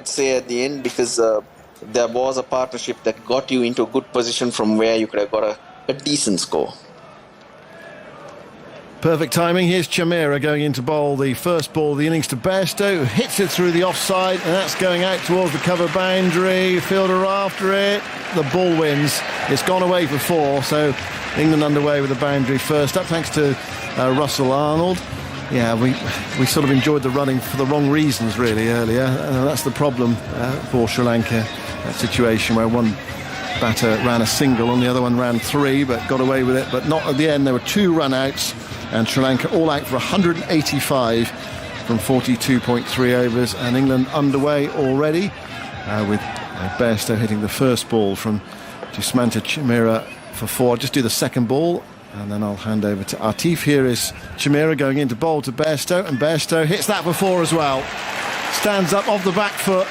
I'd say, at the end, because there was a partnership that got you into a good position from where you could have got a decent score. Perfect timing. Here's Chameera going in to bowl the first ball of the innings to Bairstow, who hits it through the offside, and that's going out towards the cover boundary. Fielder after it. The ball wins. It's gone away for 4, so England underway with the boundary first up, thanks to Russell Arnold. Yeah, we sort of enjoyed the running for the wrong reasons, really, earlier. That's the problem for Sri Lanka. That situation where one batter ran a single and the other one ran 3, but got away with it. But not at the end. There were 2 run-outs, and Sri Lanka all out for 185 from 42.3 overs, and England underway already with Bairstow hitting the first ball from Dushmantha Chameera for 4. I'll just do the second ball, and then I'll hand over to Atif. Here is Chameera going in to bowl to Bairstow, and Bairstow hits that for 4 as well. Stands up off the back foot,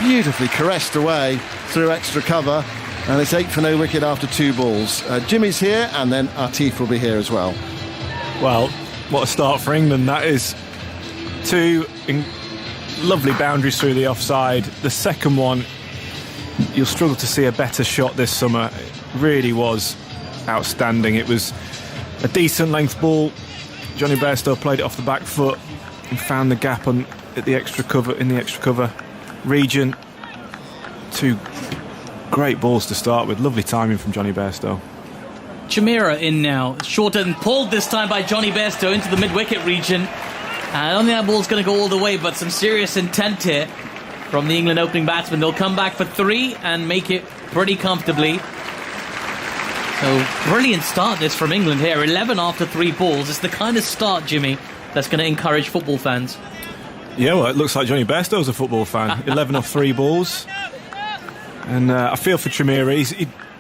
beautifully caressed away through extra cover, and it's 8 for no wicket after 2 balls. Jimmy's here, and then Atif will be here as well. Well, what a start for England that is. 2 lovely boundaries through the offside. The second one, you'll struggle to see a better shot this summer. It really was outstanding. It was a decent length ball. Jonny Bairstow played it off the back foot and found the gap in the extra cover region. 2 great balls to start with. Lovely timing from Jonny Bairstow. Chameera in now. Short and pulled this time by Jonny Bairstow into the mid-wicket region. I don't think that ball's going to go all the way, but some serious intent here from the England opening batsman. They'll come back for 3 and make it pretty comfortably. So, brilliant start this from England here. 11 after 3 balls. It's the kind of start, Jimmy, that's going to encourage football fans. Yeah, well, it looks like Jonny Bairstow's a football fan. 11 off 3 balls. And I feel for Chameera.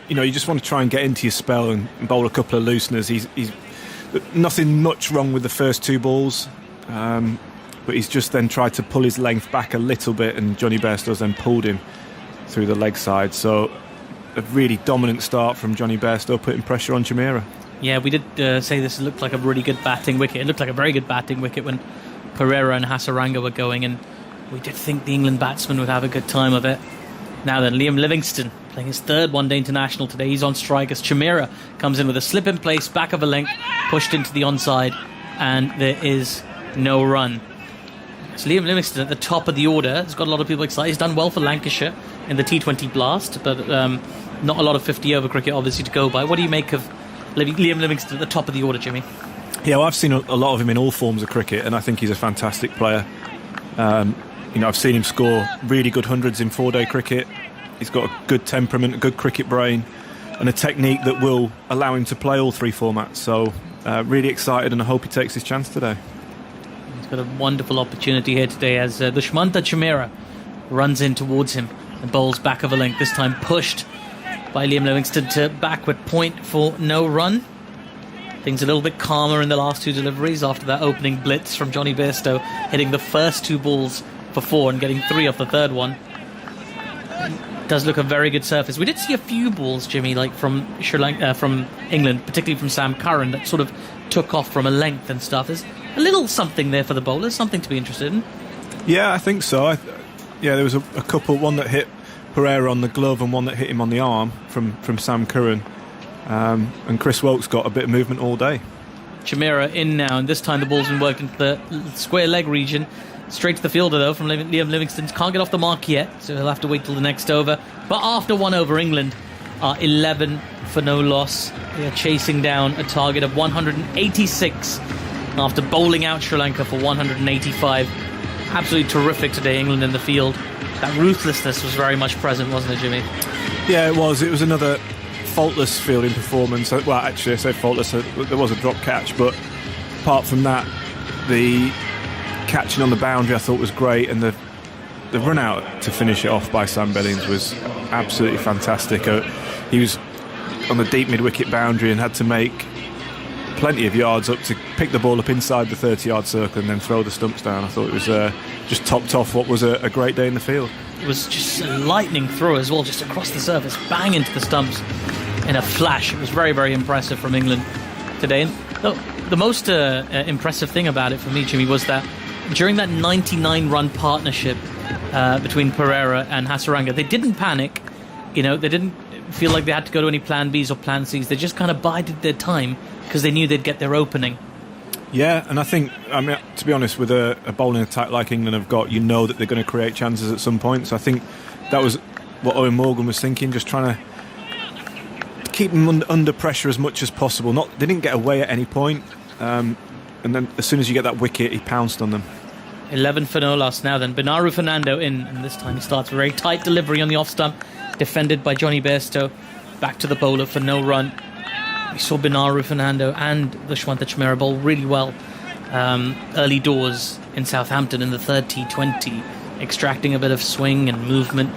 You just want to try and get into your spell and bowl a couple of looseners. He's nothing much wrong with the first 2 balls, but he's just then tried to pull his length back a little bit, and Jonny Bairstow's then pulled him through the leg side. So a really dominant start from Jonny Bairstow, putting pressure on Chameera. Yeah, we did say this looked like a really good batting wicket. It looked like a very good batting wicket when Perera and Hasaranga were going, and we did think the England batsman would have a good time of it. Now then, Liam Livingstone playing his 3rd one-day international today. He's on strike as Chameera comes in with a slip in place, back of a length, pushed into the onside, and there is no run. So Liam Livingstone at the top of the order. He's got a lot of people excited. He's done well for Lancashire in the T20 Blast, but not a lot of 50-over cricket, obviously, to go by. What do you make of Liam Livingstone at the top of the order, Jimmy? Yeah, well, I've seen a lot of him in all forms of cricket, and I think he's a fantastic player. I've seen him score really good hundreds in 4-day cricket. He's got a good temperament, a good cricket brain, and a technique that will allow him to play all 3 formats. So, really excited, and I hope he takes his chance today. He's got a wonderful opportunity here today as Dushmantha Chameera runs in towards him and bowls back of a length, this time pushed by Liam Livingstone to backward point for no run. Things a little bit calmer in the last 2 deliveries after that opening blitz from Jonny Bairstow, hitting the first 2 balls for 4 and getting 3 off the 3rd one. It does look a very good surface. We did see a few balls, Jimmy, like from Sri Lanka, from England, particularly from Sam Curran, that sort of took off from a length and stuff. There's a little something there for the bowlers, something to be interested in. Yeah, I think so. There was a couple, one that hit Perera on the glove and one that hit him on the arm from Sam Curran. And Chris Woakes got a bit of movement all day. Chameera in now, and this time the ball's been worked into the square leg region. Straight to the fielder, though, from Liam Livingstone. Can't get off the mark yet, so he'll have to wait till the next over. But after 1 over, England are 11 for no loss. They are chasing down a target of 186 after bowling out Sri Lanka for 185. Absolutely terrific today, England in the field. That ruthlessness was very much present, wasn't it, Jimmy? Yeah, it was. It was another faultless fielding performance. Well, actually, I say faultless. There was a drop catch, but apart from that, the catching on the boundary I thought was great, and the run out to finish it off by Sam Billings was absolutely fantastic. He was on the deep mid-wicket boundary and had to make plenty of yards up to pick the ball up inside the 30-yard circle and then throw the stumps down. I thought it was just topped off what was a great day in the field. It was just a lightning throw as well, just across the surface, bang into the stumps in a flash. It was very, very impressive from England today. And the most impressive thing about it for me, Jimmy, was that during that 99-run partnership between Perera and Hasaranga. They didn't panic, they didn't feel like they had to go to any plan Bs or plan Cs. They just kind of bided their time because they knew they'd get their opening. Yeah, and I think, to be honest, with a bowling attack like England have got, that they're going to create chances at some point. So I think that was what Eoin Morgan was thinking, just trying to keep them under pressure as much as possible. They didn't get away at any point, and then as soon as you get that wicket, he pounced on them. 11 for no loss now then. Binura Fernando in, and this time he starts with a very tight delivery on the off stump, defended by Jonny Bairstow. Back to the bowler for no run. We saw Binura Fernando and Dushmantha Chameera bowl really well early doors in Southampton in the third T20, extracting a bit of swing and movement.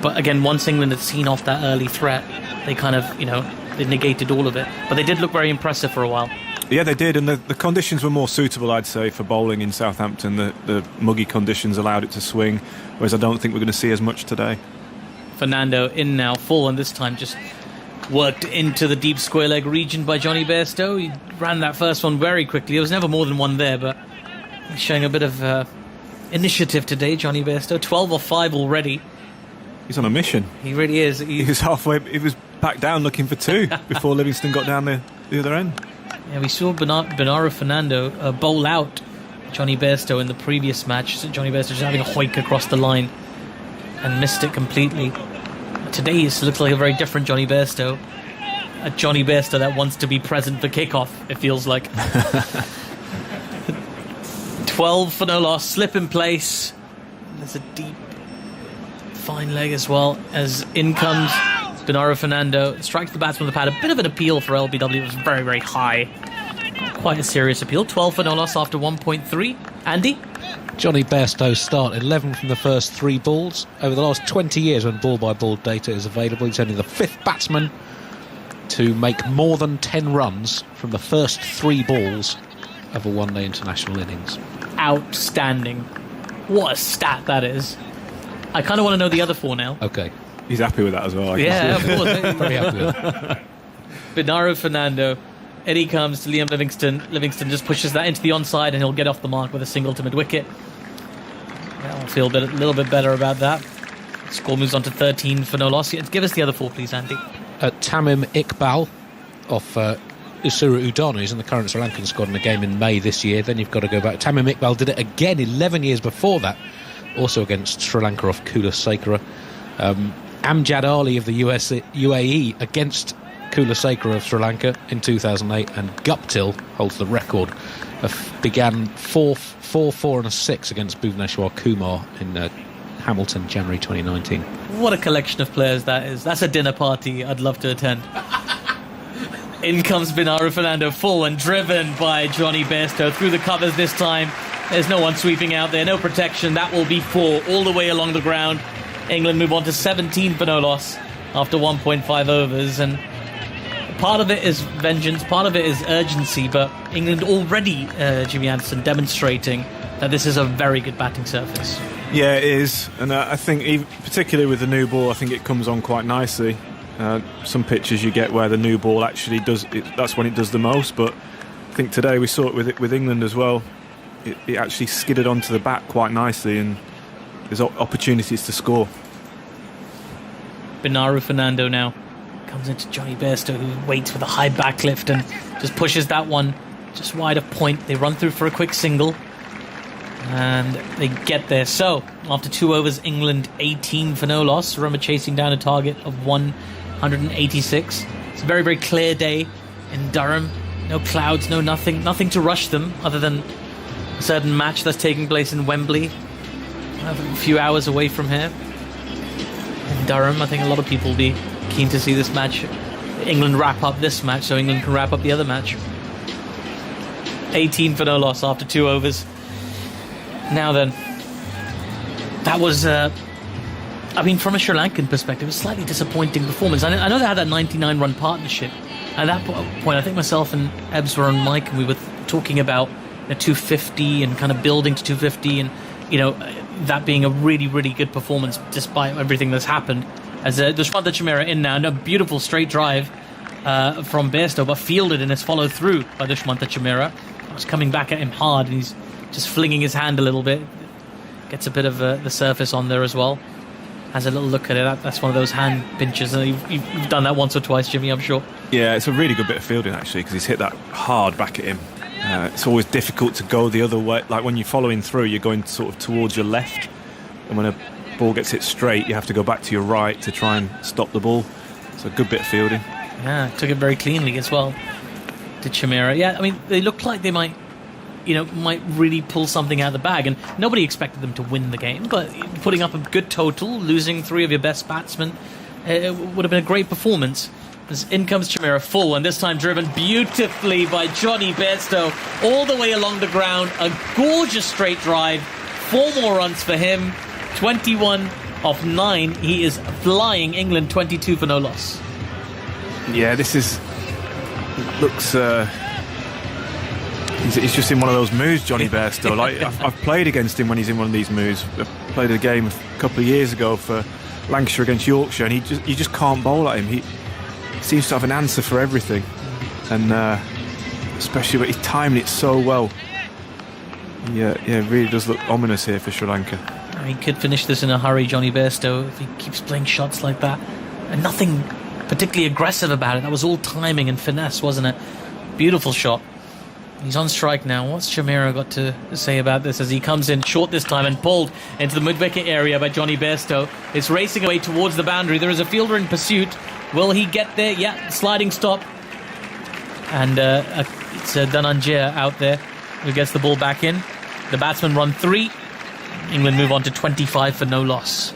But again, once England had seen off that early threat, they kind of, they negated all of it. But they did look very impressive for a while. Yeah, they did, and the conditions were more suitable, I'd say, for bowling in Southampton. The muggy conditions allowed it to swing, whereas I don't think we're going to see as much today. Fernando in now, full, and this time just worked into the deep square leg region by Jonny Bairstow. He ran that first one very quickly. There was never more than one there, but he's showing a bit of initiative today, Jonny Bairstow. 12 or 5 already. He's on a mission. He really is. He was halfway, he was back down looking for 2 before Livingstone got down the other end. Yeah, we saw Binura Fernando bowl out Jonny Bairstow in the previous match. So Jonny Bairstow just having a hoik across the line and missed it completely. Today it looks like a very different Jonny Bairstow. A Jonny Bairstow that wants to be present for kickoff, it feels like. 12 for no loss, slip in place. There's a deep, fine leg as well, as in comes Binura Fernando, strikes the batsman with the pad. A bit of an appeal for LBW. It was very, very high. Quite a serious appeal. 12 for no loss after 1.3. Andy? Jonny Bairstow's start, 11 from the first 3 balls. Over the last 20 years when ball-by-ball data is available, he's only the 5th batsman to make more than 10 runs from the first 3 balls of a one-day international innings. Outstanding. What a stat that is. I kind of want to know the other 4 now. Okay. He's happy with that as well. Yeah, of course. Very happy with it. Binura Fernando. Eddie comes to Liam Livingstone. Livingstone just pushes that into the onside and he'll get off the mark with a single to mid-wicket. I'll feel a little bit better about that. Score moves on to 13 for no loss. Give us the other 4, please, Andy. Tamim Iqbal off Usuru Udana, who's in the current Sri Lankan squad in a game in May this year. Then you've got to go back. Tamim Iqbal did it again 11 years before that, also against Sri Lanka off Kulasekara. Amjad Ali of the UAE against Kulasekara of Sri Lanka in 2008, and Guptill holds the record. Began 4 and a 6 against Bhuvaneshwar Kumar in Hamilton, January 2019. What a collection of players that is. That's a dinner party I'd love to attend. In comes Binura Fernando, full and driven by Jonny Bairstow through the covers this time. There's no one sweeping out there, no protection. That will be 4 all the way along the ground. England move on to 17 for no loss after 1.5 overs, and part of it is vengeance, part of it is urgency, but England already, Jimmy Anderson, demonstrating that this is a very good batting surface. Yeah, it is, and I think particularly with the new ball, I think it comes on quite nicely. Some pitches you get where the new ball actually does it, that's when it does the most, but I think today we saw it with England as well. It actually skidded onto the bat quite nicely, and there's opportunities to score. Binura Fernando now comes into Jonny Bairstow, who waits with a high backlift and just pushes that one just wide of point. They run through for a quick single and they get there. So after 2 overs, England 18 for no loss. Remember, chasing down a target of 186. It's a very, very clear day in Durham. No clouds, no nothing to rush them other than a certain match that's taking place in Wembley, a few hours away from here in Durham. I think a lot of people will be keen to see this match. England wrap up this match so England can wrap up the other match. 18 for no loss after 2 overs. Now then, that was from a Sri Lankan perspective, a slightly disappointing performance. I know they had that 99-run partnership. At that point, I think myself and Ebbs were on mic and we were talking about 250 and kind of building to 250, and that being a really, really good performance despite everything that's happened. As Dushmantha Chameera in now, and a beautiful straight drive from Bairstow, but fielded and is followed through by Dushmantha Chameera. I was coming back at him hard, and he's just flinging his hand a little bit. Gets a bit of the surface on there as well. Has a little look at it. That's one of those hand pinches. And you've done that once or twice, Jimmy, I'm sure. Yeah, it's a really good bit of fielding, actually, because he's hit that hard back at him. It's always difficult to go the other way. Like when you're following through, you're going sort of towards your left. And when a ball gets hit straight, you have to go back to your right to try and stop the ball. It's a good bit of fielding. Yeah, took it very cleanly as well to Chameera. Yeah, I mean, they look like they might really pull something out of the bag, and nobody expected them to win the game, but putting up a good total, losing 3 of your best batsmen, it would have been a great performance. As in comes Chameera full, and this time driven beautifully by Jonny Bairstow all the way along the ground. A gorgeous straight drive, 4 more runs for him, 21 off 9. He is flying. England 22 for no loss. Yeah, looks he's just in one of those moods, Jonny Bairstow. Like I've played against him when he's in one of these moods. I played a game a couple of years ago for Lancashire against Yorkshire, and you just can't bowl at him. He seems to have an answer for everything, and especially when he's timing it so well. Yeah, it really does look ominous here for Sri Lanka. He could finish this in a hurry, Jonny Bairstow, if he keeps playing shots like that, and nothing particularly aggressive about it. That was all timing and finesse, wasn't it? Beautiful shot. He's on strike now. What's Chameera got to say about this as he comes in short this time and pulled into the mid-wicket area by Jonny Bairstow? It's racing away towards the boundary. There is a fielder in pursuit. Will he get there? Yeah, sliding stop. And it's Dhananjaya out there who gets the ball back in. The batsmen run 3. England move on to 25 for no loss.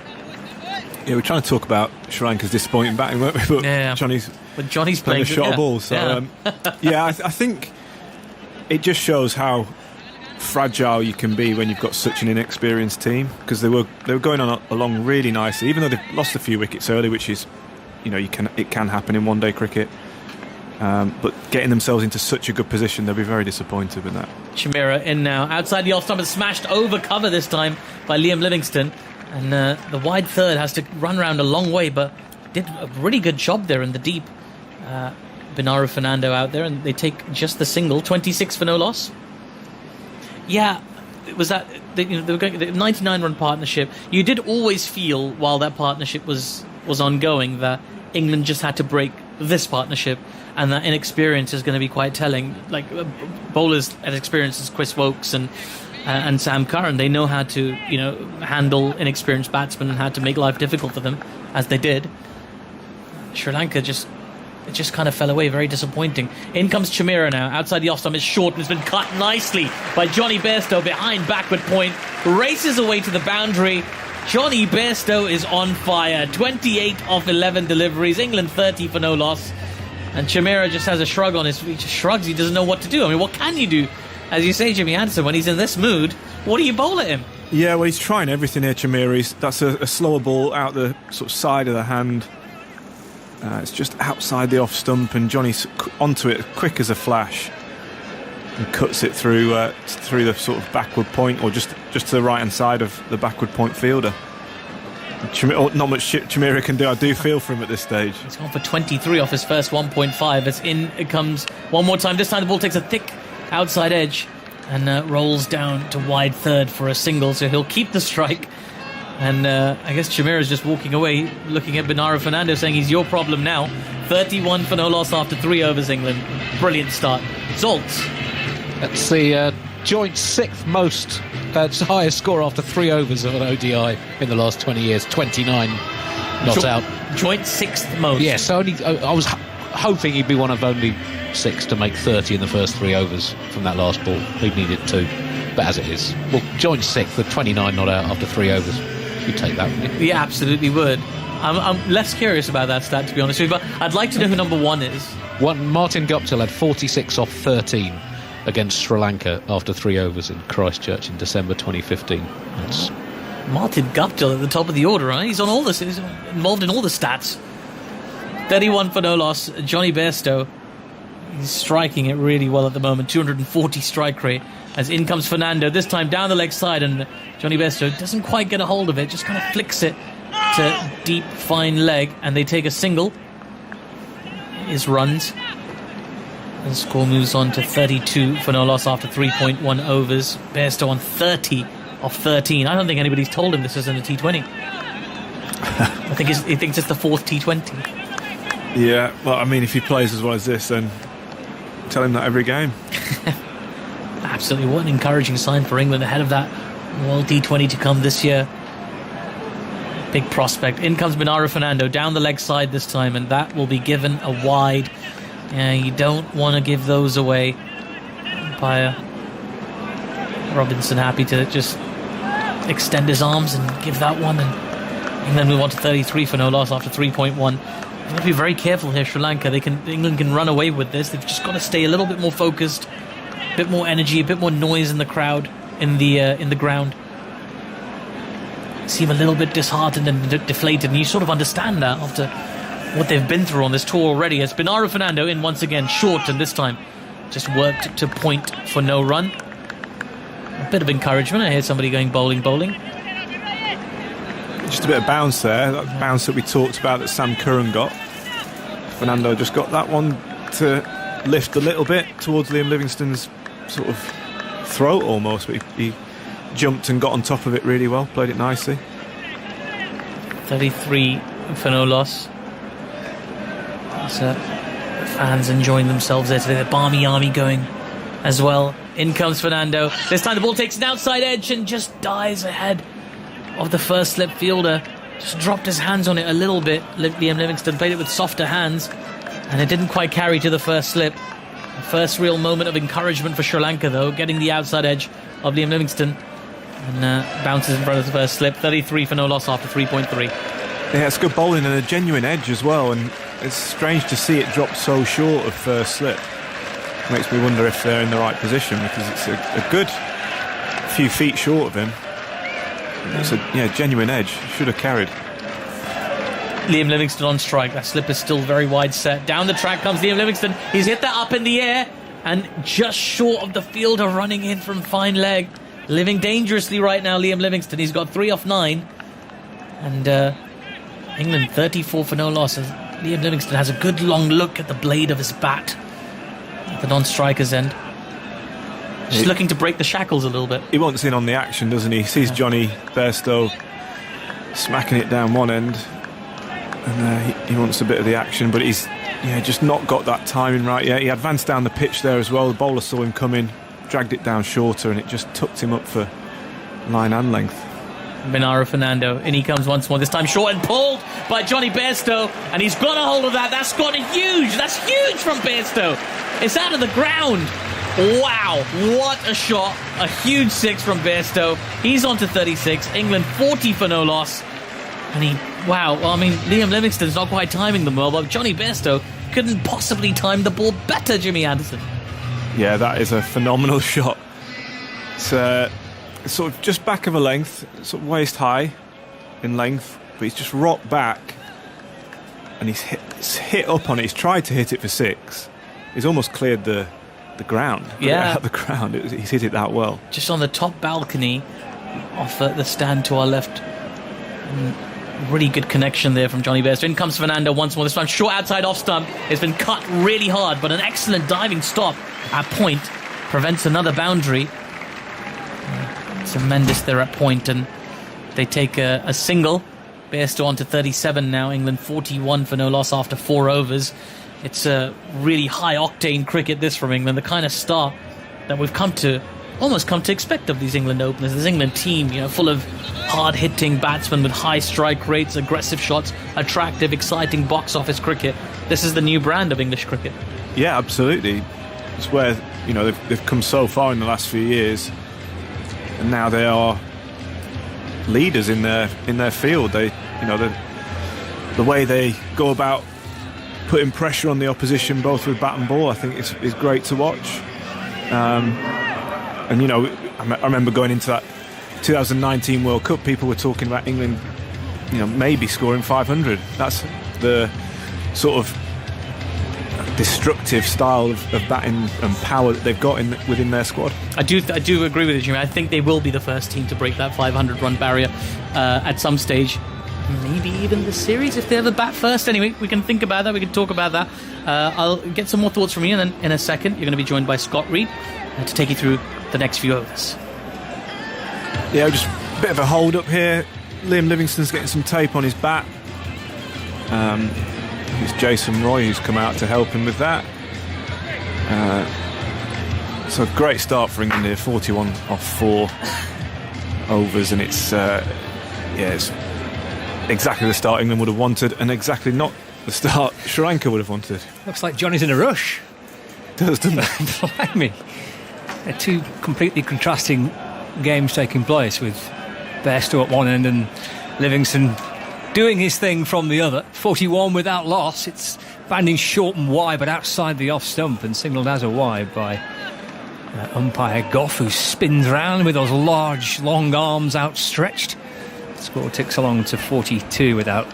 Yeah, we're trying to talk about Sri Lanka's disappointing batting, weren't we? But yeah. Johnny's playing a shot ball. So I think it just shows how fragile you can be when you've got such an inexperienced team, because they were going along really nicely, even though they've lost a few wickets early, which is, it can happen in one-day cricket. But getting themselves into such a good position, they'll be very disappointed with that. Chameera in now, outside the off stump, and smashed over cover this time by Liam Livingstone. And the wide third has to run around a long way, but did a really good job there in the deep. Binura Fernando out there, and they take just the single. 26 for no loss. Yeah, it was that they were going the 99-run partnership. You did always feel while that partnership was ongoing that England just had to break this partnership, and that inexperience is going to be quite telling. Like bowlers as experienced as Chris Woakes and Sam Curran, they know how to handle inexperienced batsmen and how to make life difficult for them, as they did. Sri Lanka just kind of fell away, very disappointing. In comes Chameera now, outside the off stump. It's short and it's been cut nicely by Jonny Bairstow behind backward point, races away to the boundary. Jonny Bairstow is on fire. 28 off 11 deliveries, England 30 for no loss. And Chameera just has a shrug on his face. He just shrugs, he doesn't know what to do. I mean, what can you do? As you say, Jimmy Anderson, when he's in this mood, what do you bowl at him? Yeah, well, he's trying everything here, Chameera. That's a slower ball out the sort of side of the hand. It's just outside the off stump, and Johnny's onto it quick as a flash and cuts it through the sort of backward point, or just to the right hand side of the backward point fielder. Not much Chameera can do. I do feel for him at this stage. He's gone for 23 off his first 1.5. As in it comes one more time. This time the ball takes a thick outside edge and rolls down to wide third for a single, so he'll keep the strike. And I guess Chameera's just walking away, looking at Binura Fernando, saying he's your problem now. 31 for no loss after 3 overs, England. Brilliant start. Salts. That's the joint 6th most, highest score after 3 overs of an ODI in the last 20 years. 29 not out. Joint 6th most. Yes, I was hoping he'd be one of only 6 to make 30 in the first 3 overs from that last ball. He needed 2, but as it is, well, joint 6th with 29 not out after 3 overs. You'd take that, wouldn't you? Yeah, absolutely would. I'm less curious about that stat, to be honest with you, but I'd like to know who number 1 is. Martin Guptill had 46 off 13 against Sri Lanka after 3 overs in Christchurch in December 2015. That's Martin Guptill at the top of the order, right? He's on all this. He's involved in all the stats. 31 for no loss. Jonny Bairstow, he's striking it really well at the moment. 240 strike rate. As in comes Fernando, this time down the leg side, and Jonny Bairstow doesn't quite get a hold of it, just kind of flicks it to deep, fine leg, and they take a single. His runs. The score moves on to 32 for no loss after 3.1 overs. Bairstow on 30 of 13. I don't think anybody's told him this isn't a T20. I think he thinks it's the 4th T20. Yeah, well, I mean, if he plays as well as this, then tell him that every game. Absolutely, what an encouraging sign for England ahead of that World T20 to come this year. Big prospect. In comes Fernando down the leg side this time, and that will be given a wide. You don't want to give those away. Umpire Robinson happy to just extend his arms and give that one, and England move on to 33 for no loss after 3.1. You've got to be very careful here, Sri Lanka. England can run away with this. They've just got to stay a little bit more focused, a bit more energy, a bit more noise in the crowd, in the ground. Seem a little bit disheartened and deflated, and you sort of understand that after what they've been through on this tour already. As Fernando in once again, short, and this time just worked to point for no run. A bit of encouragement. I hear somebody going bowling. Just a bit of bounce there, that bounce that we talked about that Sam Curran got. Fernando just got that one to lift a little bit towards Liam Livingstone's sort of throat almost, but he jumped and got on top of it really well, played it nicely. 33 for no loss. So fans enjoying themselves there today. The Barmy Army going as well. In comes Fernando. This time the ball takes an outside edge and just dies ahead of the first slip fielder. Just dropped his hands on it a little bit. Liam Livingstone played it with softer hands, and it didn't quite carry to the first slip. The first real moment of encouragement for Sri Lanka, though, getting the outside edge of Liam Livingstone. And bounces in front of the first slip. 33 for no loss after 3.3. Yeah, it's good bowling and a genuine edge as well, and it's strange to see it drop so short of first slip. Makes me wonder if they're in the right position, because it's a good few feet short of him. It's a genuine edge. Should have carried. Liam Livingstone on strike. That slip is still very wide set. Down the track comes Liam Livingstone. He's hit that up in the air and just short of the fielder running in from fine leg. Living dangerously right now, Liam Livingstone. He's got 3 off 9. And England 34 for no loss. And Liam Livingstone has a good long look at the blade of his bat at the non-striker's end. Just looking to break the shackles a little bit. He wants in on the action, doesn't he? He sees Jonny Bairstow smacking it down one end, and he wants a bit of the action, but he's just not got that timing right yet. He advanced down the pitch there as well. The bowler saw him coming, dragged it down shorter, and it just tucked him up for line and length. Fernando, in he comes once more, this time short and pulled by Jonny Bairstow, and he's got a hold of that. That's huge from Bairstow. It's out of the ground. Wow, what a shot. A huge 6 from Bairstow. He's on to 36. England 40 for no loss. And Liam Livingstone's not quite timing them well, but Jonny Bairstow couldn't possibly time the ball better, Jimmy Anderson. Yeah, that is a phenomenal shot. It's sort of just back of a length, sort of waist high in length, but he's just rocked back and he's hit up on it. He's tried to hit it for 6. He's almost cleared the ground. Yeah, out the ground. He's hit it that well. Just on the top balcony off the stand to our left. Really good connection there from Jonny Bairstow. In comes Fernando once more. This time short outside off stump. It's been cut really hard, but an excellent diving stop at point prevents another boundary. It's a Mendis there at point, and they take a single. Bairstow on to 37 now. England 41 for no loss after 4 overs. It's a really high-octane cricket, this, from England. The kind of start that we've almost come to expect of these England openers. This England team, full of hard-hitting batsmen with high strike rates, aggressive shots, attractive, exciting box-office cricket. This is the new brand of English cricket. Yeah, absolutely. It's where they've come so far in the last few years, and now they are leaders in their field. They, the way they go about putting pressure on the opposition, both with bat and ball, I think is great to watch. I remember going into that 2019 World Cup, people were talking about England, maybe scoring 500. That's the sort of destructive style of batting and power that they've got within their squad. I do agree with you, Jimmy. I think they will be the first team to break that 500-run barrier at some stage. Maybe even the series if they ever bat first. Anyway, we can think about that. We can talk about that. I'll get some more thoughts from you, and then in a second you're going to be joined by Scott Reed to take you through the next few overs. Yeah, just a bit of a hold up here. Liam Livingstone's getting some tape on his bat. It's Jason Roy who's come out to help him with that. So a great start for England here, 41 off 4 overs, and it's exactly the start England would have wanted, and exactly not the start Sri Lanka would have wanted. Looks like Johnny's in a rush. It does, doesn't it? Blimey. Two completely contrasting games taking place, with Bairstow at one end and Livingstone doing his thing from the other. 41 without loss. It's banding short and wide, but outside the off stump, and signalled as a wide by umpire Goff, who spins round with those large, long arms outstretched. The score ticks along to 42 without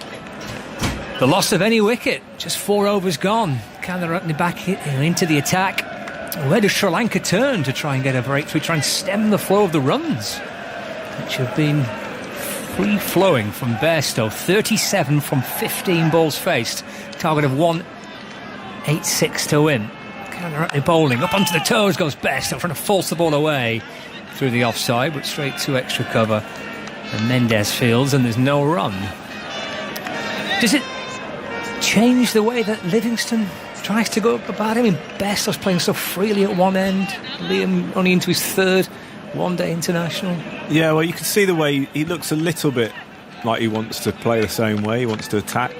the loss of any wicket. Just 4 overs gone. Karunaratne back into the attack. Where does Sri Lanka turn to try and get a breakthrough, try and stem the flow of the runs, which have been free-flowing from Bairstow? 37 from 15 balls faced. Target of 186 to win. Karunaratne bowling. Up onto the toes goes Bairstow, trying to force the ball away through the offside, but straight to extra cover. And Mendis fields, and there's no run. Does it change the way that Livingstone tries to go about it? I mean, Bairstow's playing so freely at one end. Liam only into his 3rd one-day international. Yeah, well, you can see the way he looks a little bit like he wants to play the same way. He wants to attack.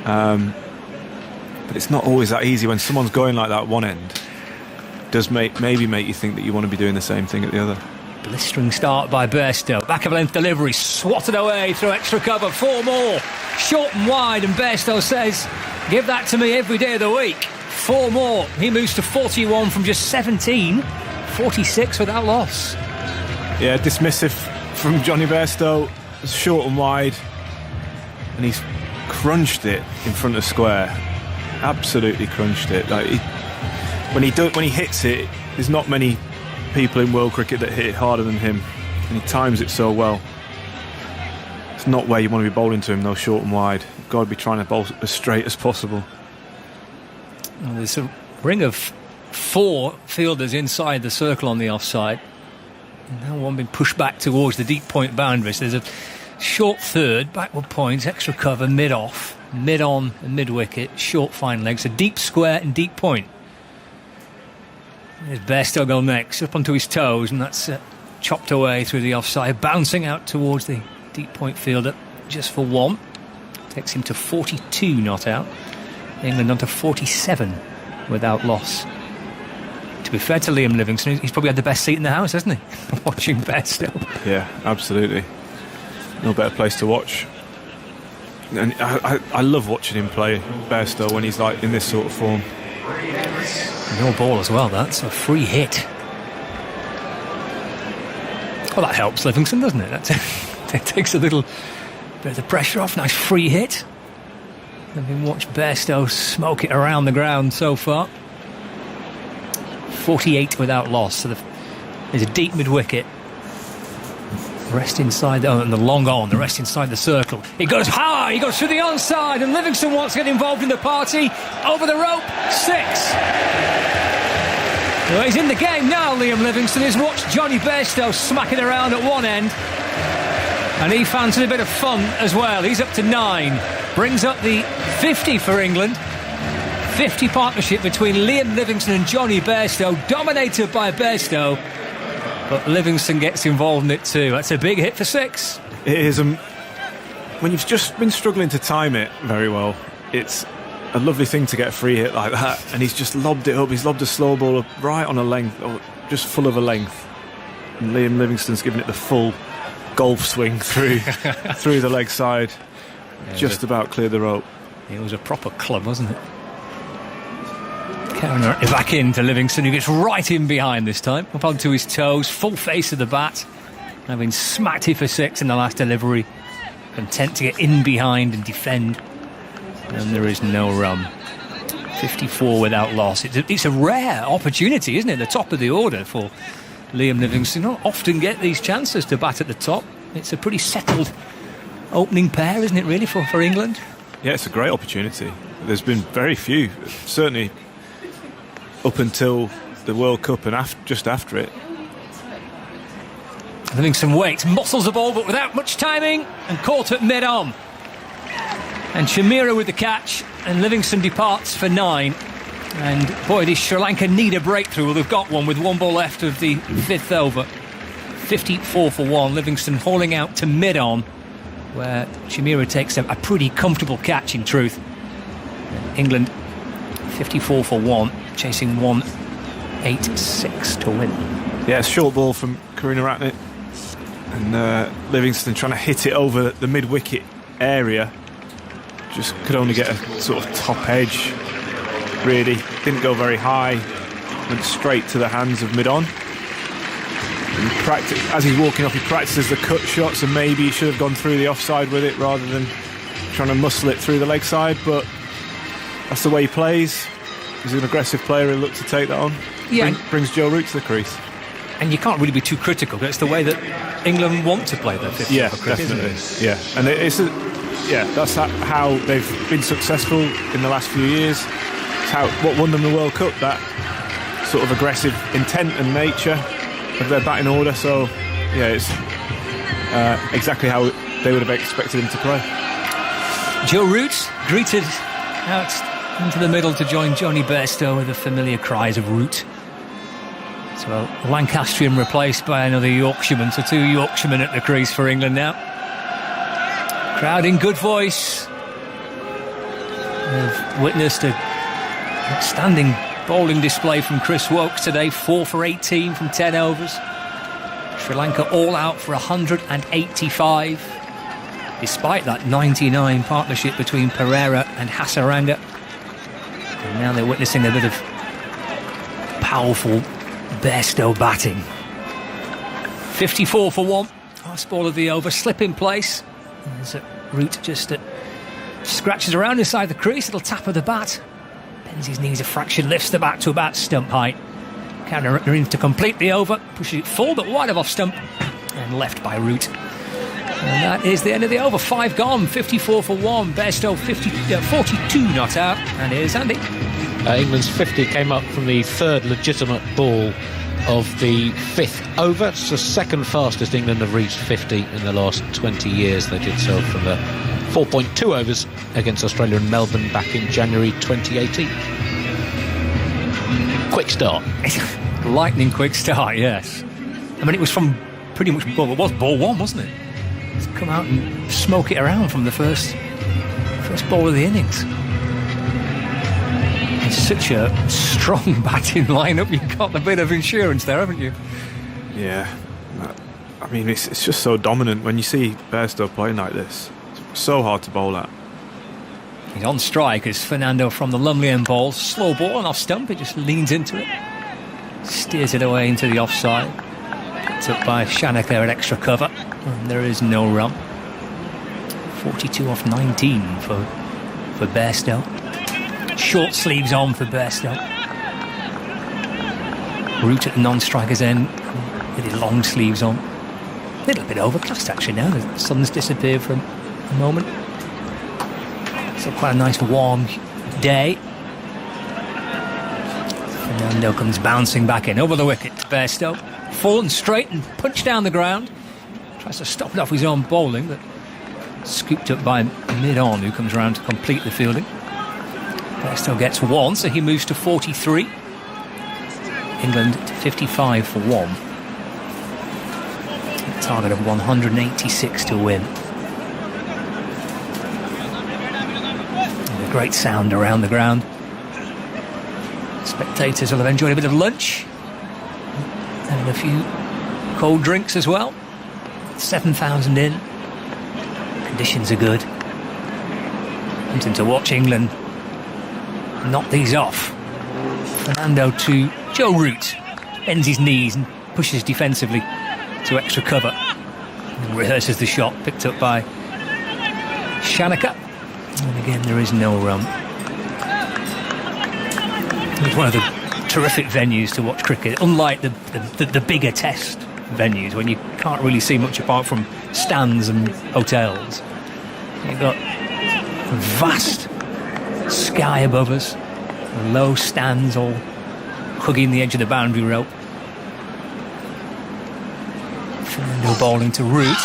But it's not always that easy when someone's going like that at one end. It does maybe make you think that you want to be doing the same thing at the other. Blistering start by Bairstow. Back of length delivery, swatted away through extra cover. 4 more, short and wide, and Bairstow says, give that to me every day of the week. 4 more. He moves to 41 from just 17. 46 without loss. Yeah, dismissive from Jonny Bairstow. Short and wide, and he's crunched it in front of square. Absolutely crunched it. Like when he hits it, there's not many people in world cricket that hit it harder than him, and he times it so well. It's not where you want to be bowling to him, though, short and wide. You've got to be trying to bowl as straight as possible. Well, there's a ring of 4 fielders inside the circle on the offside. And now one being pushed back towards the deep point boundaries. There's a short third, backward points, extra cover, mid-off, mid-on and mid-wicket, short fine legs, a deep square and deep point. There's Bairstow go next, up onto his toes, and that's chopped away through the offside, bouncing out towards the deep point fielder just for 1. Takes him to 42 not out. England on to 47 without loss. To be fair to Liam Livingstone, he's probably had the best seat in the house, hasn't he? Watching Bairstow. Yeah, absolutely. No better place to watch. And I love watching him play, Bairstow, when he's like in this sort of form. No ball as well, that's a free hit. Well, that helps Livingstone, doesn't it? That takes a little bit of the pressure off. Nice free hit. I've been watching Bairstow smoke it around the ground so far. 48 without loss. So there's a deep mid-wicket. Rest inside, and the long on, the rest inside the circle. He goes high, he goes through the onside, and Livingstone wants to get involved in the party. Over the rope, 6. Well, he's in the game now, Liam Livingstone. He's watched Jonny Bairstow smacking around at one end, and he fancied a bit of fun as well. He's up to 9. Brings up the 50 for England. 50 partnership between Liam Livingstone and Jonny Bairstow, dominated by Bairstow. But Livingstone gets involved in it too. That's a big hit for 6. It is. When you've just been struggling to time it very well, it's a lovely thing to get a free hit like that. And he's just lobbed it up. He's lobbed a slow ball up right on a length, or just full of a length. And Liam Livingstone's given it the full golf swing through the leg side. Yeah, just about cleared the rope. It was a proper club, wasn't it? Karunaratne back into Livingstone, who gets right in behind this time, up onto his toes, full face of the bat, having smacked it for 6 in the last delivery, content to get in behind and defend, and there is no run. 54 without loss. It's a rare opportunity, isn't it, the top of the order for Liam Livingstone. Not often get these chances to bat at the top. It's a pretty settled opening pair, isn't it, really, for England? Yeah, it's a great opportunity. There's been very few, certainly up until the World Cup and just after it. Livingstone Woakes muscles the ball but without much timing and caught at mid-on. And Chameera with the catch, and Livingstone departs for 9. And boy, does Sri Lanka need a breakthrough. Well, they've got one with 1 ball left of the 5th over. 54 for 1. Livingstone hauling out to mid-on, where Chameera takes a pretty comfortable catch in truth. England 54 for 1, chasing 1-8-6 to win. Yeah, short ball from Karunaratne, and Livingstone trying to hit it over the mid-wicket area. Just could only get a sort of top edge, really. Didn't go very high, went straight to the hands of mid-on. As he's walking off, he practices the cut shots, and maybe he should have gone through the offside with it rather than trying to muscle it through the leg side, but that's the way he plays. He's an aggressive player, he'll look to take that on. Yeah. Brings Joe Root to the crease. And you can't really be too critical, but it's the way that England want to play their 50 Yeah, over cricket, definitely. isn't it? Yeah, and that's how they've been successful in the last few years. It's what won them the World Cup, that sort of aggressive intent and nature of their batting order. So, yeah, it's exactly how they would have expected him to play. Joe Root greeted out into the middle to join Jonny Bairstow with the familiar cries of Root. So a Lancastrian replaced by another Yorkshireman, so 2 Yorkshiremen at the crease for England now. Crowd in good voice. We've witnessed a outstanding bowling display from Chris Woakes today, 4 for 18 from 10 overs. Sri Lanka all out for 185, despite that 99 partnership between Perera and Hasaranga. And now they're witnessing a bit of powerful Bairstow batting. 54 for 1. Last ball of the over, slip in place. There's a Root just scratches around inside the crease, little tap of the bat. Bends his knees a fraction, lifts the bat to about stump height. Karunaratne to complete the over, pushes it full but wide of off stump and left by Root. And that is the end of the over. 5 gone, 54 for 1. Bairstow 42 not out. And here's Andy. England's 50 came up from the 3rd legitimate ball of the 5th over. It's the 2nd fastest England have reached 50 in the last 20 years. They did so from the 4.2 overs against Australia in Melbourne back in January 2018. Quick start. Lightning quick start, yes. I mean, it was from pretty much, well, it was ball 1, wasn't it? It's come out and smoke it around from the first ball of the innings. It's such a strong batting lineup. You've got a bit of insurance there, haven't you? Yeah. I mean, it's just so dominant when you see Bairstow playing like this. It's so hard to bowl at. He's on strike as Fernando from the Lumley end ball. Slow ball and off stump. It just leans into it. Steers it away into the offside. Picked up by Shanaka at extra cover. And there is no run. 42 off 19 for Bairstow. Short sleeves on for Bairstow. Root at the non-striker's end with his long sleeves on. A little bit overcast actually now. The sun's disappeared for a moment. So quite a nice warm day. Fernando comes bouncing back in over the wicket to Bairstow. Fallen straight and punched down the ground. Tries to stop it off his own bowling, but scooped up by mid-on, who comes around to complete the fielding. Bairstow gets 1, so he moves to 43. England to 55 for 1. A target of 186 to win. And a great sound around the ground. Spectators will have enjoyed a bit of lunch and a few cold drinks as well. 7,000 in. Conditions are good. Something to watch England knock these off. Fernando to Joe Root. Bends his knees and pushes defensively to extra cover. And rehearses the shot picked up by Shanaka. And again, there is no run. It's one of the terrific venues to watch cricket, unlike the bigger test venues when you can't really see much apart from stands and hotels. You've got a vast sky above us, low stands all hugging the edge of the boundary rope. No ball into Root.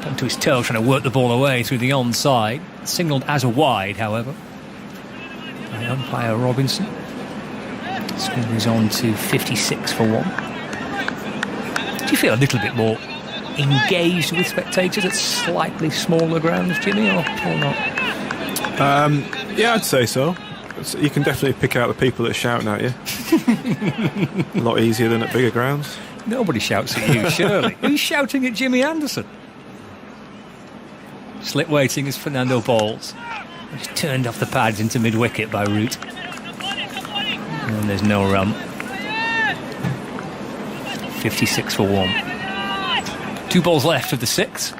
Onto his toe, trying to work the ball away through the onside. Signalled as a wide, however, by umpire Robinson. Score moves on to 56 for 1. Do you feel a little bit more engaged with spectators at slightly smaller grounds, Jimmy, or not? Yeah, I'd say so. You can definitely pick out the people that are shouting at you. A lot easier than at bigger grounds. Nobody shouts at you, surely. Who's shouting at Jimmy Anderson? Slip waiting as Fernando bowls. He's turned off the pads into mid-wicket by Root. And there's no run. 56 for 1. 2 balls left of the 6th.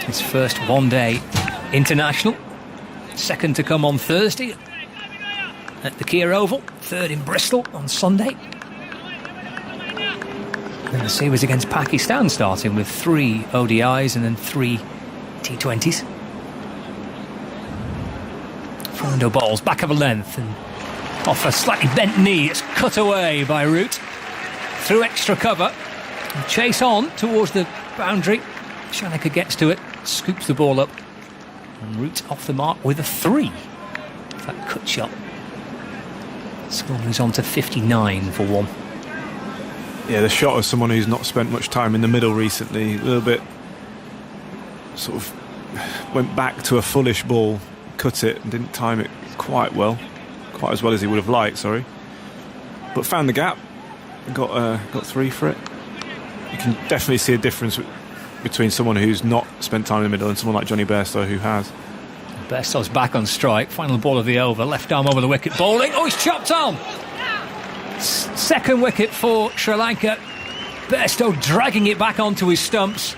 His first one-day international. Second to come on Thursday at the Kia Oval. Third in Bristol on Sunday. And the series against Pakistan, starting with 3 ODIs and then 3 T20s. Fernando bowls back of a length and off a slightly bent knee. It's cut away by Root through extra cover. And chase on towards the boundary. Shanaka gets to it, scoops the ball up, and Root off the mark with a 3. That cut shot. Score moves on to 59 for 1. Yeah, the shot of someone who's not spent much time in the middle recently, a little bit sort of went back to a fullish ball, cut it and didn't time it quite as well as he would have liked, sorry. But found the gap and got 3 for it. You can definitely see a difference between someone who's not spent time in the middle and someone like Jonny Bairstow who has. Bairstow's back on strike, final ball of the over, left arm over the wicket, bowling. Oh, he's chopped on! Second wicket for Sri Lanka. Bairstow dragging it back onto his stumps.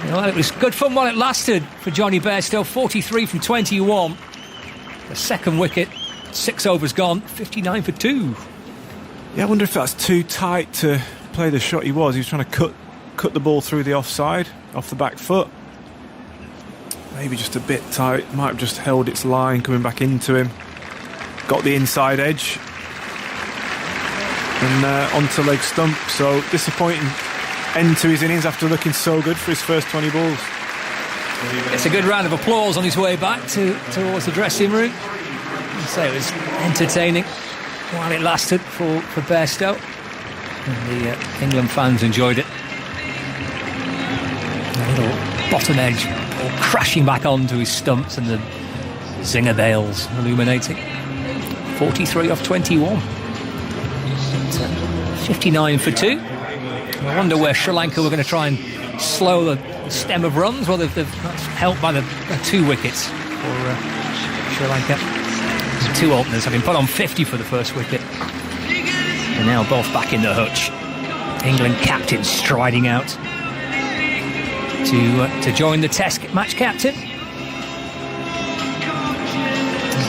Well, it was good fun while it lasted for Jonny Bairstow. 43 from 21. The second wicket, 6 overs gone, 59 for 2. Yeah, I wonder if that's too tight to play the shot he was. He was trying to cut the ball through the offside, off the back foot. Maybe just a bit tight. Might have just held its line coming back into him. Got the inside edge. And onto leg stump. So disappointing end to his innings after looking so good for his first 20 balls. It's a good round of applause on his way back towards the dressing room. I'd say it was entertaining while it lasted for Bairstow. And the England fans enjoyed it. A little bottom edge all crashing back onto his stumps and the zinger bails illuminating. 43 off 21. 59 for 2. I wonder where Sri Lanka were going to try and slow the stem of runs. Well, they've helped by the 2 wickets for Sri Lanka. The 2 openers having put on 50 for the first wicket. And now both back in the hutch. England captain striding out to join the Test match captain.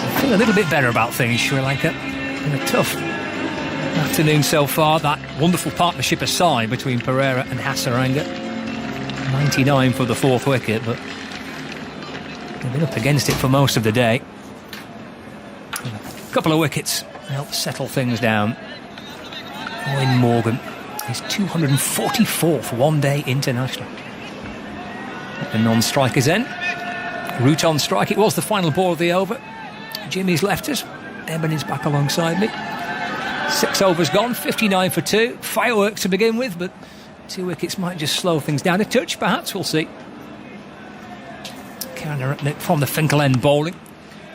I feel a little bit better about things, Sri Lanka. Been a tough afternoon so far. That wonderful partnership aside between Perera and Hasaranga. 99 for the 4th wicket, but they've been up against it for most of the day. A couple of wickets help settle things down. Eoin Morgan is 244th one-day international. The non-strikers end. Root on strike. It was the final ball of the over. Jimmy's left us. Eben is back alongside me. 6 overs gone, 59 for 2. Fireworks to begin with, but 2 wickets might just slow things down a touch, perhaps. We'll see. Karunaratne from the Finkel end bowling.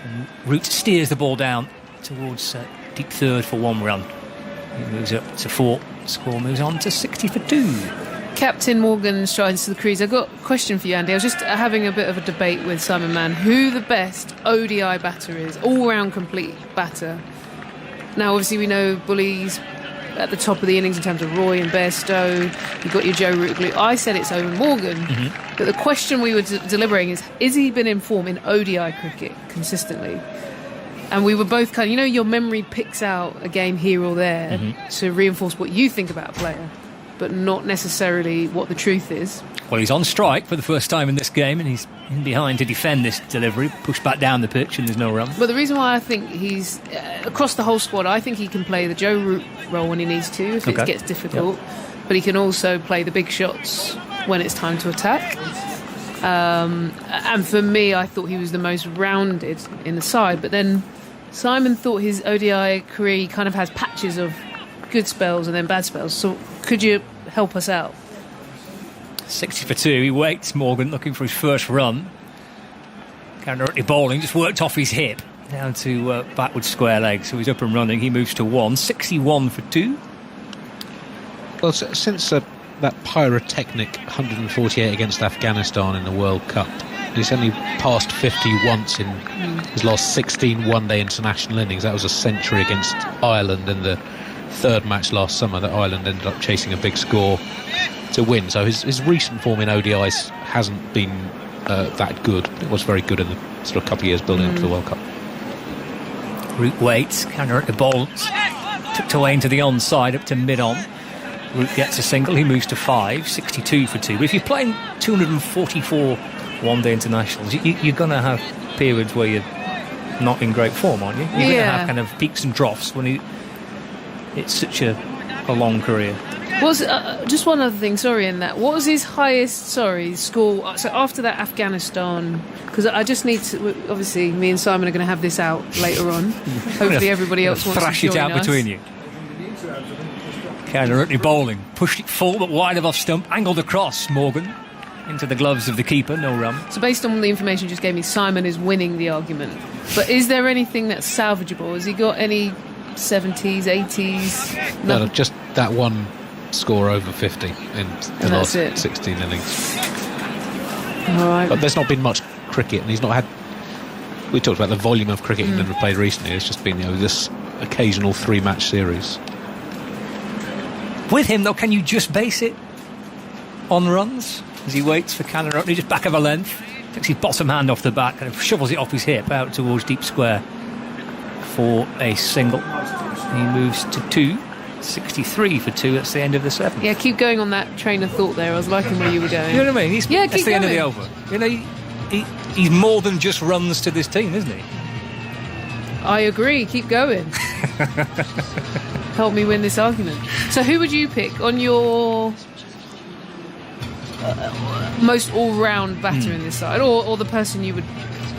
And Root steers the ball down towards deep third for 1 run. He moves up to 4. Score moves on to 60 for 2. Captain Morgan strides to the crease. I've got a question for you, Andy. I was just having a bit of a debate with Simon Mann. Who the best ODI batter is? All-round complete batter. Now, obviously, we know Bully's at the top of the innings in terms of Roy and Bairstow. You've got your Joe Root glue. I said it's Eoin Morgan. Mm-hmm. But the question we were deliberating is he been in form in ODI cricket consistently? And we were both kind of, your memory picks out a game here or there to reinforce what you think about a player. but not necessarily what the truth is. Well, he's on strike for the first time in this game, and he's in behind to defend this delivery, pushed back down the pitch, and there's no run. But the reason why I think he's across the whole squad, I think he can play the Joe Root role when he needs to, if it gets difficult. Yep. But he can also play the big shots when it's time to attack. And for me, I thought he was the most rounded in the side. But then Simon thought his ODI career kind of has patches of good spells and then bad spells. So could you help us out? 60 for 2. He waits Morgan, looking for his first run. Karunaratne bowling, just worked off his hip down to backward square leg. So he's up and running. He moves to 1. 61 for 2. Well, since that pyrotechnic 148 against Afghanistan in the World Cup, he's only passed 50 once in his last 16 one-day international innings. That was a century against Ireland in the third match last summer that Ireland ended up chasing a big score to win. So his recent form in ODIs hasn't been that good. It was very good in the sort of couple of years building up to the World Cup. Root waits, Karunaratne bowls, tucked away into the onside up to mid-on. Root gets a single, he moves to 5, 62 for 2. But if you're playing 244 one-day internationals, you're going to have periods where you're not in great form, aren't you? You're going to have kind of peaks and troughs when it's such a long career. Just one other thing, in that. What was his highest, score? So after that Afghanistan, because I just need to, obviously, me and Simon are going to have this out later on. Hopefully everybody else wants to join us. Thrash it out between you. Karunaratne bowling, pushed it full but wide of off stump, angled across Morgan into the gloves of the keeper, no run. So based on the information you just gave me, Simon is winning the argument. But is there anything that's salvageable? Has he got any 70s, 80s? No, just that one score over 50 in the last 16 innings. All right. But there's not been much cricket, and he's not had. We talked about the volume of cricket England have played recently. It's just been this occasional 3-match series. With him, though, can you just base it on runs as he waits for Karunaratne, just back of a length, takes his bottom hand off the bat, kind of shovels it off his hip out towards deep square for a single. He moves to 2, 63 for 2. That's the end of the 7th. Yeah, keep going on that train of thought there. I was liking where you were going. You know what I mean? That's the end of the going. over. You know, he's more than just runs to this team, isn't he? I agree. Keep going. Help me win this argument. So who would you pick on your most all-round batter in this side, or the person you would...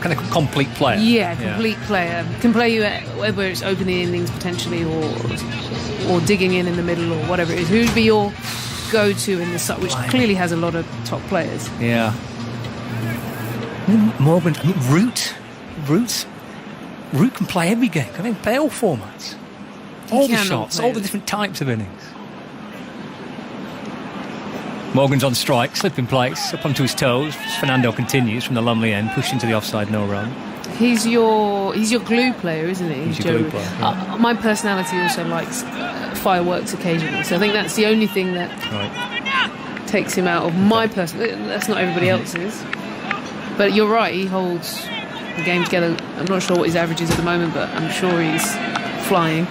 Kind of complete player. Yeah, complete player. Can play you at, whether it's opening innings potentially or digging in the middle or whatever it is. Who would be your go-to in this side, which clearly has a lot of top players? Yeah. Morgan, Root can play every game. I mean, play all formats. All the shots, all the different types of innings. Morgan's on strike, slip in place, up onto his toes. Fernando continues from the Lumley end, pushed into the offside, no run. He's your glue player, isn't he? He's your glue player. Yeah. My personality also likes fireworks occasionally, so I think that's the only thing that takes him out of my personality. That's not everybody else's. But you're right, he holds the game together. I'm not sure what his average is at the moment, but I'm sure he's flying.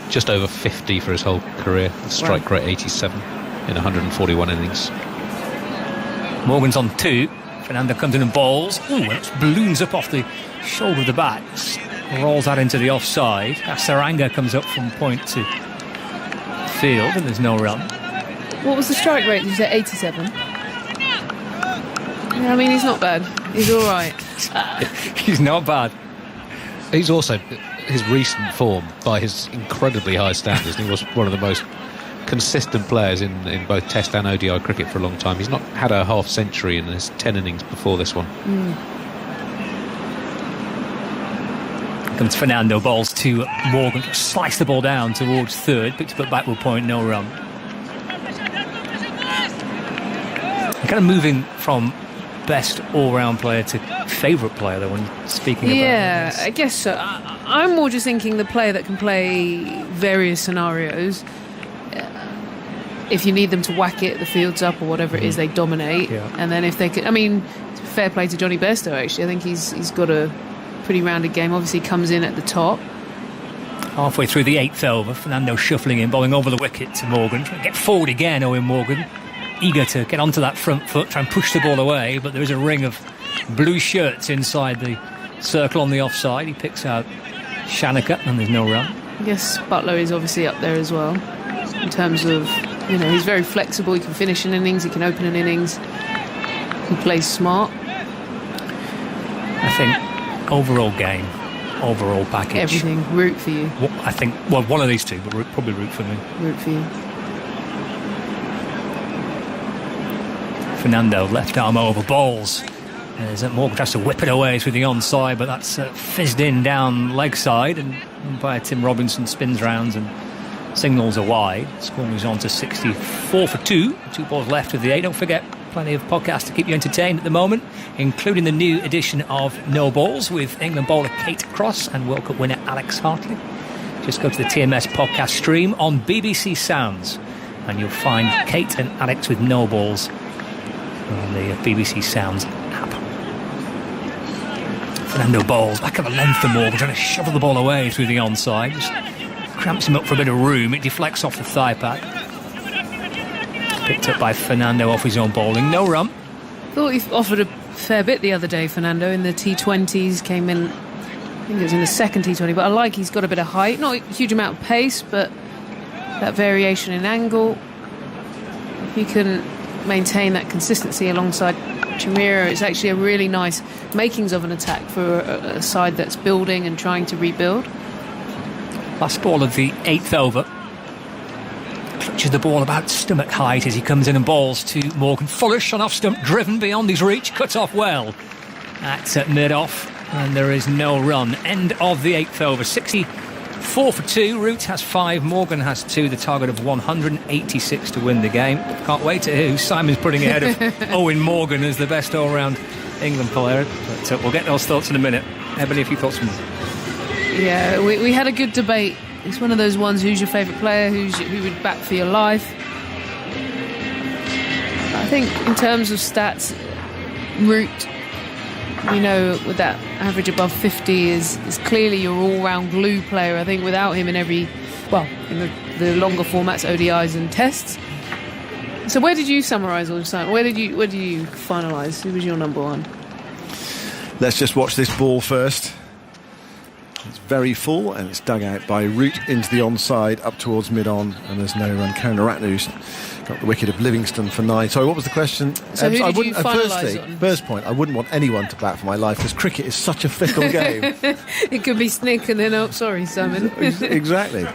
Just over 50 for his whole career. Strike rate 87 in 141 innings. Morgan's on 2. Fernando comes in and bowls. Ooh, it balloons up off the shoulder of the bat. Rolls that into the offside. Hasaranga comes up from point to field, and there's no run. What was the strike rate? Did you say 87? Yeah, I mean, he's not bad. He's all right. He's not bad. He's also his recent form by his incredibly high standards. He was one of the most consistent players in both Test and ODI cricket for a long time. He's not had a half century in his 10 innings before this one. Comes Fernando, bowls to Morgan, sliced the ball down towards third, picked up at backward point, no run. Kind of moving from best all-round player to favourite player, though, when speaking about this. I guess so. I'm more just thinking the player that can play various scenarios. If you need them to whack it, the field's up or whatever it is, they dominate. Yeah. And then if they could, I mean, fair play to Jonny Bairstow, actually. I think he's got a pretty rounded game. Obviously comes in at the top. Halfway through the 8th over, Fernando shuffling in, bowling over the wicket to Morgan. Trying to get forward again, Eoin Morgan. Eager to get onto that front foot, try and push the ball away, but there is a ring of blue shirts inside the circle on the offside. He picks out Shanaka, and there's no run. Yes, Buttler is obviously up there as well. In terms of, he's very flexible. He can finish an innings, he can open an innings. He plays smart. I think overall game, overall package. Everything. Root for you. I think, one of these two, but probably root for me. Root for you. Fernando, left arm over, bowls. As Morgan tries to whip it away through the onside, but that's fizzed in down leg side, and umpire Tim Robinson spins rounds and signals a wide. Score moves on to 64 for 2. 2 balls left of the 8. Don't forget, plenty of podcasts to keep you entertained at the moment, including the new edition of No Balls with England bowler Kate Cross and World Cup winner Alex Hartley. Just go to the TMS podcast stream on BBC Sounds, and you'll find Kate and Alex with No Balls on the BBC Sounds app. Fernando bowls back at the length of Morgan, trying to shovel the ball away through the onside. Just cramps him up for a bit of room. It deflects off the thigh pad. Picked up by Fernando off his own bowling. No run. Thought he offered a fair bit the other day, Fernando, in the T20s. Came in, I think it was in the second T20, but I like he's got a bit of height. Not a huge amount of pace, but that variation in angle. If he can maintain that consistency alongside Chameera, it's actually a really nice makings of an attack for a side that's building and trying to rebuild. Last ball of the 8th over. Clutches the ball about stomach height as he comes in and bowls to Morgan. Fullish on off stump, driven beyond his reach, cut off well at mid-off, and there is no run. End of the 8th over. 64 for 2. Root has 5, Morgan has 2. The target of 186 to win the game. Can't wait to hear who Simon's putting ahead of Eoin Morgan as the best all-round England player. But we'll get those thoughts in a minute. Ebony, a few thoughts from you? Yeah, we had a good debate. It's one of those ones, who's your favourite player, who would bat for your life. I think in terms of stats, Root, with that average above 50 is clearly your all-round glue player. I think without him in in the longer formats, ODIs and tests. So where did you summarise all this time? Where did you finalise? Who was your number one? Let's just watch this ball first. It's very full, and it's dug out by Root into the onside, up towards mid-on, and there's no run. Karunaratne's got the wicket of Livingstone for 9. Sorry, what was the question? So who did you finalise on? First point, I wouldn't want anyone to bat for my life, because cricket is such a fickle game. It could be Snick and then, sorry, Simon. Exactly.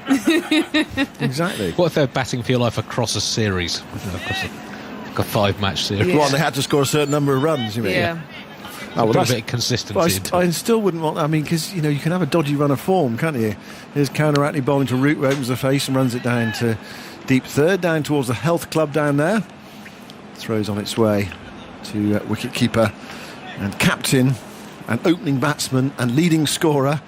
Exactly. What if they're batting for your life across a series? Across a 5-match series? Yeah. Well, they had to score a certain number of runs, you mean? Yeah. Oh, well, a bit of consistency. I still wouldn't want. I mean, because you can have a dodgy run of form, can't you? Here's Karunaratne bowling to Root, who opens the face and runs it down to deep third, down towards the Health Club down there. Throws on its way to wicket keeper and captain and opening batsman and leading scorer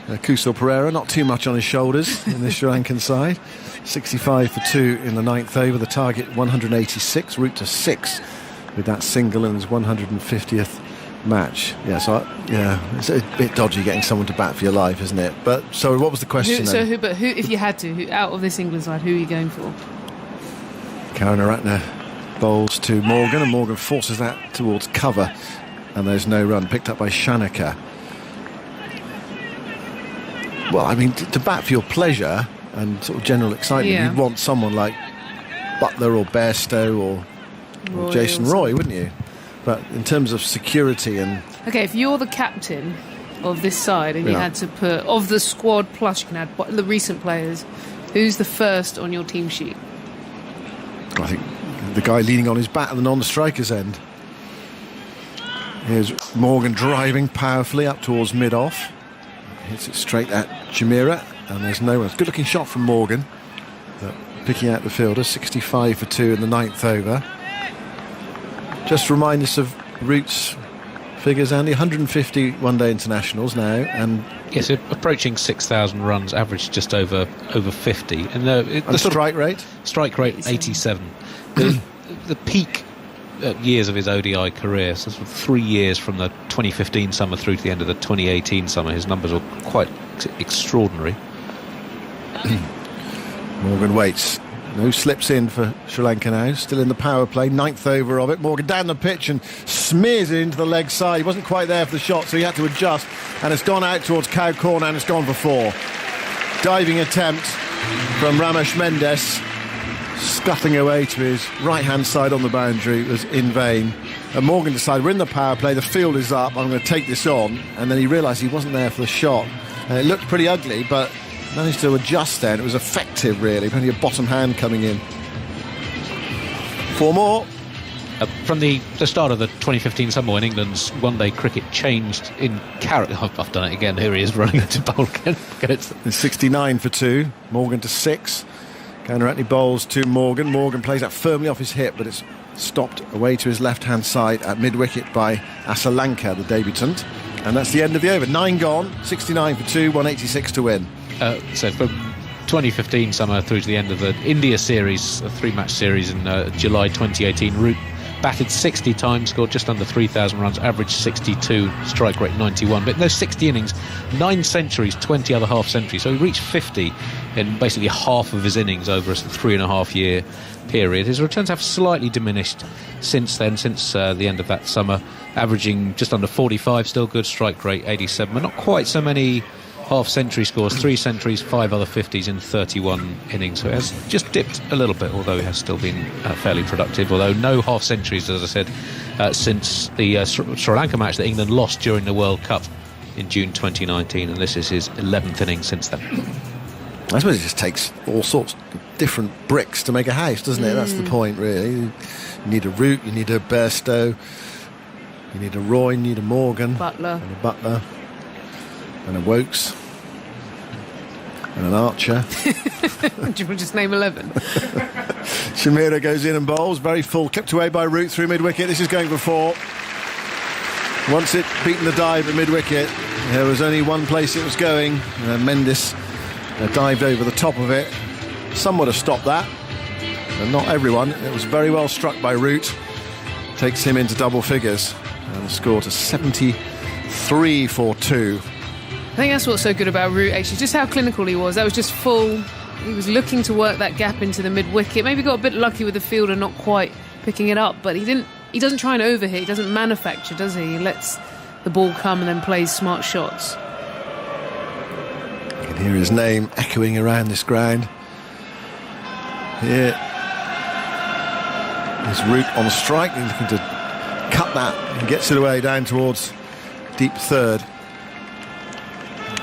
Kusal Perera. Not too much on his shoulders in this Sri Lankan side. 65 for 2 in the 9th over. The target 186. Root to 6 with that single in his 150th. Match. It's a bit dodgy getting someone to bat for your life, isn't it? But so what was the question then? Who if you had to, out of this England side, who are you going for? Karunaratne bowls to Morgan, and Morgan forces that towards cover, and there's no run. Picked up by Shanaka. Well, I mean, to bat for your pleasure and sort of general excitement, you'd want someone like Buttler or Bairstow or Jason Roy, wouldn't you? But in terms of security and... OK, if you're the captain of this side and you had to put, of the squad plus you can add the recent players, who's the first on your team sheet? I think the guy leaning on his bat and on the striker's end. Here's Morgan driving powerfully up towards mid-off. Hits it straight at Chameera, and there's no one. It's a good-looking shot from Morgan, but picking out the fielder. 65 for 2 in the 9th over. Just remind us of Root's figures, Andy. 150 one-day internationals now, and yes, approaching 6,000 runs, average just over 50. And the strike rate? Strike rate 87. The peak years of his ODI career, so sort of 3 years from the 2015 summer through to the end of the 2018 summer, his numbers were quite extraordinary. Morgan waits. No slips in for Sri Lanka now. Still in the power play. 9th over of it. Morgan down the pitch and smears it into the leg side. He wasn't quite there for the shot, so he had to adjust. And it's gone out towards Cow Corner and it's gone for 4. Diving attempt from Ramesh Mendis. Scuttling away to his right-hand side on the boundary was in vain. And Morgan decided, we're in the power play, the field is up, I'm going to take this on. And then he realised he wasn't there for the shot. And it looked pretty ugly, but managed to adjust then. It was effective, really. Only a bottom hand coming in. 4 more. From the start of the 2015 summer, when England's one-day cricket changed in character, I've done it again. Here he is running into bowl again. It's 69 for 2. Morgan to 6. Karunaratne bowls to Morgan. Morgan plays that firmly off his hip, but it's stopped away to his left-hand side at mid-wicket by Asalanka, the debutant. And that's the end of the over. 9 gone, 69 for 2, 186 to win. So from 2015 summer through to the end of the India series, a 3-match series in July 2018, Root batted 60 times, scored just under 3,000 runs, averaged 62, strike rate 91. But in those 60 innings, 9 centuries, 20 other half centuries. So he reached 50 in basically half of his innings over a 3.5-year period. His returns have slightly diminished since then, since the end of that summer, averaging just under 45, still good, strike rate 87, but not quite so many half-century scores. 3 centuries, 5 other 50s in 31 innings. So it has just dipped a little bit, although it has still been fairly productive. Although no half-centuries, as I said, since the Sri Lanka match that England lost during the World Cup in June 2019, and this is his 11th innings since then. I suppose it just takes all sorts of different bricks to make a house, doesn't it? That's the point, really. You need a Root, you need a Bairstow, you need a Roy, you need a Morgan, Butler, and a Butler, and a Woakes, and an Archer. Do you just name 11? Chameera goes in and bowls, very full, kept away by Root through mid-wicket. This is going for 4. Once it beaten the dive at mid-wicket, there was only one place it was going, and Mendis dived over the top of it. Some would have stopped that, but not everyone. It was very well struck by Root. Takes him into double figures, and the score to 73 for 2. I think that's what's so good about Root, actually, just how clinical he was. That was just full. He was looking to work that gap into the mid-wicket. Maybe got a bit lucky with the fielder not quite picking it up, but he doesn't try and overhit. He doesn't manufacture, does he? He lets the ball come and then plays smart shots. You can hear his name echoing around this ground. Here is Root on strike. He's looking to cut that and gets it away down towards deep third.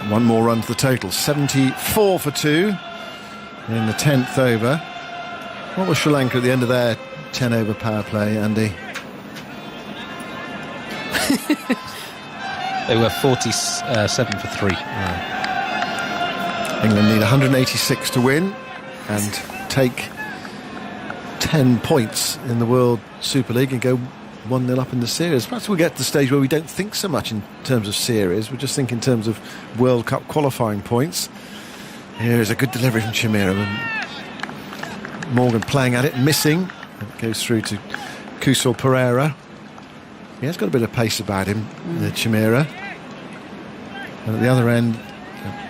1 more run to the total. 74 for 2 in the 10th over. What was Sri Lanka at the end of their 10 over power play, Andy? They were 47 for 3. England need 186 to win and take 10 points in the World Super League and go 1-0 up in the series. Perhaps we'll get to the stage where we don't think so much in terms of series. We just think in terms of World Cup qualifying points. Here is a good delivery from Chameera. Morgan playing at it, missing. It goes through to Kusal Perera. He has got a bit of pace about him, Chameera. And at the other end,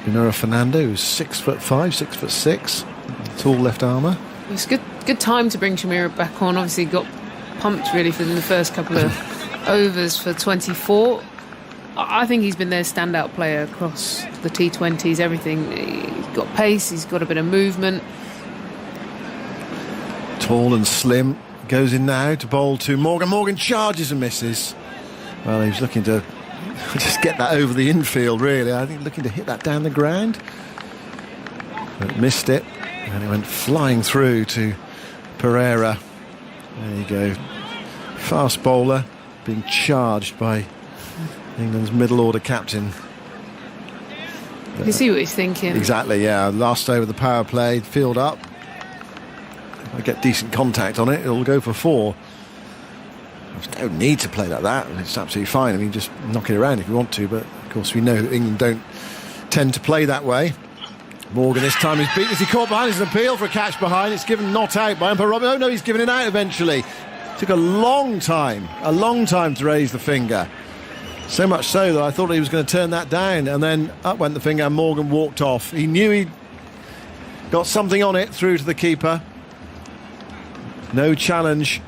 Binura Fernando, who's 6'5", 6'6", tall left armour. It's good time to bring Chameera back on. Obviously got pumped really for the first couple of overs for 24. I think he's been their standout player across the T20s, everything. He's got pace, he's got a bit of movement. Tall and slim, goes in now to bowl to Morgan. Morgan charges and misses. Well, he was looking to just get that over the infield, really. I think looking to hit that down the ground, but missed it, and it went flying through to Perera. There you go. Fast bowler being charged by England's middle order captain. You can see what he's thinking. Exactly, yeah. Last over the power play, field up. If I get decent contact on it, it'll go for 4. There's no need to play like that. It's absolutely fine. I mean, just knock it around if you want to, but of course we know England don't tend to play that way. Morgan this time is beaten as he caught behind. It's an appeal for a catch behind. It's given not out by umpire Robin. Oh no, he's given it out eventually. Took a long time to raise the finger. So much so that I thought he was going to turn that down, and then up went the finger and Morgan walked off. He knew got something on it through to the keeper. No challenge.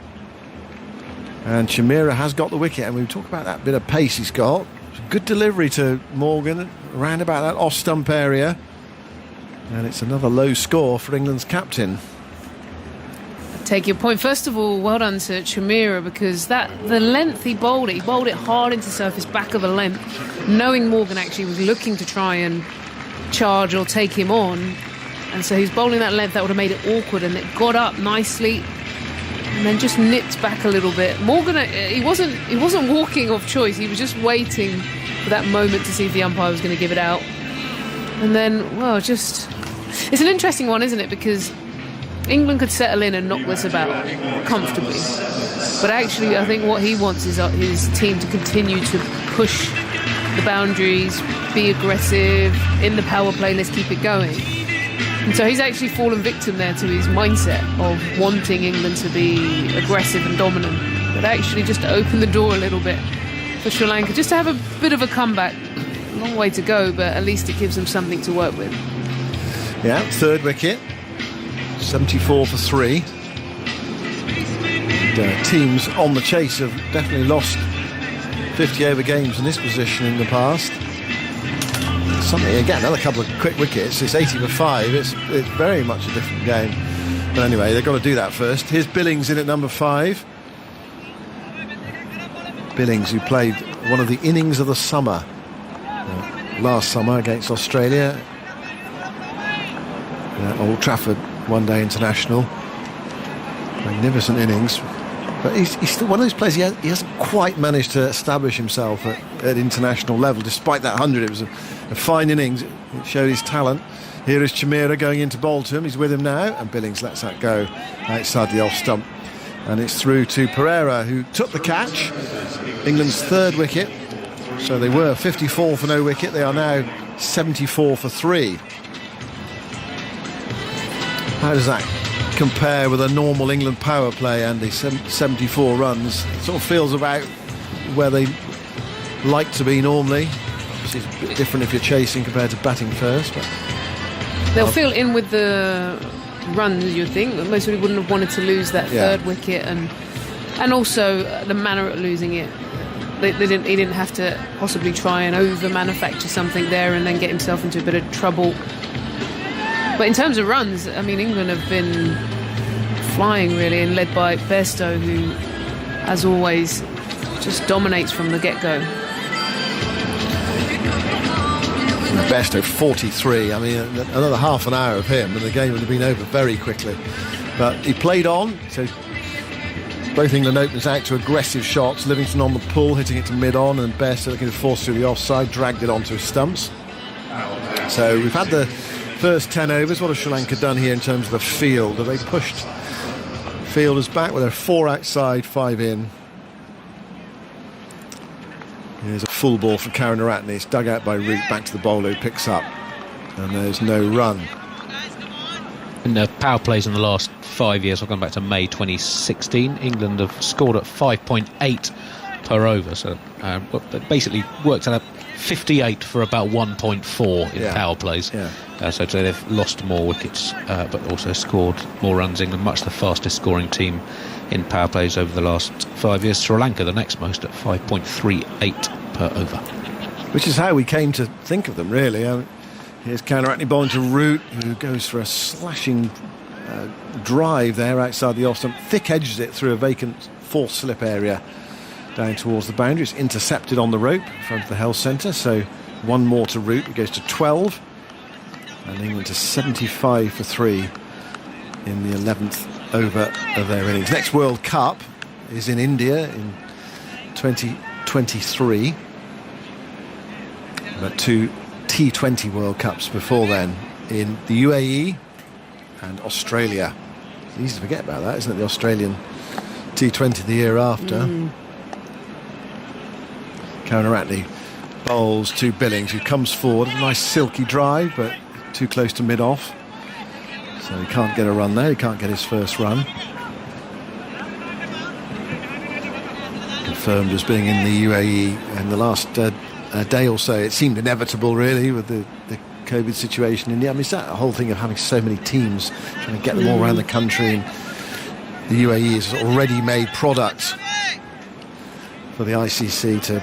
And Chameera has got the wicket, and we talk about that bit of pace he's got. Good delivery to Morgan around about that off-stump area. And it's another low score for England's captain. Take your point. First of all, well done to Chameera, because the length he bowled it hard into surface, back of the length, knowing Morgan actually was looking to try and charge or take him on, and so he's bowling that length that would have made it awkward, and it got up nicely and then just nipped back a little bit. Morgan, he wasn't walking off choice, he was just waiting for that moment to see if the umpire was going to give it out. And then, well, just it's an interesting one, isn't it, because England could settle in and knock this about comfortably, but actually I think what he wants is his team to continue to push the boundaries, be aggressive in the power play, let's keep it going. And so he's actually fallen victim there to his mindset of wanting England to be aggressive and dominant, but actually just to open the door a little bit for Sri Lanka, just to have a bit of a comeback. Long way to go, but at least it gives them something to work with. Yeah, third wicket. 74 for 3. And, teams on the chase have definitely lost 50 over games in this position in the past. Something again, another couple of quick wickets. It's 80 for 5. It's very much a different game. But anyway, they've got to do that first. Here's Billings in at number 5. Billings, who played one of the innings of the summer last summer against Australia. Old Trafford One Day International. Magnificent innings. But he's still one of those players, he hasn't quite managed to establish himself at international level. Despite that 100, it was a fine innings. It showed his talent. Here is Chameera going into bowl to him. He's with him now, and Billings lets that go outside the off stump. And it's through to Perera, who took the catch. England's third wicket. So they were 54 for no wicket. They are now 74 for 3. How does that compare with a normal England power play, Andy? 74 runs. It sort of feels about where they like to be normally. Obviously it's a bit different if you're chasing compared to batting first. But they'll fill in with the runs, you'd think. Most people wouldn't have wanted to lose that third wicket, and also the manner of losing it. He didn't have to possibly try and over-manufacture something there and then get himself into a bit of trouble. But in terms of runs, I mean, England have been flying really, and led by Bairstow, who, as always, just dominates from the get-go. Bairstow 43. I mean, another half an hour of him and the game would have been over very quickly. But he played on, so both England openers out to aggressive shots. Livingstone on the pull, hitting it to mid-on, and Bairstow looking to force through the offside, dragged it onto his stumps. So we've had the first 10 overs. What has Sri Lanka done here in terms of the field? Have they pushed fielders back? Well, they're 4 outside, 5 in. Here's a full ball for Karunaratne. It's dug out by Root, back to the bowler who picks up, and there's no run. In the power plays in the last 5 years, I've gone back to May 2016, England have scored at 5.8 per over, so basically worked out 58 for about 1.4 in power plays. So they've lost more wickets, but also scored more runs. England, much the fastest scoring team in power plays over the last 5 years. Sri Lanka, the next most, at 5.38 per over. Which is how we came to think of them, really. Here's Karunaratne bowling to Root, who goes for a slashing drive there outside the off-stump, thick edges it through a vacant false slip area down towards the boundary. It's intercepted on the rope in front of the health centre, so one more to Root. It goes to 12, and England to 75 for 3 in the 11th over of their innings. Next World Cup is in India in 2023. But 2 T20 World Cups before then in the UAE and Australia. It's easy to forget about that, isn't it? The Australian T20 the year after. Karunaratne bowls to Billings, who comes forward. A nice silky drive, but too close to mid-off. So he can't get a run there. He can't get his first run. Confirmed as being in the UAE in the last day or so. It seemed inevitable, really, with the COVID situation in India. I mean, it's that whole thing of having so many teams, trying to get them all around the country, and the UAE is a ready-made product for the ICC to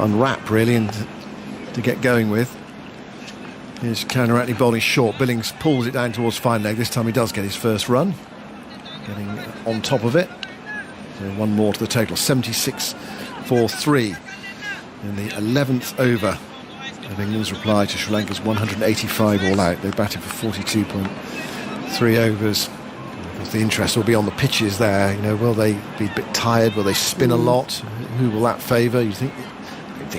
unwrap, really, and to get going with. Here's Karunaratne bowling short. Billings pulls it down towards fine leg. This time he does get his first run, getting on top of it. So one more to the total, 76 for 3 in the 11th over of England's reply to Sri Lanka's 185 all out. They batted for 42.3 overs. Because the interest will be on the pitches there. Will they be a bit tired? Will they spin a lot? Who will that favour? You think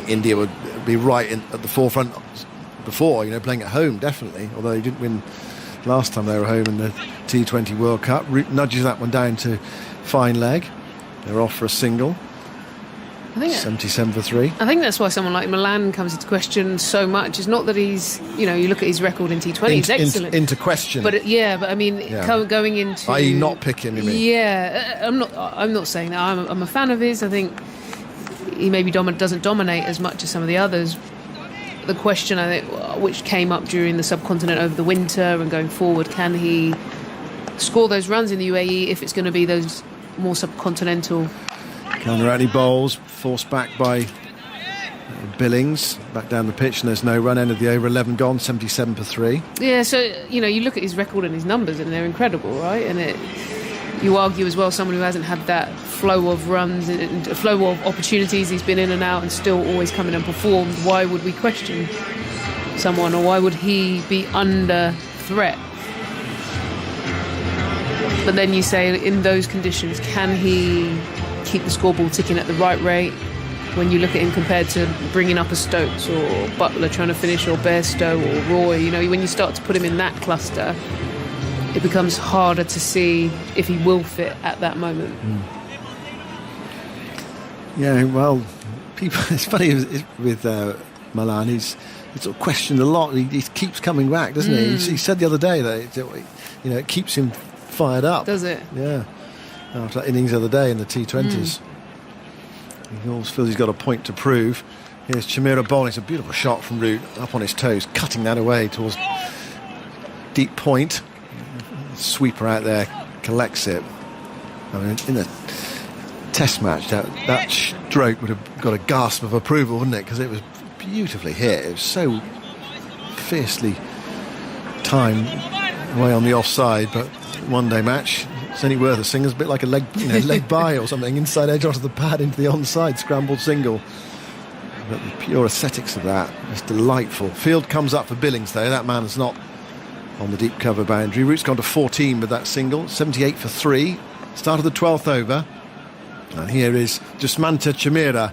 India would be right at the forefront before, playing at home, definitely, although they didn't win last time they were home in the T20 World Cup. Root nudges that one down to fine leg. They're off for a single. I think 77 for 3. I think that's why someone like Milan comes into question so much. It's not that he's, you look at his record in T20, he's excellent. Into question. But I mean, going into... i.e. not picking him. Yeah, I'm not saying that. I'm a fan of his. I think he maybe doesn't dominate as much as some of the others. The question, I think, which came up during the subcontinent over the winter and going forward, can he score those runs in the UAE if it's going to be those more subcontinental? Karunaratne bowls, forced back by Billings, back down the pitch, and there's no run. End of the over, 11 gone, 77 for 3. Yeah, so, you look at his record and his numbers, and they're incredible, right? And you argue as well, someone who hasn't had that flow of runs and a flow of opportunities, he's been in and out and still always come in and performed. Why would we question someone, or why would he be under threat? But then you say, in those conditions, can he keep the scoreboard ticking at the right rate? When you look at him compared to bringing up a Stokes or Butler trying to finish, or Bairstow or Roy, when you start to put him in that cluster, it becomes harder to see if he will fit at that moment. Yeah, well, it's funny with Milan, he's sort of questioned a lot. He keeps coming back, doesn't he? He said the other day that it keeps him fired up. Does it? Yeah. After that innings the other day in the T20s. He always feels he's got a point to prove. Here's Chameera bowling. It's a beautiful shot from Root, up on his toes, cutting that away towards deep point. Sweeper out there collects it. I mean, in a test match, that stroke would have got a gasp of approval, wouldn't it? Because it was beautifully hit. It was so fiercely timed, way on the offside. But one-day match, it's only worth a single. It's a bit like a leg by or something, inside edge onto the pad into the onside scrambled single. But the pure aesthetics of that is delightful. Field comes up for Billings, though. That man is not on the deep cover boundary. Root's gone to 14 with that single, 78 for 3. Start of the 12th over. And here is Dushmantha Chameera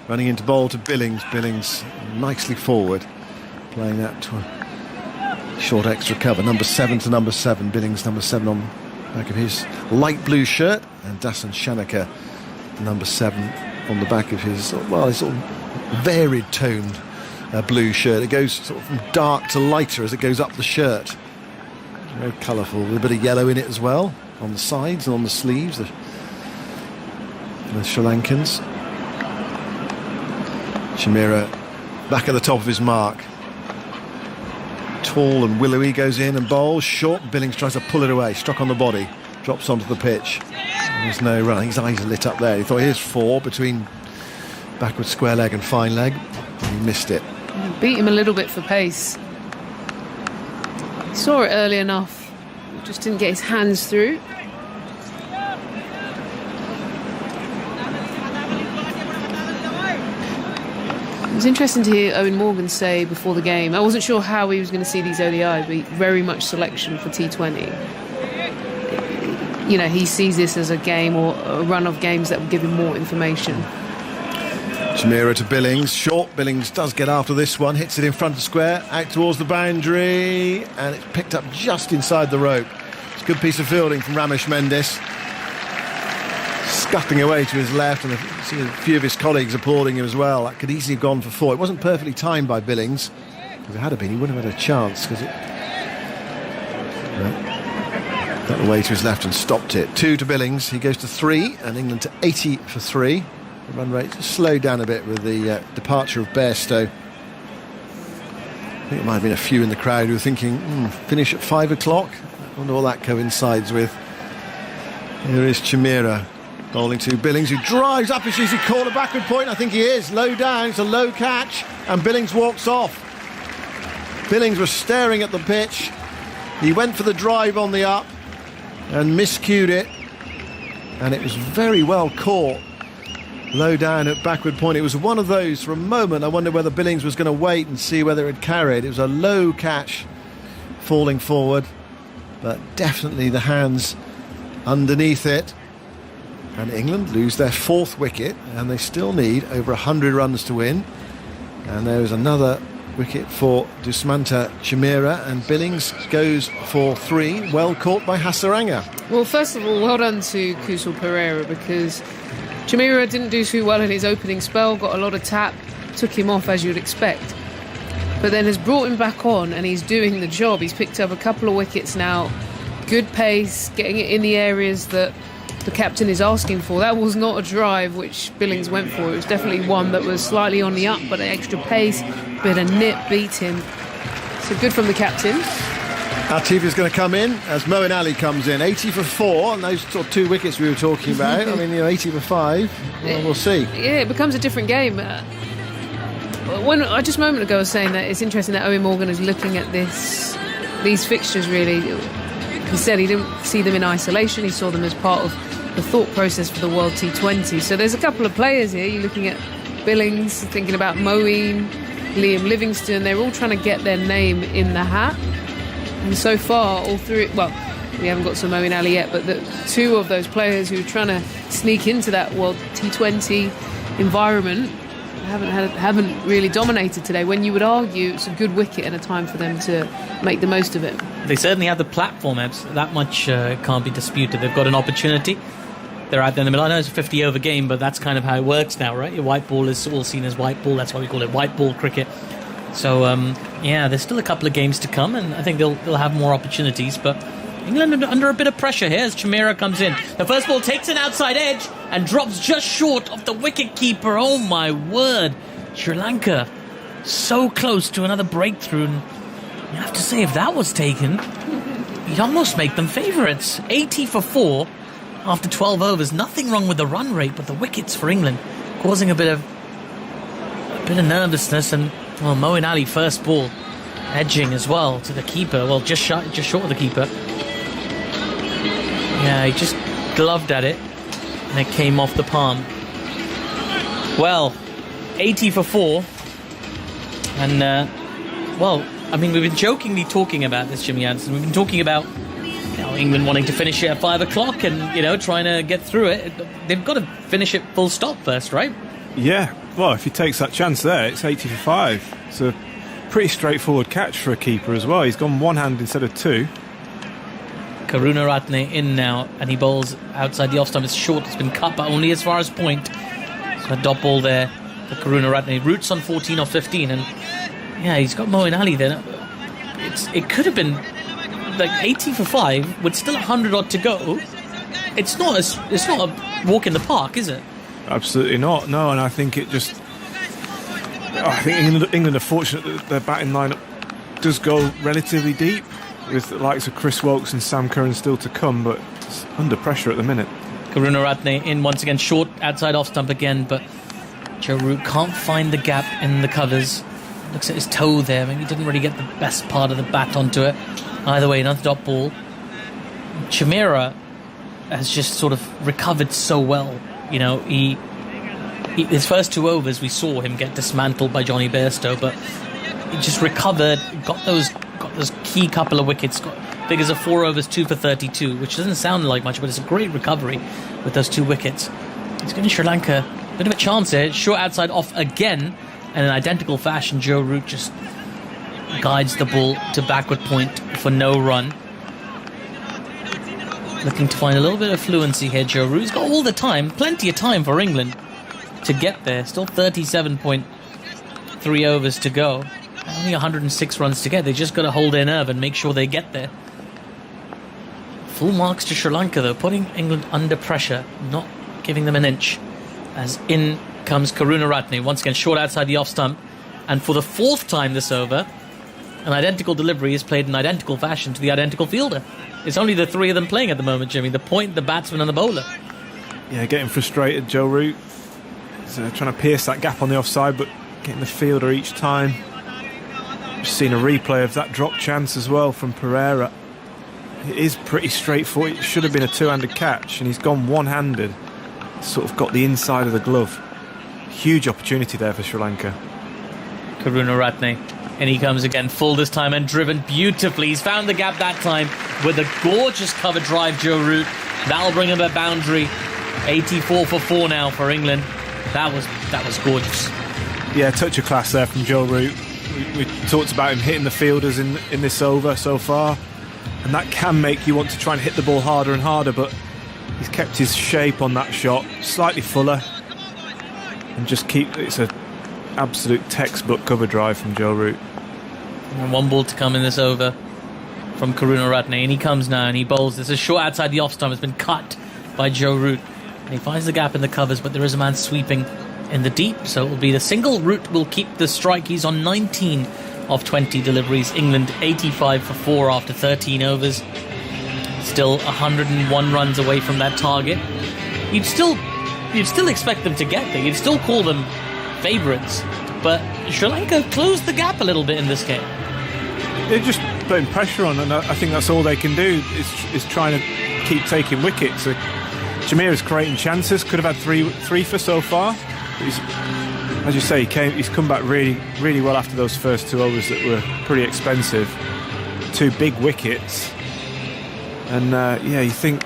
running into bowl to Billings. Billings nicely forward, playing that to a short extra cover. Number 7 to number 7. Billings number 7 on the back of his light blue shirt, and Dasun Shanaka number 7 on the back of his, well, his sort of varied toned blue shirt. It goes sort of from dark to lighter as it goes up the shirt. Very colourful, with a bit of yellow in it as well, on the sides and on the sleeves, the Sri Lankans. Chameera back at the top of his mark. Tall and willowy, goes in and bowls short. Billings tries to pull it away, struck on the body, drops onto the pitch. There's no run. His eyes are lit up there. He thought, here's 4 between backward square leg and fine leg. He missed it. Beat him a little bit for pace. Saw it early enough, just didn't get his hands through. It was interesting to hear Eoin Morgan say before the game, I wasn't sure how he was going to see these ODIs, but very much selection for T20. He sees this as a game or a run of games that will give him more information. Chameera to Billings, short. Billings does get after this one, hits it in front of square, out towards the boundary, and it's picked up just inside the rope. It's a good piece of fielding from Ramesh Mendis, scuffing away to his left, and a few of his colleagues applauding him as well. That could easily have gone for 4. It wasn't perfectly timed by Billings. If it had been, he wouldn't have had a chance, because it got away to his left and stopped it. 2 to Billings. He goes to 3, and England to 80 for 3. The run rate slowed down a bit with the departure of Bairstow. I think it might have been a few in the crowd who were thinking, finish at 5 o'clock. I wonder what that coincides with. Here is Chameera bowling to Billings, who drives up. Is he called a backward point? I think he is. Low down, it's a low catch, and Billings walks off. Billings was staring at the pitch. He went for the drive on the up and miscued it, and it was very well caught. Low down at backward point. It was one of those, for a moment I wondered whether Billings was going to wait and see whether it carried. It was a low catch falling forward, but definitely the hands underneath it. And England lose their 4th wicket, and they still need over 100 runs to win. And there is another wicket for Dushmantha Chameera, and Billings goes for 3, well caught by Hasaranga. Well, first of all, well done to Kusal Perera, because Chameera didn't do too well in his opening spell, got a lot of tap, took him off as you'd expect, but then has brought him back on, and he's doing the job. He's picked up a couple of wickets now, good pace, getting it in the areas that the captain is asking for. That was not a drive which Billings went for. It was definitely one that was slightly on the up, but an extra pace, bit of nip beat him. So good from the captain. Atif is going to come in as Moeen Ali comes in. 80 for 4, and those sort of 2 wickets we were talking about. I mean, 80 for 5. Well, we'll see. Yeah, it becomes a different game. When I just a moment ago was saying that it's interesting that Eoin Morgan is looking at these fixtures really. He said he didn't see them in isolation. He saw them as part of the thought process for the World T20. So there's a couple of players here. You're looking at Billings, thinking about Moeen, Liam Livingstone. They're all trying to get their name in the hat. And so far, all through, well, we haven't got to Moeen Ali yet, but the 2 of those players who are trying to sneak into that World T20 environment haven't really dominated today, when you would argue it's a good wicket and a time for them to make the most of it. They certainly have the platform, Ebbs. That much can't be disputed. They've got an opportunity. They're out there in the middle. I know it's a 50-over game, but that's kind of how it works now, right? Your white ball is all seen as white ball. That's why we call it white ball cricket. So, there's still a couple of games to come, and I think they'll have more opportunities. But England under a bit of pressure here as Chameera comes in. The first ball takes an outside edge and drops just short of the wicket-keeper. Oh, my word. Sri Lanka so close to another breakthrough. And you have to say, if that was taken, you'd almost make them favourites. 80 for 4 after 12 overs. Nothing wrong with the run rate, but the wickets for England causing a bit of nervousness. And Moeen Ali first ball edging as well to the keeper. Well, just short of the keeper. Yeah, he just gloved at it, and it came off the palm. Well, 80 for 4, and we've been jokingly talking about this, Jimmy Anderson. We've been talking about England wanting to finish it at 5 o'clock, and trying to get through it. They've got to finish it full stop first, right? Yeah. Well, if he takes that chance there, it's 80 for 5. It's a pretty straightforward catch for a keeper as well. He's gone one hand instead of 2. Karunaratne in now, and he bowls outside the off stump. It's short, it's been cut, but only as far as point. So a dot ball there for Karunaratne. Roots on 14 or 15, and he's got Moeen Ali there. It could have been like 80 for 5 with still 100 odd to go. It's not a walk in the park, is it? Absolutely not. No, and I think England are fortunate that their batting lineup does go relatively deep, with the likes of Chris Woakes and Sam Curran still to come, but it's under pressure at the minute. Karunaratne in once again, short outside off stump again, but Joe Root can't find the gap in the covers. Looks at his toe there, maybe he didn't really get the best part of the bat onto it. Either way, another dot ball. Chameera has just sort of recovered so well. He his first 2 overs we saw him get dismantled by Jonny Bairstow, but he just recovered, got those key couple of wickets, got figures of 4 overs, 2 for 32, which doesn't sound like much, but it's a great recovery with those 2 wickets. He's giving Sri Lanka a bit of a chance here. Short outside off again, and in identical fashion, Joe Root just guides the ball to backward point for no run. Looking to find a little bit of fluency here, Joe Root. He's got all the time, plenty of time for England to get there. Still 37.3 overs to go. Only 106 runs to get. They just got to hold their nerve and make sure they get there. Full marks to Sri Lanka, though, putting England under pressure, not giving them an inch. As in comes Karunaratne, once again short outside the off stump. And for the 4th time this over, an identical delivery is played in identical fashion to the identical fielder. It's only the three of them playing at the moment, Jimmy. The point, the batsman and the bowler. Yeah, getting frustrated, Joe Root. He's trying to pierce that gap on the offside, but getting the fielder each time. Just seen a replay of that drop chance as well from Perera. It is pretty straightforward. It should have been a two-handed catch, and he's gone one-handed. Sort of got the inside of the glove. Huge opportunity there for Sri Lanka. Karunaratne, and he comes again full this time and driven beautifully. He's found the gap that time with a gorgeous cover drive, Joe Root. That'll bring him a boundary. 84 for 4 now for England. That was gorgeous. Yeah, touch of class there from Joe Root. We talked about him hitting the fielders in this over so far, and that can make you want to try and hit the ball harder and harder, but he's kept his shape on that shot, slightly fuller, and it's an absolute textbook cover drive from Joe Root. And 1 ball to come in this over from Karunaratne, and he comes now and he bowls. This is short outside the off stump. It's been cut by Joe Root, and he finds the gap in the covers, but there is a man sweeping in the deep, so it will be the single. Root will keep the strike. He's on 19 of 20 deliveries. England 85 for 4 after 13 overs. Still 101 runs away from that target. You'd still expect them to get there. You'd still call them favourites, but Sri Lanka closed the gap a little bit in this game. They're just putting pressure on, and I think that's all they can do is trying to keep taking wickets. Chameera's creating chances. Could have had three for so far. As you say, he's come back really, really well after those first 2 overs that were pretty expensive. 2 big wickets, and you think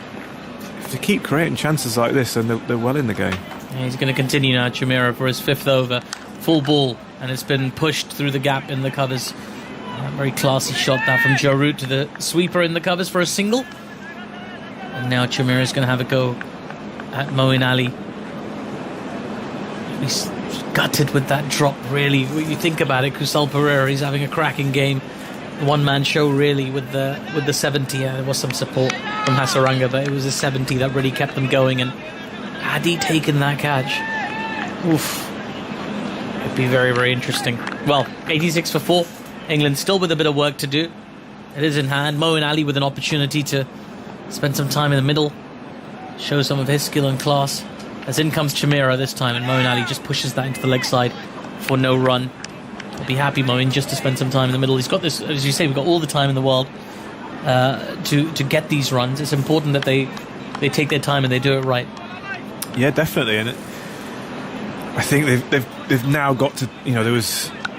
if they keep creating chances like this, then they're well in the game. Yeah, he's going to continue now, Chameera, for his 5th over. Full ball, and it's been pushed through the gap in the covers. Very classy shot that from Joe Root to the sweeper in the covers for a single. And now Chameera's going to have a go at Moeen Ali. He's gutted with that drop, really. When you think about it, Kusal Perera, he's having a cracking game. One-man show, really, with the 70. There was some support from Hasaranga, but it was a 70 that really kept them going. And had he taken that catch, it'd be very, very interesting. Well, 86 for 4. England still with a bit of work to do. It is in hand. Moeen Ali with an opportunity to spend some time in the middle, show some of his skill and class. As in comes Chameera this time, and Moeen Ali just pushes that into the leg side for no run. I'll be happy, Moeen, just to spend some time in the middle. He's got this, as you say, we've got all the time in the world to get these runs. It's important that they take their time and they do it right. Yeah, definitely. And I think they've now got to,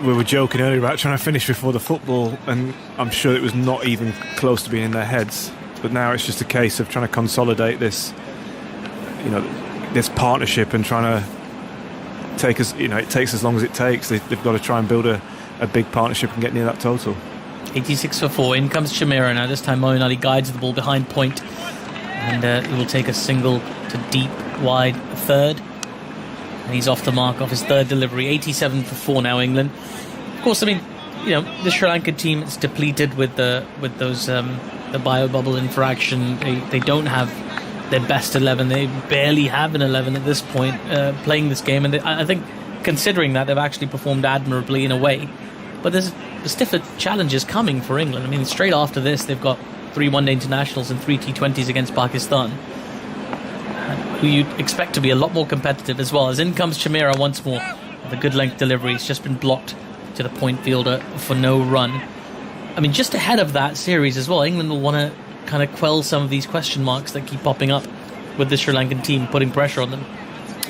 we were joking earlier about trying to finish before the football, and I'm sure it was not even close to being in their heads. But now it's just a case of trying to consolidate this, this partnership, and trying to take us. It takes as long as it takes. They've got to try and build a big partnership and get near that total. 86 for 4. In comes Chameera now. This time Moeen Ali guides the ball behind point, and he will take a single to deep wide third. And he's off the mark off his 3rd delivery. 87 for 4 now, England. Of course, the Sri Lankan team is depleted with those the bio bubble infraction. They don't have their best 11. They barely have an 11 at this point playing this game, and I think, considering that, they've actually performed admirably in a way. But there's stiffer challenges coming for England. Straight after this, they've got 3 one-day internationals and 3 T20s against Pakistan, who you'd expect to be a lot more competitive as well. As in comes Chameera once more with a good length delivery. It's just been blocked to the point fielder for no run. Just ahead of that series as well, England will want to kind of quell some of these question marks that keep popping up with the Sri Lankan team, putting pressure on them.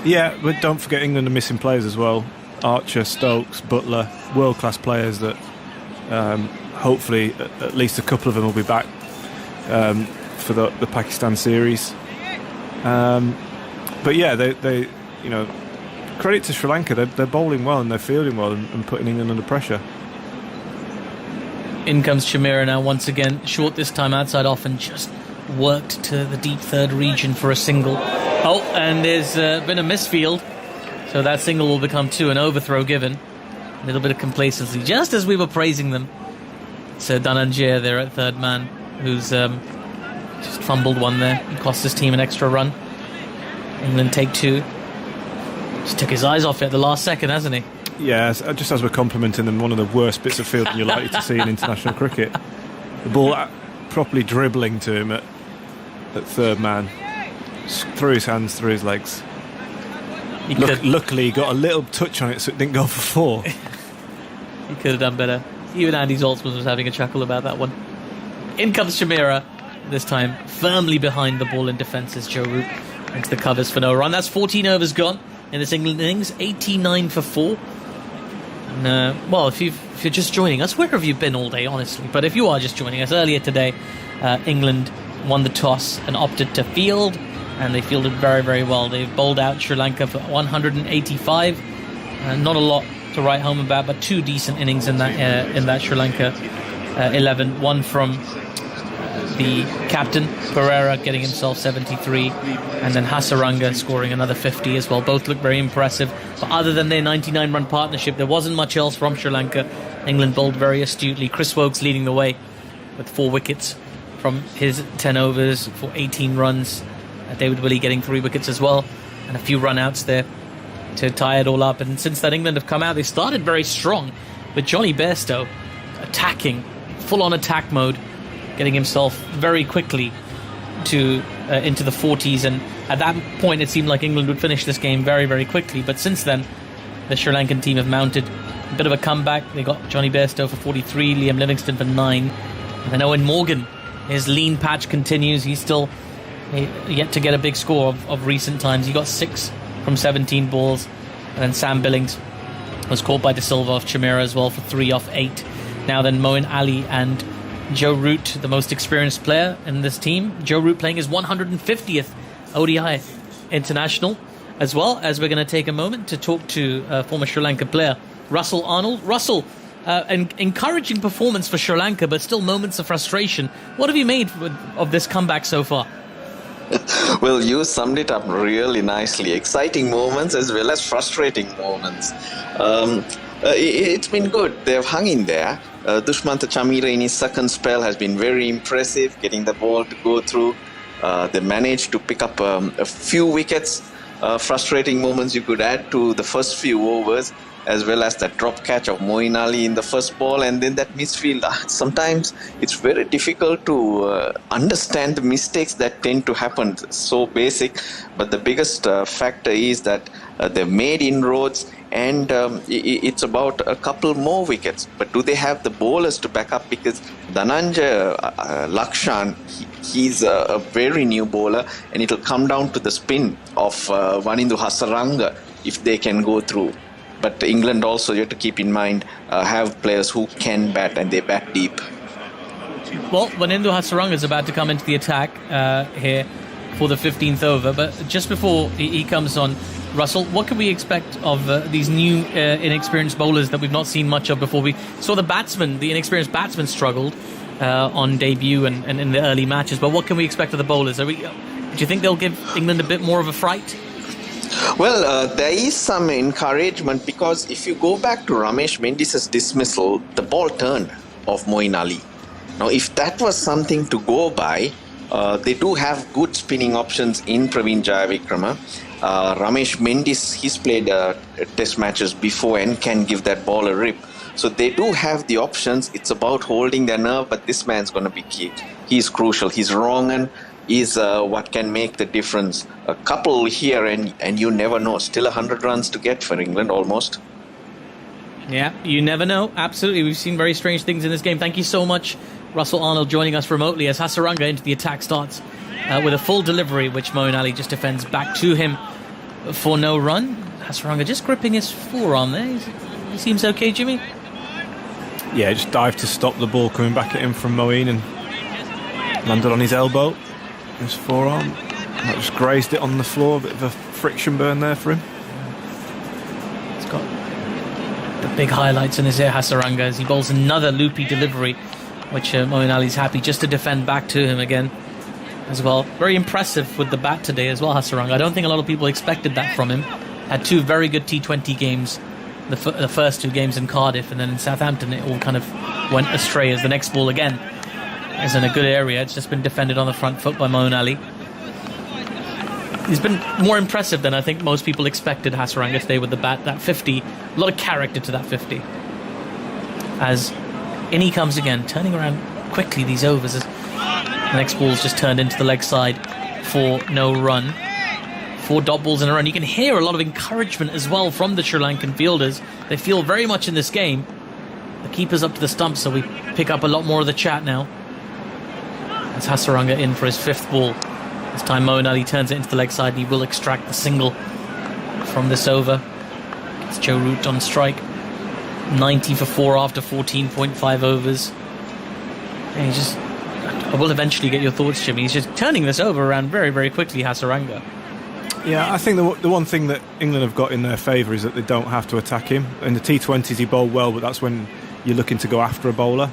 Yeah, but don't forget England are missing players as well. Archer, Stokes, Butler, world-class players that hopefully at least a couple of them will be back for the Pakistan series. But yeah, they credit to Sri Lanka. They're bowling well and they're fielding well and putting England under pressure. In comes Chameera now once again, short this time outside off, and just worked to the deep 3rd region for a single. Oh, and there's been a misfield, so that single will become 2, an overthrow given. A little bit of complacency, just as we were praising them. So Dhananjaya there at 3rd man, who's just fumbled one there and cost his team an extra run. England take 2. Just took his eyes off it at the last second, hasn't he? Yeah, just as we're complimenting them, one of the worst bits of fielding you're likely to see in international cricket. The ball properly dribbling to him at third man, through his hands, through his legs. Luckily, he got a little touch on it, so it didn't go for 4. He could have done better. Even Andy Zaltzman was having a chuckle about that one. In comes Chameera, this time firmly behind the ball in defence as Joe Root into the covers for no run. That's 14 overs gone in this England innings, 89 for 4. And, well, if you're just joining us, where have you been all day, honestly? But if you are just joining us, earlier today, England won the toss and opted to field, and they fielded very, very well. They bowled out Sri Lanka for 185. Not a lot to write home about, but 2 decent innings in that Sri Lanka 11. One from the captain, Perera, getting himself 73, and then Hasaranga scoring another 50 as well. Both look very impressive. But other than their 99-run partnership, there wasn't much else from Sri Lanka. England bowled very astutely. Chris Woakes leading the way with 4 wickets from his 10 overs for 18 runs. David Willey getting 3 wickets as well, and a few run-outs there to tie it all up. And since that, England have come out. They started very strong with Jonny Bairstow attacking, full-on attack mode, getting himself very quickly to into the 40s. And at that point, it seemed like England would finish this game very, very quickly. But since then, the Sri Lankan team have mounted a bit of a comeback. They got Jonny Bairstow for 43, Liam Livingstone for 9, and then Eoin Morgan. His lean patch continues. He's still yet to get a big score of recent times. He got 6 from 17 balls, and then Sam Billings was caught by De Silva off Chameera as well for 3 off 8. Now then, Moeen Ali and Joe Root, the most experienced player in this team. Joe Root playing his 150th ODI international, as well as we're going to take a moment to talk to former Sri Lanka player Russell Arnold. Russell, an encouraging performance for Sri Lanka, but still moments of frustration. What have you made of this comeback so far? Well, you summed it up really nicely. Exciting moments as well as frustrating moments. It's been good. They've hung in there. Dushmantha Chameera in his second spell has been very impressive, getting the ball to go through. They managed to pick up a few wickets. Frustrating moments you could add to the first few overs, as well as that drop catch of Moeen Ali in the first ball, and then that misfield. Sometimes it's very difficult to understand the mistakes that tend to happen. So basic, but the biggest factor is that they've made inroads, and it's about a couple more wickets. But do they have the bowlers to back up? Because Dhananjaya, Lakshan, he's a very new bowler, and it'll come down to the spin of Wanindu Hasaranga if they can go through. But England also, you have to keep in mind, have players who can bat, and they bat deep. Well, Wanindu Hasaranga is about to come into the attack here for the 15th over. But just before he comes on, Russell, what can we expect of these new inexperienced bowlers that we've not seen much of before? We saw the inexperienced batsmen struggled on debut and in the early matches. But what can we expect of the bowlers? Do you think they'll give England a bit more of a fright? Well, there is some encouragement, because if you go back to Ramesh Mendis' dismissal, the ball turned of Moeen Ali. Now, if that was something to go by, they do have good spinning options in Praveen Jayawickrama. Ramesh Mendis, he's played test matches before and can give that ball a rip. So they do have the options. It's about holding their nerve, but this man's going to be key. He's crucial. He's wrong and is what can make the difference. A couple here and you never know. Still 100 runs to get for England almost. Yeah, you never know. Absolutely. We've seen very strange things in this game. Thank you so much, Russell Arnold, joining us remotely as Hasaranga into the attack starts with a full delivery, which Moeen Ali just defends back to him for no run. Hasaranga just gripping his forearm there. He seems okay, Jimmy? Yeah, just dived to stop the ball coming back at him from Moeen and landed on his elbow. His forearm. That just grazed it on the floor. A bit of a friction burn there for him. He's got the big highlights in his ear, Hasaranga, as he bowls another loopy delivery, which Moeen Ali's happy just to defend back to him again as well. Very impressive with the bat today as well, Hasaranga. I don't think a lot of people expected that from him. Had 2 very good T20 games, the first 2 games in Cardiff, and then in Southampton it all kind of went astray, as the next ball again is in a good area. It's just been defended on the front foot by Moeen Ali. he's been more impressive than I think most people expected. Hasaranga today with the bat, that 50, a lot of character to that 50. As in he comes again, turning around quickly these overs. As the next ball's just turned into the leg side for no run. 4 dot balls in a run. You can hear a lot of encouragement as well from the Sri Lankan fielders. They feel very much in this game. The keeper's up to the stump, so we pick up a lot more of the chat now. As Hasaranga in for his 5th ball. This time Moeen Ali turns it into the leg side and he will extract the single from this over. It's Joe Root on strike. 90 for 4 after 14.5 overs. And I will eventually get your thoughts, Jimmy. He's just turning this over around very, very quickly, Hasaranga. Yeah, I think the one thing that England have got in their favour is that they don't have to attack him. In the T20s he bowled well, but that's when you're looking to go after a bowler.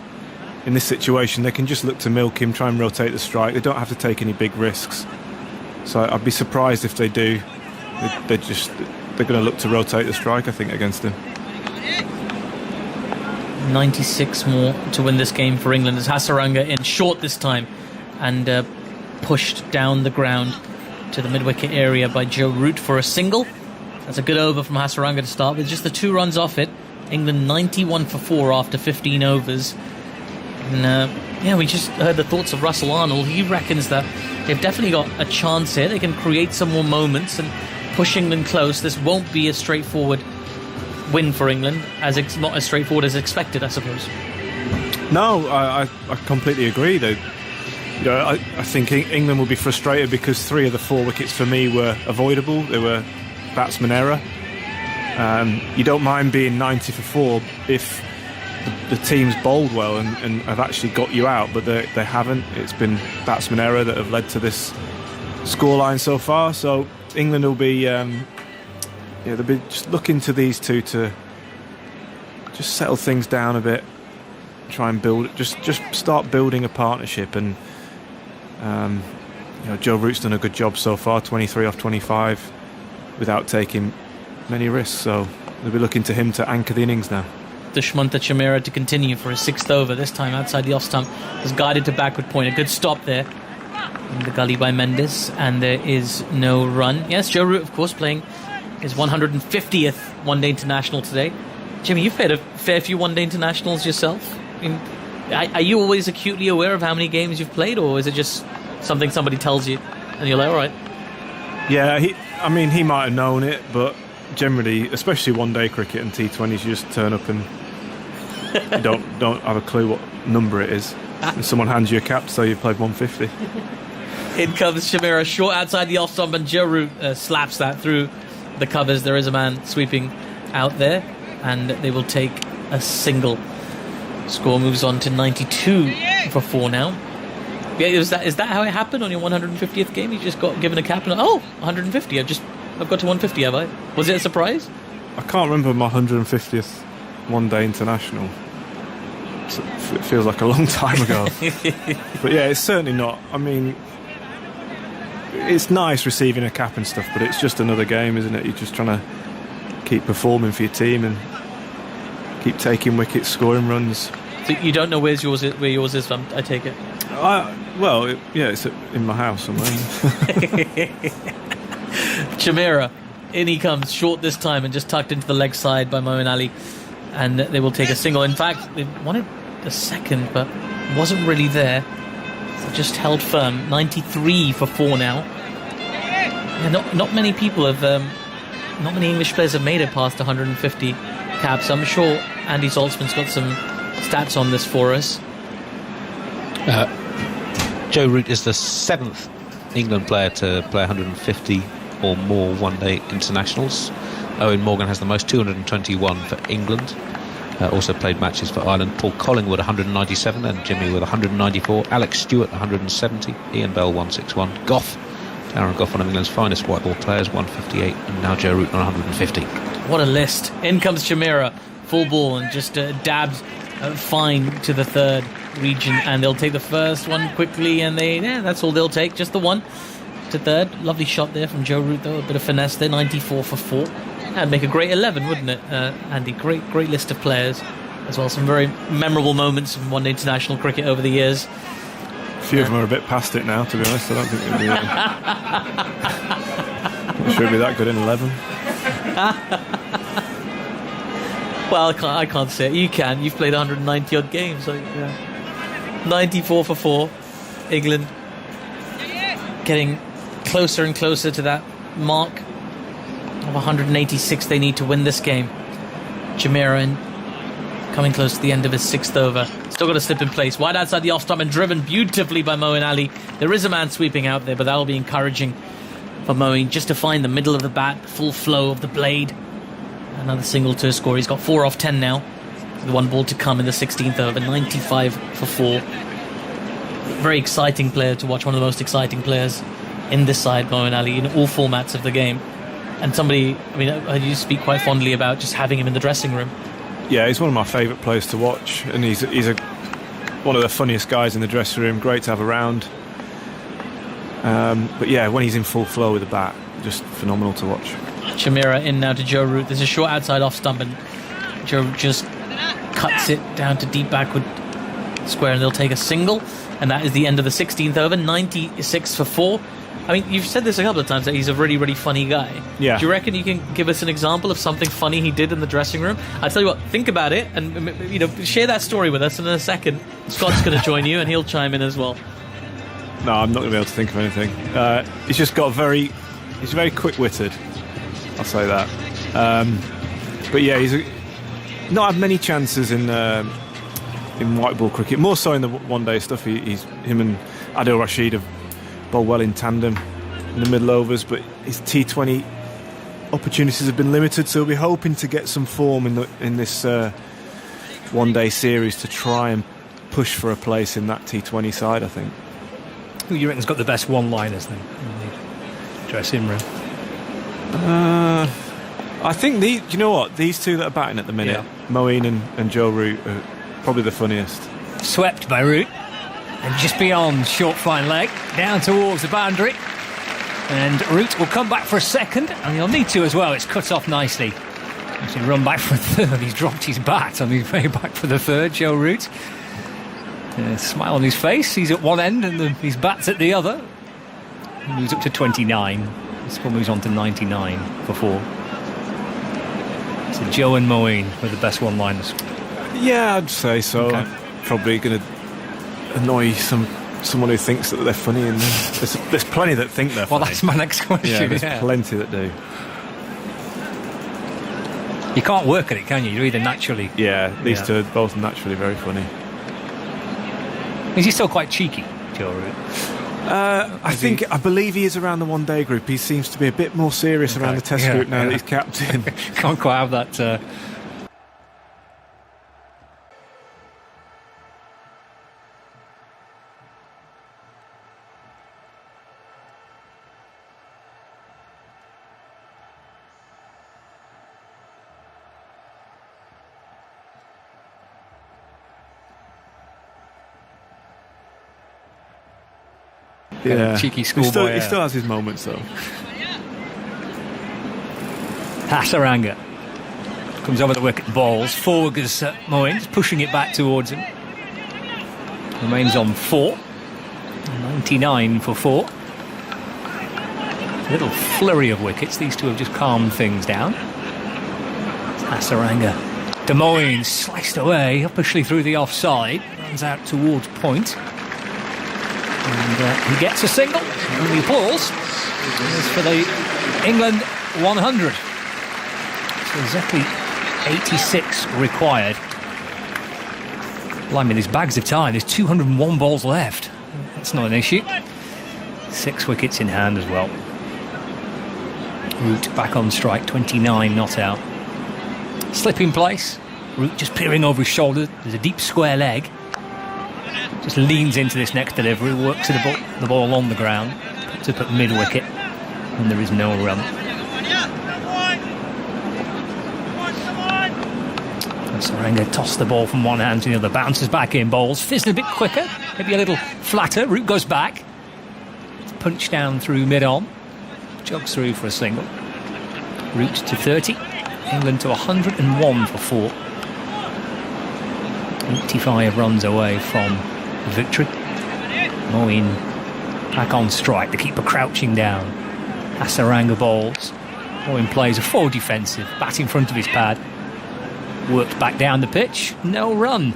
In this situation they can just look to milk him, try and rotate the strike. They don't have to take any big risks. So I'd be surprised if they do. They're going to look to rotate the strike, I think, against him. 96 more to win this game for England as Hasaranga in short this time and pushed down the ground to the mid-wicket area by Joe Root for a single. That's a good over from Hasaranga to start with. Just the 2 runs off it. England 91 for 4 after 15 overs. And we just heard the thoughts of Russell Arnold. He reckons that they've definitely got a chance here. They can create some more moments and push England close. This won't be a straightforward win for England, as it's not as straightforward as expected, I suppose. No, I completely agree. I think England will be frustrated because 3 of the 4 wickets for me were avoidable. They were batsman error. You don't mind being 90 for 4 if the team's bowled well and have actually got you out, but they haven't. It's been batsman error that have led to this scoreline so far. So England will be they'll be just looking to these 2 to just settle things down a bit, try and build, just start building a partnership. And Joe Root's done a good job so far, 23 off 25 without taking many risks, so they'll be looking to him to anchor the innings now. Dushmantha Chameera to continue for his 6th over, this time outside the off stump, was guided to backward point. A good stop there in the gully by Mendis, and there is no run. Yes, Joe Root, of course, playing his 150th one-day international today. Jimmy, you've played a fair few one-day internationals yourself. Are you always acutely aware of how many games you've played, or is it just something somebody tells you and you're like, all right? Yeah, he might have known it, but generally, especially one-day cricket and T20s, you just turn up and you don't have a clue what number it is. And someone hands you a cap, so you've played 150. In comes Chameera, short outside the off stump, and Joe Root slaps that through the covers. There is a man sweeping out there, and they will take a single. Score moves on to 92 for 4 now. Yeah, is that how it happened on your 150th game? You just got given a cap and 150. I've got to 150, have I? Was it a surprise? I can't remember my 150th one-day international. It feels like a long time ago. But yeah, it's certainly not. I mean, it's nice receiving a cap and stuff, but it's just another game, isn't it? You're just trying to keep performing for your team and keep taking wickets, scoring runs. So you don't know where yours is, I take it? It's in my house somewhere. Chameera, in he comes, short this time and just tucked into the leg side by Moeen Ali, and they will take a single. In fact, they wanted a second, but wasn't really there, so just held firm. 93 for 4 now. Yeah, not many people have, not many English players have made it past 150 caps. I'm sure Andy Saltzman's got some stats on this for us. Joe Root is the 7th England player to play 150 or more one-day internationals. Eoin Morgan has the most, 221 for England. Also played matches for Ireland. Paul Collingwood 197, and Jimmy with 194. Alex Stewart 170. Ian Bell 161. Darren Gough, one of England's finest white ball players, 158, and now Joe Root on 150. What a list. In comes Chameera, full ball, and just dabs fine to the 3rd region, and they'll take the first one quickly, and that's all they'll take, just the one to 3rd. Lovely shot there from Joe Root, though, a bit of finesse there. 94 for 4. That'd make a great 11, wouldn't it, Andy? Great list of players as well. Some very memorable moments from one-day international cricket over the years. A few of them are a bit past it now, to be honest. I don't think they'll be Should be that good in 11. Well, I can't say it. You can. You've played 190 odd games. So, yeah. 94 for 4. England getting closer and closer to that mark of 186 they need to win this game. Chameera coming close to the end of his 6th over. Still got a slip in place. Wide outside the off stump and driven beautifully by Moeen Ali. There is a man sweeping out there, but that will be encouraging for Moeen just to find the middle of the bat, the full flow of the blade. Another single to score. He's got 4 off 10 now. The 1 ball to come in the 16th over. 95 for 4. Very exciting player to watch. One of the most exciting players in this side, Moeen Ali, in all formats of the game. And somebody, I mean, I used to speak quite fondly about just having him in the dressing room. Yeah, he's one of my favourite players to watch, and he's one of the funniest guys in the dressing room. Great to have around. But yeah, when he's in full flow with the bat, just phenomenal to watch. Chameera in now to Joe Root. There's a short outside off stump, and Joe just cuts it down to deep backward square, and they'll take a single, and that is the end of the 16th over. 96 for 4. I mean, you've said this a couple of times that he's a really, really funny guy. Yeah. Do you reckon you can give us an example of something funny he did in the dressing room? I tell you what, think about it, and share that story with us. And in a second, Scott's going to join you, and he'll chime in as well. No, I'm not going to be able to think of anything. He's just got he's very quick-witted. I'll say that. But yeah, he's not had many chances in white ball cricket. More so in the one-day stuff. Him and Adil Rashid have bowled well in tandem in the middle overs, but his T20 opportunities have been limited. So we'll be hoping to get some form in this one-day series to try and push for a place in that T20 side, I think. Who do you reckon's got the best one-liners then in the dressing room? I think do you know what? These two that are batting at the minute, Moeen and Joe Root, are probably the funniest. Swept by Root, and just beyond short fine leg, down towards the boundary. And Root will come back for a second, and he'll need to as well. It's cut off nicely. He's run back for a third. He's dropped his bat on his way back for the third, Joe Root. Smile on his face. He's at one end, and his bat's at the other. He moves up to 29. This one moves on to 99 for 4. So Joe and Moeen were the best one-liners. Yeah, I'd say so. Okay. Probably going to annoy someone who thinks that they're funny, and there's plenty that think they're funny. Well, that's my next question. Yeah, there's plenty that do. You can't work at it, can you? You're either naturally... Yeah, these two are both naturally very funny. Is he still quite cheeky, Joe Root? I believe he is around the one-day group. He seems to be a bit more serious around the test group now that he's captain. Can't quite have that... Yeah, cheeky schoolboy. He still has his moments though. Hasaranga comes over the wicket, balls forward as Moeen, pushing it back towards him. Remains on 4. 99 for 4. A little flurry of wickets. These two have just calmed things down. Hasaranga to Moeen, sliced away, uppishly through the offside, runs out towards point. And he gets a single, and the applause is for the England 100. So exactly 86 required. Blimey, there's bags of time. There's 201 balls left. That's not an issue. 6 wickets in hand as well. Root back on strike, 29 not out. Slip in place. Root just peering over his shoulder. There's a deep square leg. Just leans into this next delivery, works the ball on the ground, puts up at mid-wicket, and there is no run. Hasaranga tossed the ball from one hand to the other, bounces back in, bowls, fizzling a bit quicker, maybe a little flatter. Root goes back, punch down through mid-on, jogs through for a single. Root to 30, England to 101 for 4. 85 runs away from victory. Moeen back on strike, the keeper crouching down. Hasaranga bowls. Moeen plays a full defensive, bat in front of his pad. Worked back down the pitch, no run.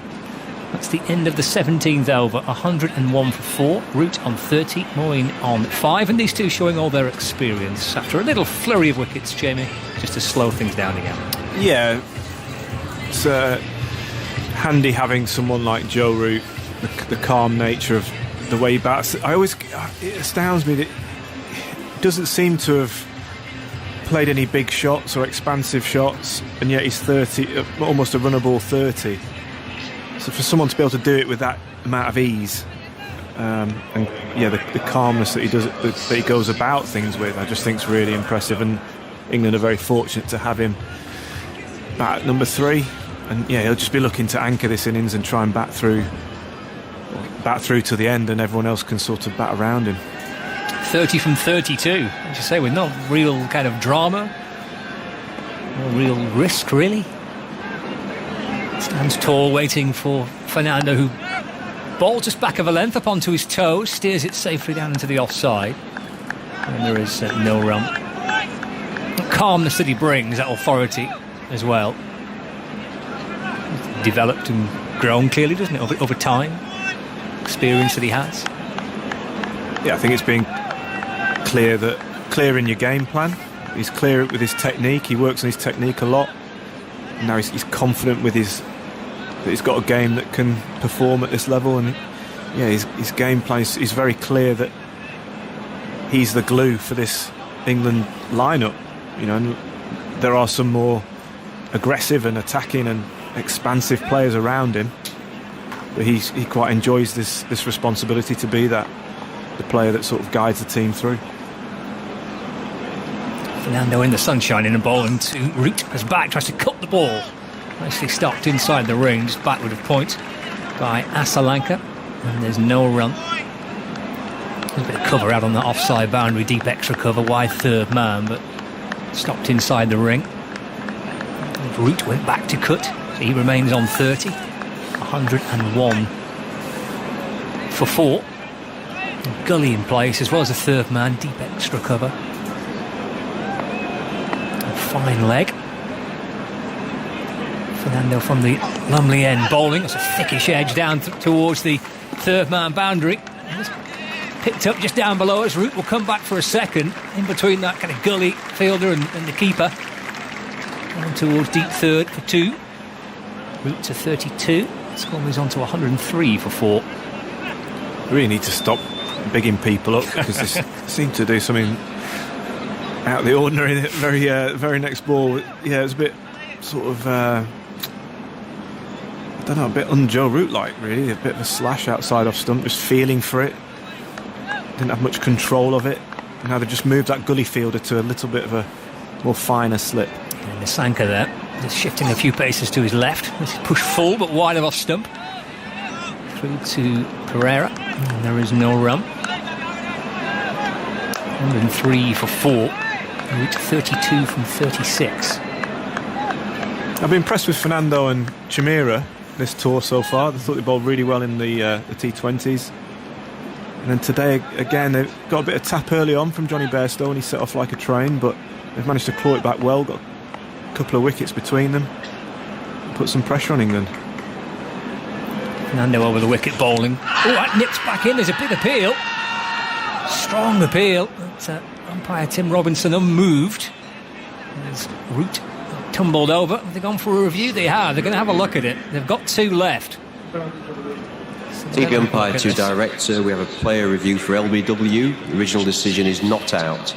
That's the end of the 17th over. 101 for 4. Root on 30, Moeen on 5, and these two showing all their experience after a little flurry of wickets, Jamie, just to slow things down again. Yeah, it's handy having someone like Joe Root, the calm nature of the way he bats. It astounds me that he doesn't seem to have played any big shots or expansive shots, and yet he's 30, almost a runnable 30. So for someone to be able to do it with that amount of ease, and yeah, the calmness that he does, that he goes about things with, I just think is really impressive. And England are very fortunate to have him bat at number 3, and yeah, he'll just be looking to anchor this innings and try and bat through to the end, and everyone else can sort of bat around him. 30 from 32, as you say, with no real kind of drama, no real risk really. Stands tall waiting for Fernando, who bowls just back of a length up onto his toes, steers it safely down into the offside, and there is no run. The calmness that he brings, that authority as well, developed and grown clearly, doesn't it, over time, experience that he has. Yeah, I think it's been clear in your game plan. He's clear with his technique. He works on his technique a lot. Now he's confident with that he's got a game that can perform at this level, and yeah, his game plan is very clear that he's the glue for this England lineup. You know, and there are some more aggressive and attacking and expansive players around him, but he quite enjoys this responsibility to be the player that sort of guides the team through. Fernando in the sunshine in a bowling to Root as back, tries to cut the ball. Nicely stopped inside the ring, just backward of point by Asalanka, and there's no run. There's a bit of cover out on the offside boundary, deep extra cover, wide third man, but stopped inside the ring. And Root went back to cut, so he remains on 30. 101 for 4. Gully in place, as well as a third man, deep extra cover. A fine leg. Fernando from the Lumley end bowling. It's a thickish edge down towards the third man boundary. It's picked up just down below us. Root will come back for a second in between that kind of gully fielder and the keeper. Down towards deep third for 2. Root to 32. Score moves on to 103 for 4. We really need to stop bigging people up, because they seem to do something out of the ordinary. Very next ball, yeah, it was a bit sort of I don't know, a bit un-Joe Root-like, really. A bit of a slash outside off stump, just feeling for it. Didn't have much control of it. Now they've just moved that gully fielder to a little bit of a more finer slip. And Nissanka there, just shifting a few paces to his left. This is pushed full, but wide of off stump. Through to Perera, and there is no run. 103 for 4. Root 32 from 36. I've been impressed with Fernando and Chameera this tour so far. I thought they bowled really well in the T20s. And then today, again, they got a bit of tap early on from Jonny Bairstow, and he set off like a train, but they've managed to claw it back well, got a couple of wickets between them, put some pressure on England. Fernando over the wicket bowling. Oh, that nips back in. There's a big appeal. Strong appeal. But, umpire Tim Robinson unmoved. There's Root tumbled over. Have they gone for a review? They have. They're going to have a look at it. They've got 2 left. TV umpire to director. We have a player review for LBW. The original decision is not out.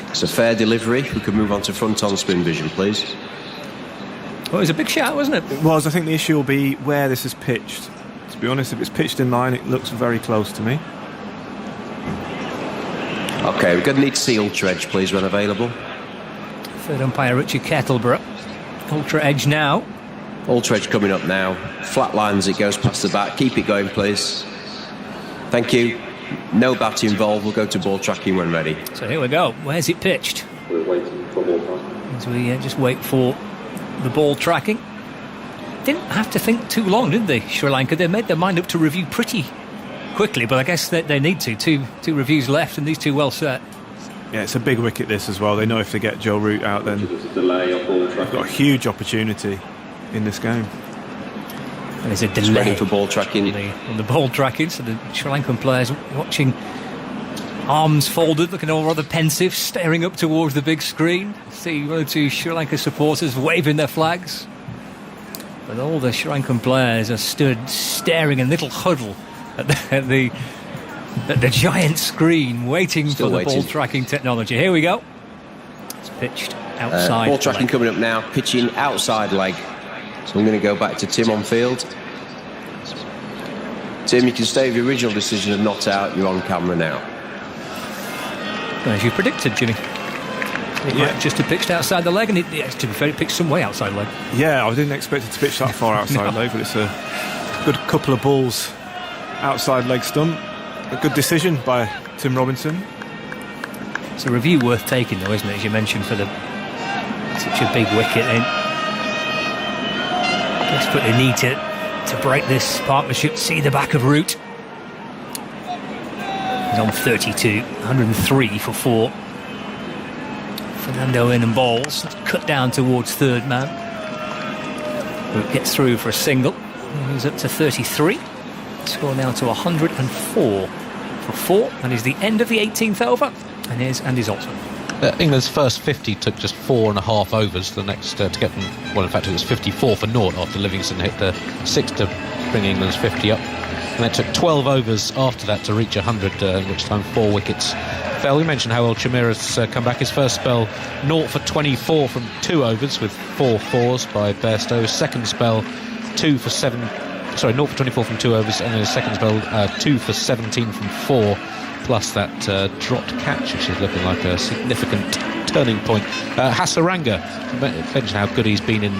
It's a fair delivery. We could move on to front-on spin vision, please. Well, it was a big shout, wasn't it? It was. I think the issue will be where this is pitched. To be honest, if it's pitched in line, it looks very close to me. OK, we're going to need to see Ultra Edge, please, when available. Third umpire Richard Kettleborough. Ultra Edge now. Ultra Edge coming up now. Flat lines, it goes past the bat. Keep it going, please. Thank you. No bat involved. We'll go to ball tracking when ready. So here we go. Where's it pitched? We're waiting for ball tracking. As we just wait for the ball tracking. Didn't have to think too long, did they, Sri Lanka? They made their mind up to review pretty quickly, but I guess that they need to. Two reviews left, and these 2 well set. Yeah, it's a big wicket this as well. They know if they get Joe Root out, then they've got a huge opportunity in this game. And there's a delay for ball tracking. on the ball tracking, so the Sri Lankan players watching, arms folded, looking all rather pensive, staring up towards the big screen. See one or two Sri Lanka supporters waving their flags. But all the Sri Lankan players are stood staring in a little huddle at the giant screen, waiting for the ball tracking technology. Here we go. It's pitched outside. Ball tracking coming up now, pitching outside leg. So I'm going to go back to Tim on field. Tim, you can stay with your original decision of not out. You're on camera now. As you predicted, Jimmy. Just have pitched outside the leg, and to be fair, it pitched some way outside leg. Yeah, I didn't expect it to pitch that far outside leg, but it's a good couple of balls outside leg stump. A good decision by Tim Robinson. It's a review worth taking, though, isn't it? As you mentioned, for such a big wicket. Desperately need to break this partnership. See the back of Root. He's on 32, 103 for 4. Fernando in and bowls. Cut down towards third man. Root gets through for a single. He's up to 33. Score now to 104 for 4. That is the end of the 18th over. And here's Andy Zoltan. England's first 50 took just 4.5 overs. The next to get them, well, in fact, it was 54 for naught after Livingstone hit the 6 to bring England's 50 up. And it took 12 overs after that to reach 100, in which time 4 wickets fell. We mentioned how well Chameera's come back. His first spell, 0 for 24 from 2 overs with 4 fours by Bairstow. Second spell, 0 for 24 from 2 overs, and his second spell, 2 for 17 from 4. Plus that dropped catch, which is looking like a significant turning point. Hasaranga, mentioned how good he's been in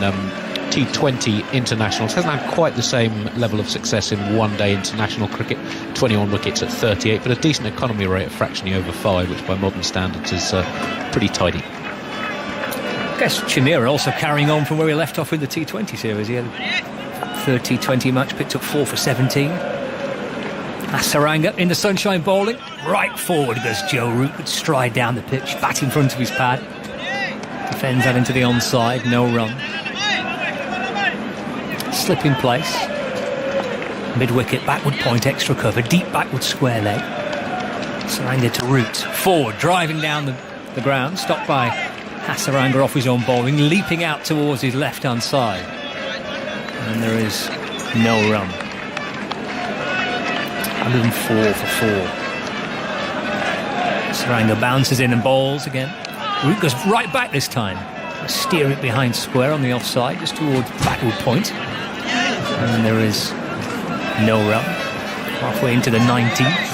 T20 internationals. Hasn't had quite the same level of success in one-day international cricket. 21 wickets at 38, but a decent economy rate of fractionally over 5, which by modern standards is pretty tidy. I guess Chameera also carrying on from where he left off in the T20 series. He had a third T20 match, picked up 4 for 17. Hasaranga in the sunshine bowling. Right forward goes Joe Root, would stride down the pitch, bat in front of his pad. Defends that into the onside, no run. Slip in place. Mid-wicket, backward point, extra cover, deep backward square leg. Hasaranga to Root. Forward, driving down the ground, stopped by Hasaranga off his own bowling, leaping out towards his left-hand side. And there is no run. 104 for 4. Hasaranga bounces in and bowls again. Root goes right back this time. Steer it behind square on the offside, just towards backward point. And there is no run. Halfway into the 19th.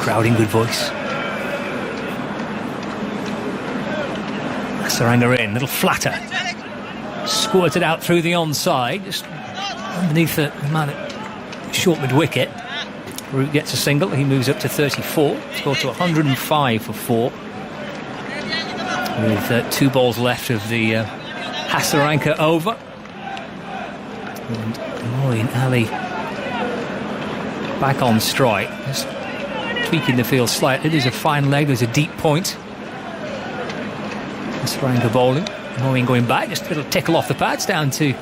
Crowd in good voice. Hasaranga in, little flatter. Squirted out through the onside, just underneath the man at short mid-wicket. Root gets a single, he moves up to 34, score to 105 for 4. With 2 balls left of the Hasaranga over. And Moeen Ali back on strike, just tweaking the field slightly. There's a fine leg, there's a deep point. Hasaranga bowling, Moeen going back, just a little tickle off the pads down to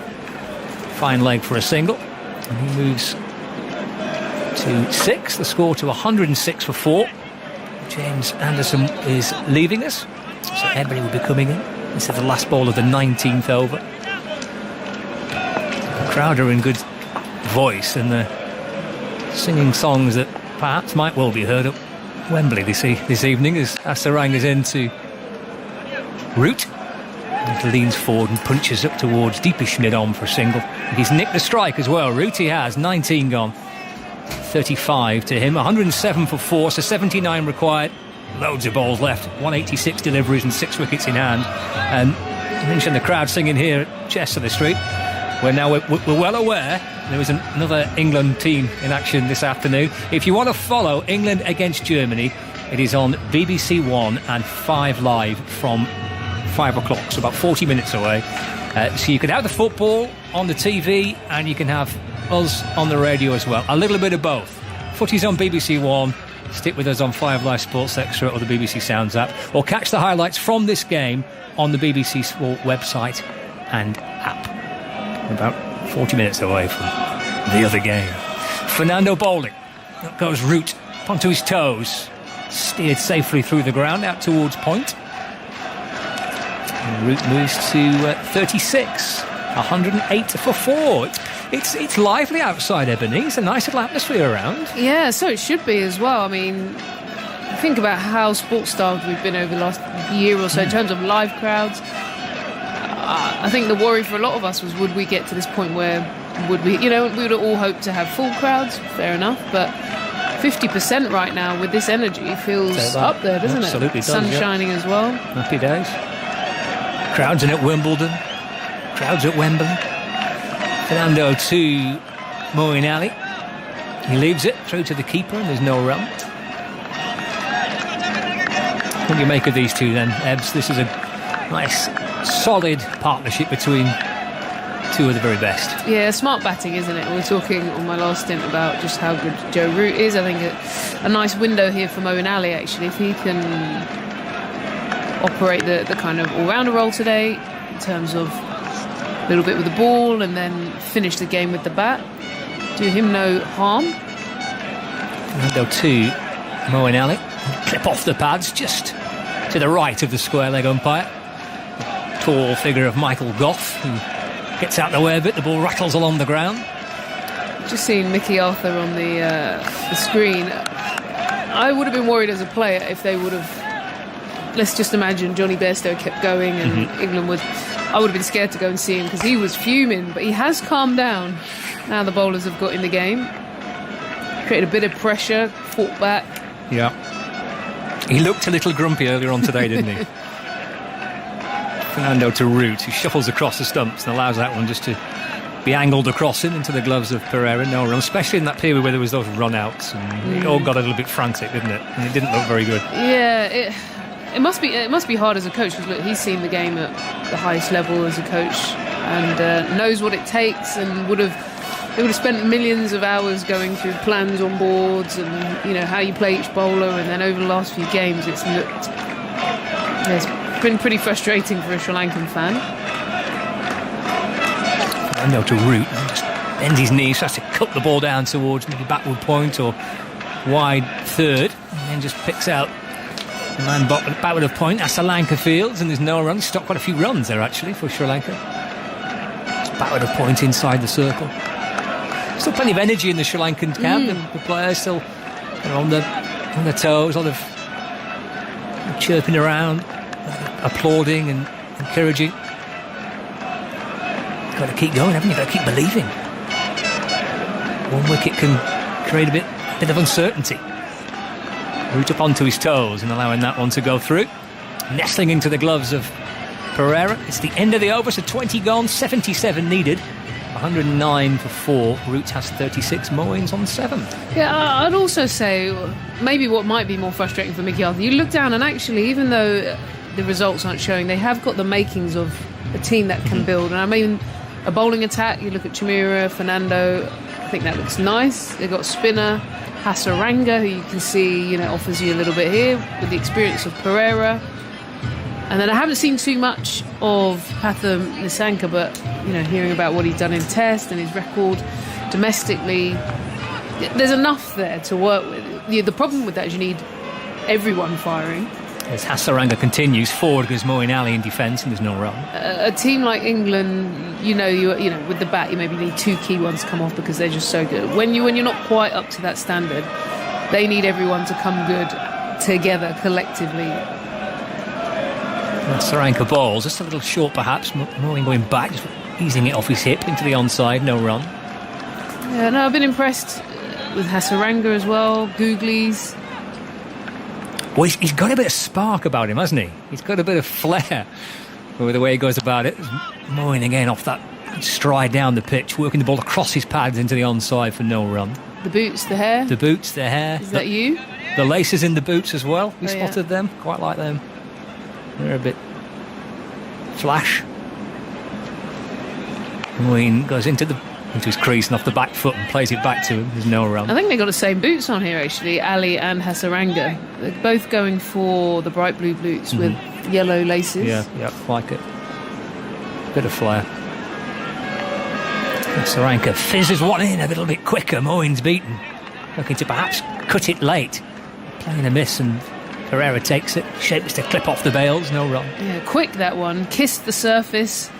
fine leg for a single, and he moves to 6, the score to 106 for 4. James Anderson is leaving us, so everybody will be coming in. This is the last ball of the 19th over. The crowd are in good voice, and they're singing songs that perhaps might well be heard at Wembley this evening, as Hasaranga's into Root. He leans forward and punches up towards deepish mid-on for a single. He's nicked the strike as well. Root he has, 19 gone. 35 to him, 107 for 4, so 79 required. Loads of balls left, 186 deliveries and 6 wickets in hand. And I mentioned the crowd singing here at Chester Street. We're well aware there is another England team in action this afternoon. If you want to follow England against Germany, it is on BBC One and 5 Live from 5 o'clock, so about 40 minutes away. So you can have the football on the TV and you can have us on the radio as well. A little bit of both. Footy's on BBC One, stick with us on 5 Live Sports Extra or the BBC Sounds app, or catch the highlights from this game on the BBC Sport website and app. About 40 minutes away from the other game. Fernando bowling. Up goes Root onto his toes. Steered safely through the ground out towards point. And Root moves to 36. 108 for 4. It's lively outside Ebony. It's a nice little atmosphere around. Yeah, so it should be as well. I mean, think about how sports-starved we've been over the last year or so in terms of live crowds. I think the worry for a lot of us was, would we get to this point where would we, we would all hope to have full crowds, fair enough, but 50% right now with this energy feels up there, doesn't Absolutely it? Sun shining as well. Happy days. Crowds in at Wimbledon. Crowds at Wembley. Fernando to Moeen Ali. He leaves it through to the keeper and there's no run. What do you make of these two then, Ebbs? This is a nice, solid partnership between two of the very best. Yeah, smart batting, isn't it? We were talking on my last stint about just how good Joe Root is. I think a nice window here for Moeen Ali, actually. If he can operate the kind of all-rounder role today in terms of a little bit with the ball and then finish the game with the bat, do him no harm. Fernando to Moeen Ali. Clip off the pads just to the right of the square leg umpire. The tall figure of Michael Goff, who gets out the way a bit. The ball rattles along the ground. Just seeing Mickey Arthur on the screen, I would have been worried as a player if they would have, let's just imagine Jonny Bairstow kept going and England would, I would have been scared to go and see him because he was fuming, but he has calmed down now the bowlers have got in the game. Created a bit of pressure, fought back. Yeah. He looked a little grumpy earlier on today, didn't he? Fernando to Root, who shuffles across the stumps and allows that one just to be angled across him into the gloves of Perera. No run, especially in that period where there was those run-outs and it all got a little bit frantic, didn't it? And it didn't look very good. Yeah, it must be hard as a coach because look, he's seen the game at the highest level as a coach and knows what it takes and they would have spent millions of hours going through plans on boards and how you play each bowler, and then over the last few games it's been pretty frustrating for a Sri Lankan fan. Fernando to Root, just bends his knees, tries to cut the ball down towards maybe backward point or wide third, and then just picks out the man backward of point. Asalanka fields and there's no run. Stopped quite a few runs there actually for Sri Lanka. Just backward of point inside the circle. Still plenty of energy in the Sri Lankan camp. The players still on their toes, a lot of chirping around, applauding and encouraging. Got to keep going, haven't you? Got to keep believing. One wicket can create a bit of uncertainty. Root up onto his toes and allowing that one to go through. Nestling into the gloves of Perera. It's the end of the over, so 20 gone, 77 needed. 109 for 4. Root has 36. Moeen's on 7. Yeah, I'd also say maybe what might be more frustrating for Mickey Arthur, you look down and actually, even though the results aren't showing, they have got the makings of a team that can build. And I mean, a bowling attack, you look at Chameera, Fernando, I think that looks nice. They've got spinner, Hasaranga, who you can see, offers you a little bit here with the experience of Perera. And then I haven't seen too much of Pathum Nissanka, but, hearing about what he's done in Test and his record domestically, there's enough there to work with. The problem with that is you need everyone firing. As Hasaranga continues, forward goes Moeen Ali in defence and there's no run. A team like England, with the bat, you maybe need 2 key ones to come off because they're just so good. When you're not quite up to that standard, they need everyone to come good together collectively. Hasaranga balls, just a little short perhaps. Moeen going back, just easing it off his hip into the onside, no run. Yeah, no, I've been impressed with Hasaranga as well, Googlies. Well, he's got a bit of spark about him, hasn't he? He's got a bit of flair with the way he goes about it. Moeen again off that stride down the pitch, working the ball across his pads into the onside for no run. The boots, the hair. The boots, the hair. Is that you? The laces in the boots as well. We spotted them. Quite like them. They're a bit flash. Moeen goes into the into his crease and off the back foot and plays it back to him. There's no run. I think they got the same boots on here, actually, Ali and Hasaranga. They're both going for the bright blue boots with yellow laces. Yeah, like it. Bit of flair. Hasaranga fizzes one in a little bit quicker. Moeen's beaten. Looking to perhaps cut it late. Playing a miss, and Perera takes it. Shapes to clip off the bails. No run. Yeah, quick that one. Kissed the surface.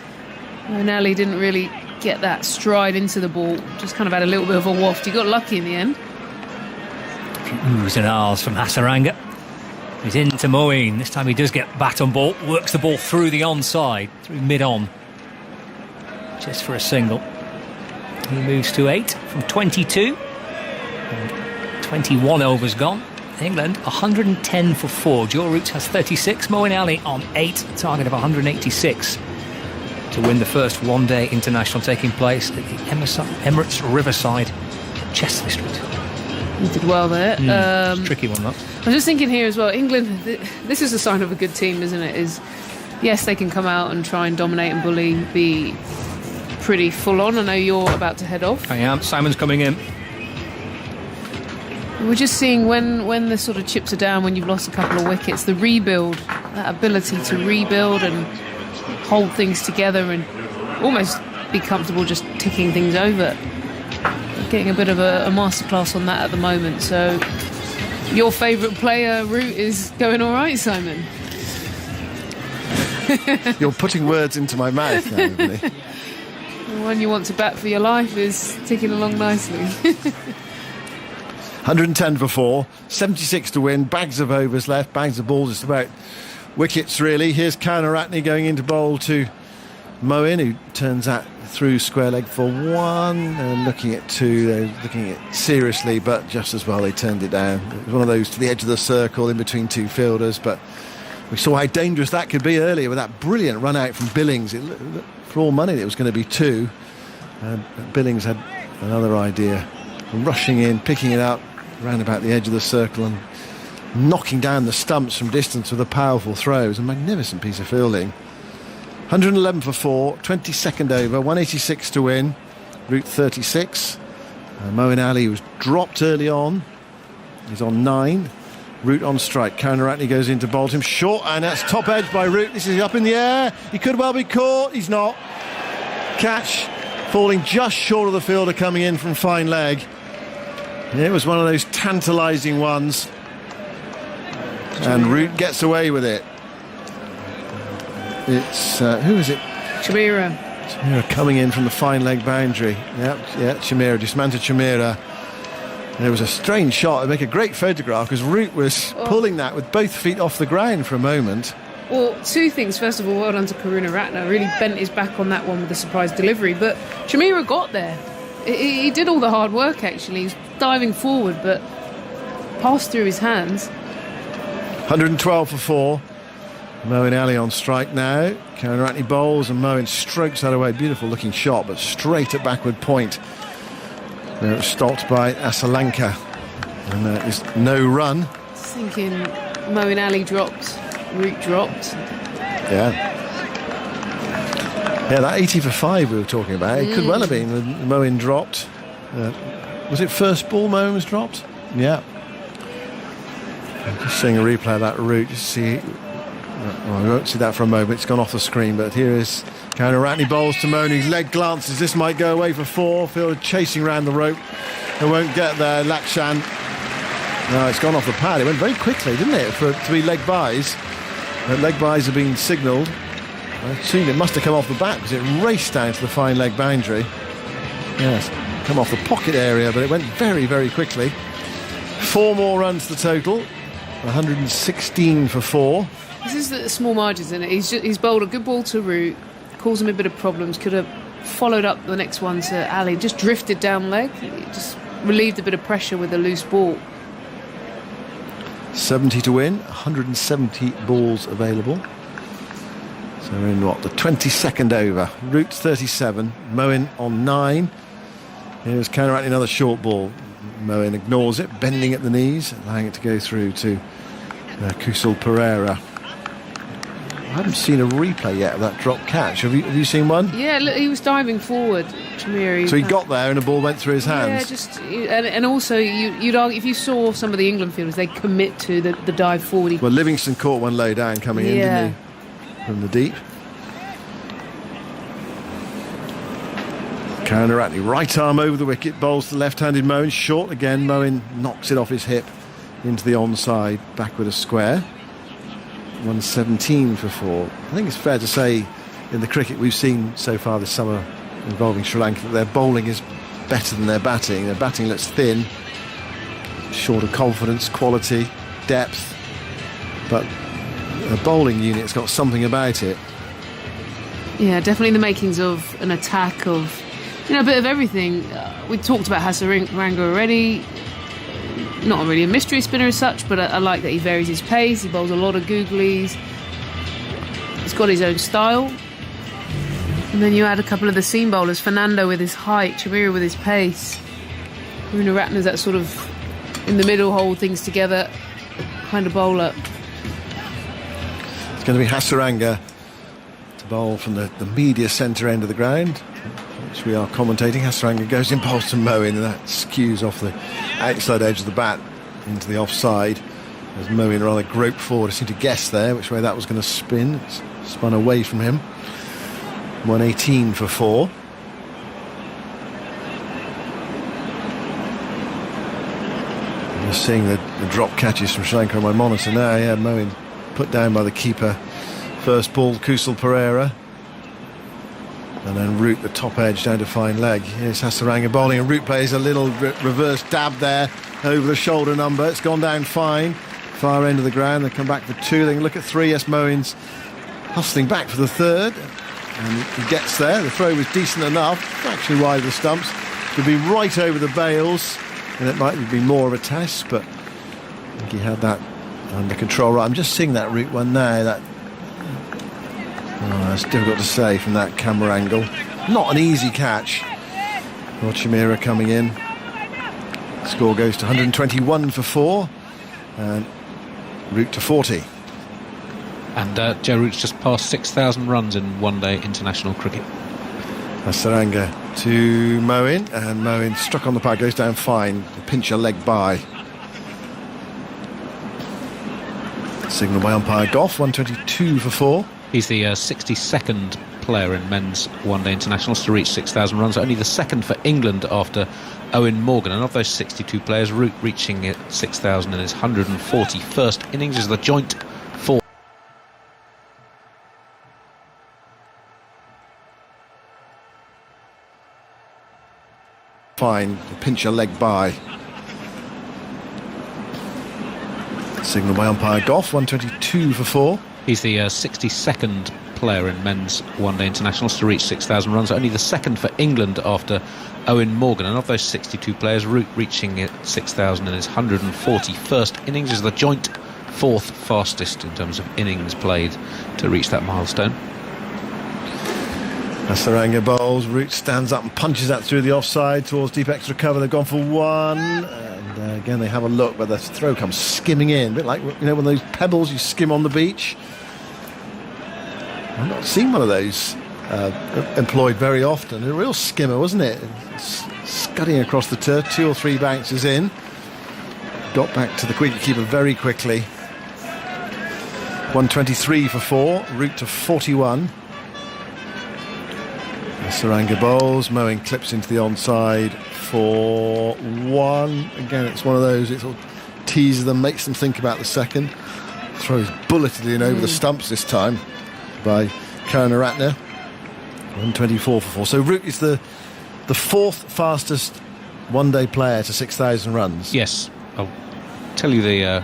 And Ali didn't really get that stride into the ball. Just kind of had a little bit of a waft. He got lucky in the end. A few oohs and ahs from Hasaranga. He's into Moeen. This time he does get bat on ball. Works the ball through the onside. Through mid-on. Just for a single. He moves to 8 from 22. And 21 overs gone. England 110 for 4. Joe Root has 36. Moeen Ali on 8. A target of 186. To win the first one-day international taking place at the Emirates Riverside, Chesley Street. You did well there. Tricky one, that. I'm just thinking here as well, England, this is a sign of a good team, isn't it? Yes, they can come out and try and dominate and bully, be pretty full-on. I know you're about to head off. I am. Simon's coming in. We're just seeing when the sort of chips are down, when you've lost a couple of wickets, the rebuild, that ability to rebuild and hold things together and almost be comfortable just ticking things over. Getting a bit of a masterclass on that at the moment. So your favourite player route is going all right, Simon? You're putting words into my mouth now, Willey. The one you want to bat for your life is ticking along nicely. 110 for 4, 76 to win, bags of overs left, bags of balls, just about wickets really. Here's Karunaratne going into bowl to Moeen, who turns that through square leg for 1. They're looking at 2, they're looking at it seriously, but just as well they turned it down. It was one of those to the edge of the circle in between 2 fielders, but we saw how dangerous that could be earlier with that brilliant run out from Billings. It looked, for all money it was going to be 2. Billings had another idea, rushing in, picking it up round about the edge of the circle and knocking down the stumps from distance with a powerful throw. It was a magnificent piece of fielding. 111 for 4, 22nd over, 186 to win, route 36. Moeen Ali was dropped early on. He's on 9. Root on strike. Karunaratne goes in to bowl him short, and that's top edge by Root. This is up in the air. He could well be caught. He's not. Catch falling just short of the fielder coming in from fine leg. It was one of those tantalising ones. And Root gets away with it. It's, who is it? Chameera. Chameera coming in from the fine leg boundary. Yeah, Chameera, Dushmantha Chameera. And it was a strange shot. It'd make a great photograph because Root was pulling that with both feet off the ground for a moment. Well, 2 things. First of all, well done to Karunaratne. Really bent his back on that one with a surprise delivery. But Chameera got there. He did all the hard work, actually. He was diving forward, but passed through his hands. 112 for 4. Moeen Ali on strike now. Karunaratne bowls and Moeen strokes that away. Beautiful looking shot, but straight at backward point. It was stopped by Asalanka. And there's no run. Thinking Moeen Ali dropped, Root dropped. Yeah. Yeah, that 80 for 5 we were talking about. It could well have been when Moeen dropped. Was it first ball Moeen was dropped? Yeah. Just seeing a replay of that Root. Just see. Well, we won't see that for a moment. It's gone off the screen, but here is Karunaratne bowls to Moeen. His leg glances. This might go away for 4. Fielder chasing around the rope. They won't get there. Lakshan. No, it's gone off the pad. It went very quickly, didn't it, for it to be leg buys. Leg buys have been signalled. I assume it must have come off the bat because it raced down to the fine leg boundary. Yes, come off the pocket area, but it went very, very quickly. 4 more runs to the total. 116 for 4. This is the small margins in it. He's bowled a good ball to Root, caused him a bit of problems. Could have followed up the next one to Ali. Just drifted down leg. Just relieved a bit of pressure with a loose ball. 70 to win. 170 balls available. So we're in the 22nd over. Root 37. Moeen on 9. Here's Karunaratne, another short ball. Moeen ignores it, bending at the knees, allowing it to go through to Kusal Perera. haven't seen a replay yet of that drop catch. Have you seen one? Yeah, look, he was diving forward, Chameera. So he got there and the ball went through his hands. Yeah, just and also you'd argue if you saw some of the England fielders, they commit to the dive forward. Well, Livingstone caught one low down coming in, didn't he? From the deep. Karunaratne, right arm over the wicket, bowls to left-handed Moeen, short again. Moeen knocks it off his hip into the onside, back with a square. 117 for 4. I think it's fair to say in the cricket we've seen so far this summer involving Sri Lanka that their bowling is better than their batting. Their batting looks thin, short of confidence, quality, depth, but the bowling unit's got something about it. Yeah, definitely the makings of an attack of, a bit of everything. We talked about Hasaranga already. Not really a mystery spinner as such, but I like that he varies his pace. He bowls a lot of googlies. He's got his own style. And then you add a couple of the seam bowlers. Fernando with his height, Chameera with his pace. Karunaratne's that sort of in the middle, hold things together kind of bowler. It's going to be Hasaranga to bowl from the media centre end of the ground, which we are commentating. Hasaranga goes in past to Moeen, and that skews off the outside edge of the bat into the offside as Moeen rather groped forward. I seemed to guess there which way that was going to spin. It's spun away from him. 118 for 4. I'm just seeing the drop catches from Sri Lanka on my monitor now. Yeah, Moeen put down by the keeper. First ball, Kusal Perera. And then root the top edge down to fine leg. Here's Hasaranga bowling, and Root plays a little reverse dab there over the shoulder number. It's gone down fine. Far end of the ground. They come back for 2. They can look at 3. Yes, Moeen's hustling back for the 3rd. And he gets there. The throw was decent enough. Actually wide of the stumps. Could be right over the bails. And it might be more of a test, but I think he had that under control. Right, I'm just seeing that Root one now. That's difficult to say from that camera angle. Not an easy catch. Well, Chameera coming in. Score goes to 121 for 4. And Root to 40. And Joe Root's just passed 6,000 runs in one-day international cricket. Hasaranga to Moeen, and Moeen struck on the pad, goes down fine. Pinch a leg by. Signal by umpire Goff, 122 for 4. He's the 62nd player in men's one-day internationals to reach 6,000 runs, only the second for England after Eoin Morgan. And of those 62 players, Root reaching it 6,000 in his 141st innings is the joint fourth. Fine, pinch a leg by. Signal by umpire Goff, 122 for 4. He's the 62nd player in men's one-day internationals to reach 6,000 runs, only the second for England after Eoin Morgan. And of those 62 players, Root reaching it 6,000 in his 141st innings is the joint fourth fastest in terms of innings played to reach that milestone. Hasaranga bowls, Root stands up and punches that through the offside towards deep extra cover. They've gone for 1, and again they have a look, but the throw comes skimming in, a bit like one of those pebbles you skim on the beach. I've not seen one of those employed very often. A real skimmer, wasn't it? Scudding across the turf, 2 or 3 bounces in. Got back to the wicketkeeper very quickly. 123 for 4, Root to 41. Hasaranga bowls, Moeen clips into the onside for 1. Again, it's one of those, it sort of teases them, makes them think about the second. Throws bulleted in over the stumps this time by Karunaratne. 124 for 4. So Root is the 4th fastest one-day player to 6,000 runs. Yes, I'll tell you the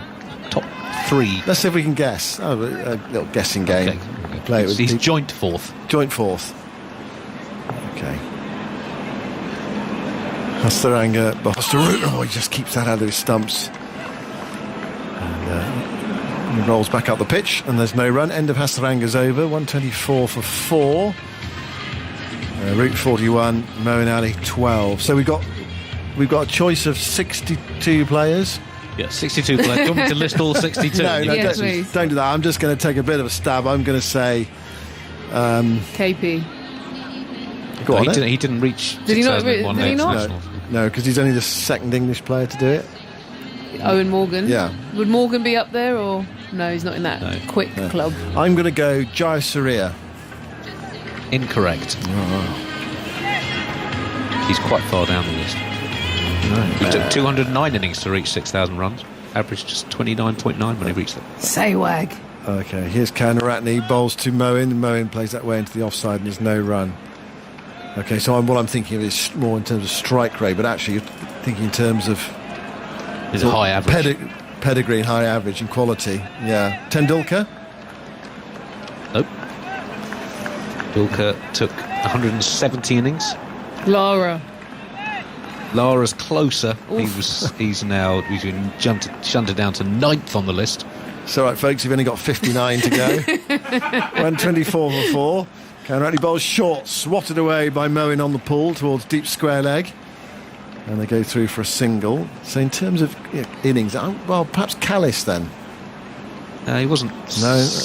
top 3. Let's see if we can guess. A little guessing game. Okay. Play it with He's joint 4th. Joint 4th. Okay. Hasaranga bowls to Root. Oh, he just keeps that out of his stumps. And he rolls back up the pitch, and there's no run. End of Hasaranga's over. 124 for 4. Root 41, Moeen Ali 12. So we've got a choice of 62 players. Yeah, 62 players. Do you want me to list all 62? No, Yeah, please. don't do that. I'm just going to take a bit of a stab. I'm going to say... KP. Go on, he didn't reach Did he not? 2001 Did he not? internationals. No, because he's only the second English player to do it. Owen Morgan. Yeah. Would Morgan be up there or no? He's not in that quick club. I'm going to go Jayawickrama. Incorrect. He's quite far down the list. He took 209 innings to reach 6,000 runs. Averaged just 29.9 when he reached them. Say wag. Okay, here's Karunaratne, bowls to Moeen. Moeen plays that way into the offside and there's no run. Okay, so what I'm thinking of is more in terms of strike rate, but actually you're thinking in terms of... Is it high average? Pedigree, high average and quality. Yeah. Tendulkar? Nope. Tendulkar took 170 innings. Lara's closer. He's been shunted down to 9th on the list. It's all right, folks, you've only got 59 to go. 124 for 4. Karunaratne bowls short, swatted away by Moeen on the pull towards deep square leg. And they go through for a single. So in terms of innings, well, perhaps Callis then. He wasn't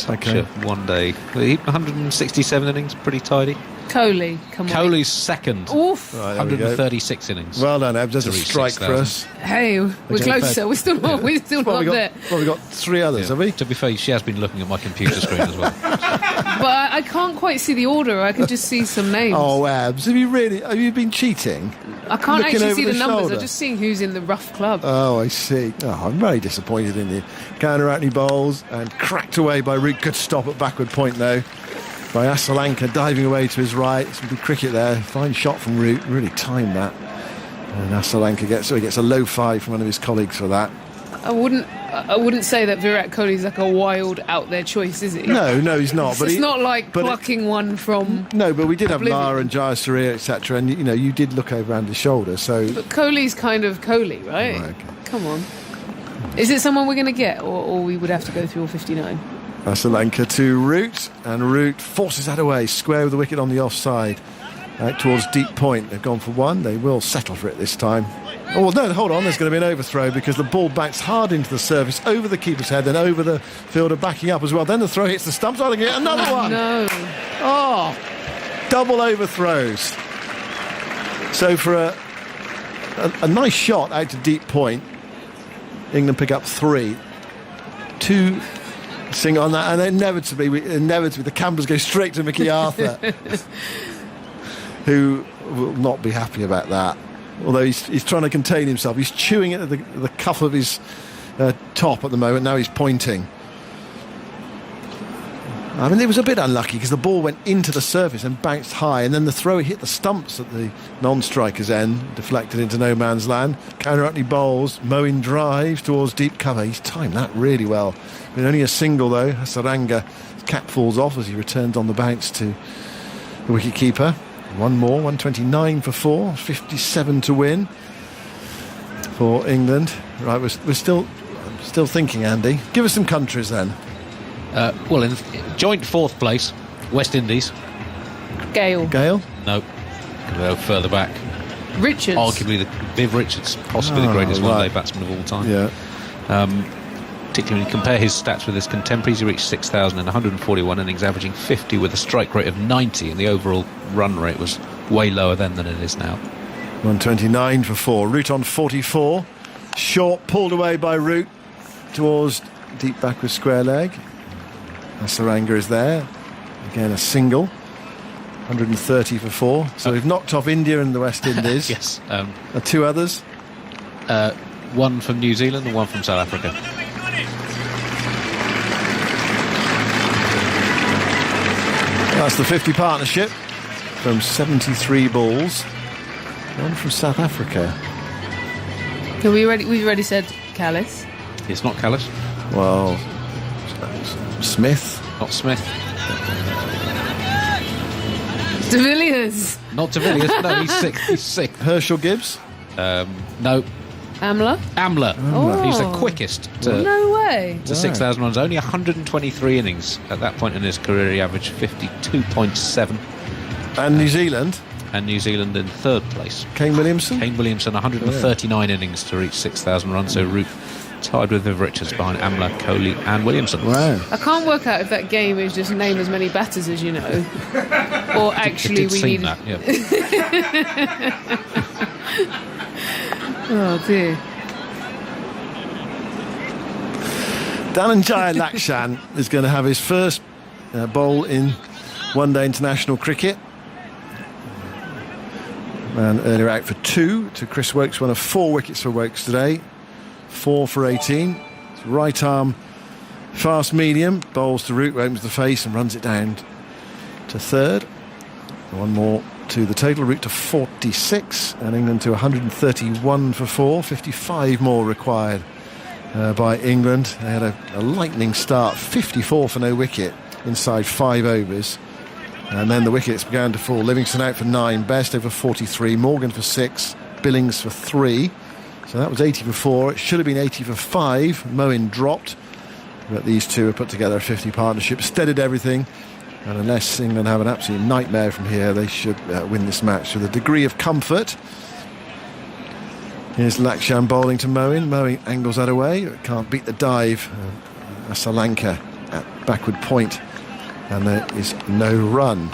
okay. One day. 167 innings, pretty tidy. Coley, come on. Coley's second. Oof. Right, 136 innings. Well done, Eb. There's a reach strike 6,000. for us. Hey, we're closer. We're still not Well, up there. we've got 3 others, have we? To be fair, she has been looking at my computer screen as well. But I can't quite see the order. I can just see some names. Oh, Abs, have you been cheating? I can't looking actually over see the the numbers. shoulder? I'm just seeing who's in the rough club. Oh, I see. Oh, I'm very disappointed in you. Karunaratne bowls and cracked away by Root. Good stop at backward point, though, by Asalanka, diving away to his right. Some good cricket there. Fine shot from Root. Really timed that. And Asalanka gets a low 5 from one of his colleagues for that. I wouldn't say that Virat Kohli's like a wild out there choice, is he? No, he's not. It's not like plucking one from. No, but we did have Oblivion. Lara and Jayawickrama, etc. And you did look over Andy's shoulder. So, But Kohli's kind of Kohli, right? Oh, okay. Come on. Is it someone we're going to get, or we would have to go through all 59? Asalanka to Root, and Root forces that away, square with the wicket on the offside, out towards deep point. They've gone for 1. They will settle for it this time. Oh, no, hold on, there's going to be an overthrow because the ball backs hard into the surface, over the keeper's head, then over the fielder backing up as well. Then the throw hits the stumps. Oh, they get another one. No. Oh, double overthrows. So for a nice shot out to deep point, England pick up 3. 2 sing on that, and inevitably the cameras go straight to Mickey Arthur, who will not be happy about that. Although he's trying to contain himself. He's chewing it at the cuff of his top at the moment. Now he's pointing. I mean, it was a bit unlucky because the ball went into the surface and bounced high, and then the throw hit the stumps at the non-striker's end, deflected into no man's land. Karunaratne bowls, Moeen drives towards deep cover. He's timed that really well. I mean, only a single though. Hasaranga, his cap falls off as he returns on the bounce to the wicket-keeper. 1 more, 129 for 4, 57 to win for England. Right, we're still thinking, Andy. Give us some countries then. Well, in joint 4th place, West Indies. Gale. No, go further back. Richards. Arguably, Viv Richards, possibly the greatest one-day batsman of all time. Yeah. Particularly when you compare his stats with his contemporaries, he reached 6,141 innings, averaging 50 with a strike rate of 90, and the overall run rate was way lower then than it is now. 129 for 4. Root on 44. Short, pulled away by Root towards deep back with square leg. Hasaranga is there. Again, a single. 130 for 4. So we've knocked off India and the West Indies. Yes. 2 others. 1 from New Zealand and 1 from South Africa. That's the 50 partnership from 73 balls. 1 from South Africa. We've already said Callis. It's not Callis. Well, Smith. Not Smith. De Villiers. Not De Villiers. No, he's sick. Herschel Gibbs. No. Amla. Oh. He's the quickest No way. to 6,000 runs. Only 123 innings at that point in his career. He averaged 52.7. And New Zealand. And New Zealand in 3rd place. Kane Williamson. 139 innings to reach 6,000 runs. So Root tied with Viv Richards behind Amla, Coley and Williamson. Wow. I can't work out if that game is just name as many batters as you know, or actually we need. That, yeah. Oh dear. Dhananjaya Lakshan is going to have his first bowl in one-day international cricket. Man earlier out for 2 to Chris Woakes, one of 4 wickets for Woakes today. 4 for 18. It's right arm, fast medium, bowls to Root, opens the face and runs it down to third. One more to the total, Root to 46, and England to 131 for 4. 55 more required by England. They had a lightning start, 54 for no wicket inside 5 overs. And then the wickets began to fall. Livingstone out for 9, Bairstow for 43, Morgan for 6, Billings for 3. So that was 80 for 4. It should have been 80 for 5. Moeen dropped. But these two have put together a 50 partnership, steadied everything. And unless England have an absolute nightmare from here, they should win this match with a degree of comfort. Here's Lakshan bowling to Moeen. Moeen angles that away. Can't beat the dive. Asalanka at backward point. And there is no run.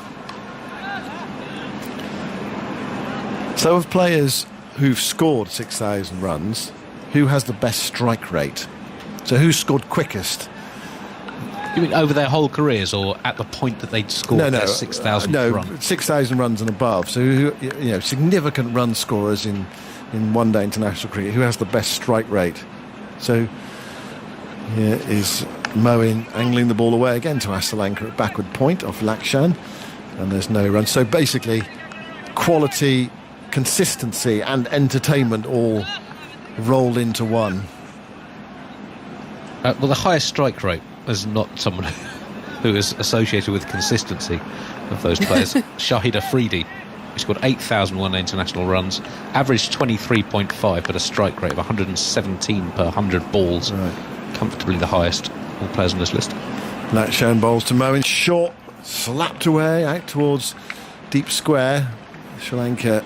So of players who've scored 6,000 runs, who has the best strike rate? So who scored quickest? You mean over their whole careers, or at the point that they'd scored their 6,000 run? 6,000 runs and above. So who, significant run scorers in one-day international cricket. Who has the best strike rate? So here is Moeen angling the ball away again to Asalanka at backward point off Lakshan, and there's no run. So basically, quality, consistency, and entertainment all rolled into one. Well, the highest strike rate is not someone who is associated with consistency of those players. Shahid Afridi, who scored 8,000 one-day international runs, averaged 23.5, but a strike rate of 117 per 100 balls. Right. Comfortably the highest of all players on this list. Lakshan bowls to Moeen, short, slapped away out towards deep square. Sri Lanka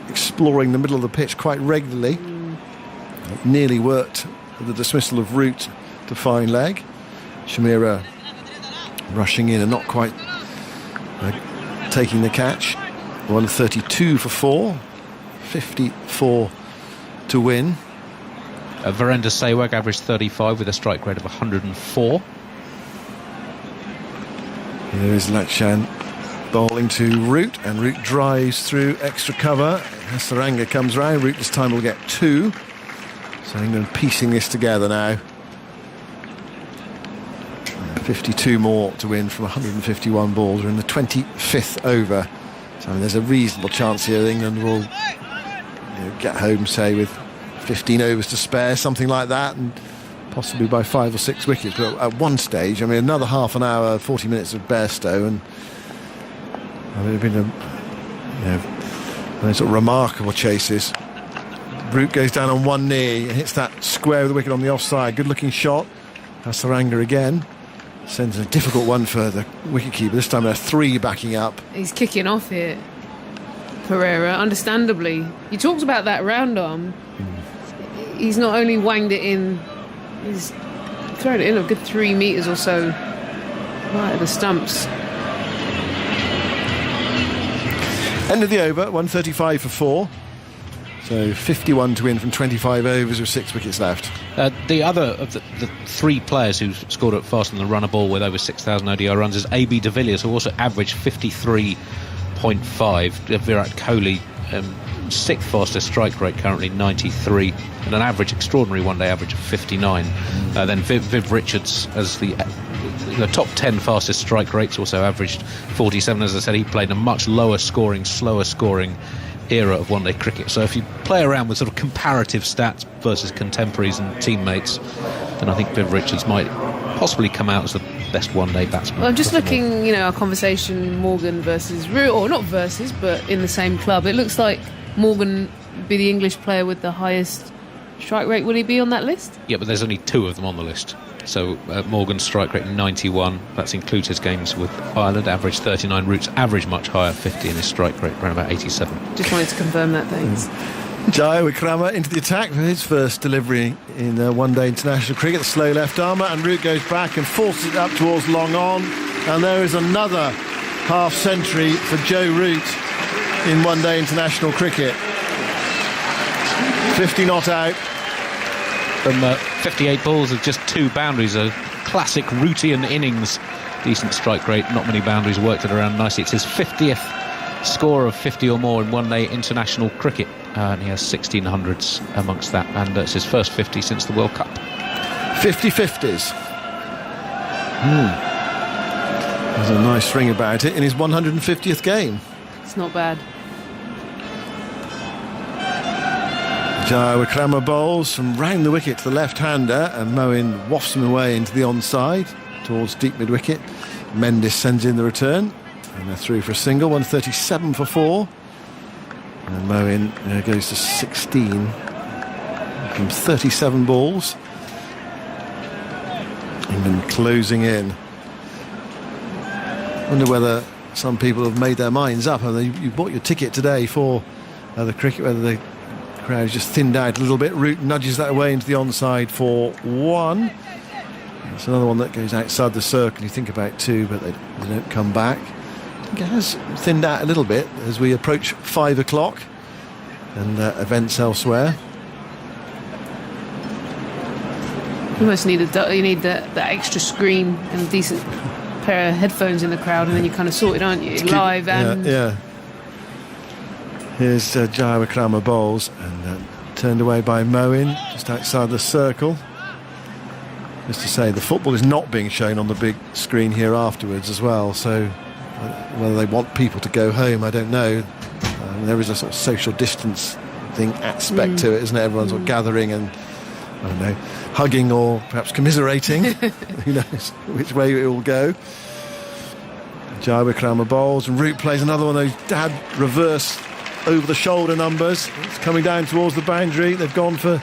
exploring the middle of the pitch quite regularly. Nearly worked the dismissal of Root to fine leg. Chameera rushing in and not quite taking the catch. 132 for 4, 54 to win. Virender Sehwag averaged 35 with a strike rate of 104. There is Lakshan bowling to Root, and Root drives through extra cover. Hasaranga comes round. Root this time will get 2. So England piecing this together now. 52 more to win from 151 balls. We're in the 25th over. So there's a reasonable chance here England will get home, say, with 15 overs to spare, something like that, and possibly by 5 or 6 wickets. But at one stage, another half an hour, 40 minutes of Bairstow, and it's been sort of remarkable chases. Root goes down on one knee and hits that square of the wicket on the offside. Good looking shot. Hasaranga again sends a difficult one for the wicketkeeper. This time there are 3 backing up. He's kicking off here, Perera, understandably. You talked about that round arm. He's not only wanged it in, he's thrown it in a good 3 metres or so right at the stumps. End of the over, 135 for 4. So 51 to win from 25 overs with 6 wickets left. The other of the 3 players who scored it faster than the runner ball with over 6,000 ODI runs is A.B. de Villiers, who also averaged 53.5. Virat Kohli, 6th fastest strike rate, currently 93, and an average, extraordinary one-day average of 59. Then Viv Richards as the top 10 fastest strike rates, also averaged 47. As I said, he played a much lower scoring, slower scoring era of one-day cricket. So if you play around with sort of comparative stats versus contemporaries and teammates, then I think Viv Richards might possibly come out as the best one-day batsman. Well, I'm just looking, our conversation, Morgan versus Root, or not versus, but in the same club. It looks like Morgan would be the English player with the highest strike rate. Would he be on that list? Yeah, but there's only 2 of them on the list. So Morgan's strike rate 91, that includes his games with Ireland, average 39. Root's average much higher, 50, and his strike rate around about 87. Just wanted to confirm that, thanks. Jayawickrama into the attack for his first delivery in one-day international cricket. The slow left armour, and Root goes back and forces it up towards long on. And there is another half-century for Joe Root in one-day international cricket. 50 not out. From 58 balls of just 2 boundaries, a classic Rootian innings. Decent strike rate, not many boundaries, worked it around nicely. It's his 50th score of 50 or more in one-day international cricket. And he has 1600s amongst that, and it's his first 50 since the World Cup. 50-50s. There's a nice ring about it in his 150th game. It's not bad. Jayawickrama bowls from round the wicket to the left-hander, and Moeen wafts him away into the onside towards deep mid-wicket. Mendis sends in the return, and they're through for a single. 137 for 4. And Moeen goes to 16 from 37 balls. England closing in. I wonder whether some people have made their minds up. You bought your ticket today for the cricket, whether the crowd's just thinned out a little bit. Root nudges that away into the onside for 1. It's another one that goes outside the circle. You think about 2, but they don't come back. It has thinned out a little bit as we approach 5 o'clock and events elsewhere. You almost need that extra screen and a decent pair of headphones in the crowd, and then you're kind of sorted, aren't you? Live and... Yeah. Here's Jayawickrama bowls, and turned away by Moeen, just outside the circle. Just to say, the football is not being shown on the big screen here afterwards as well, so whether they want people to go home, I don't know. There is a sort of social distance aspect to it, isn't it? Everyone's sort of gathering and, I don't know, hugging or perhaps commiserating. Who knows which way it will go. Jayawickrama bowls, and Root plays another one of those dad reverse over the shoulder numbers. It's coming down towards the boundary. They've gone for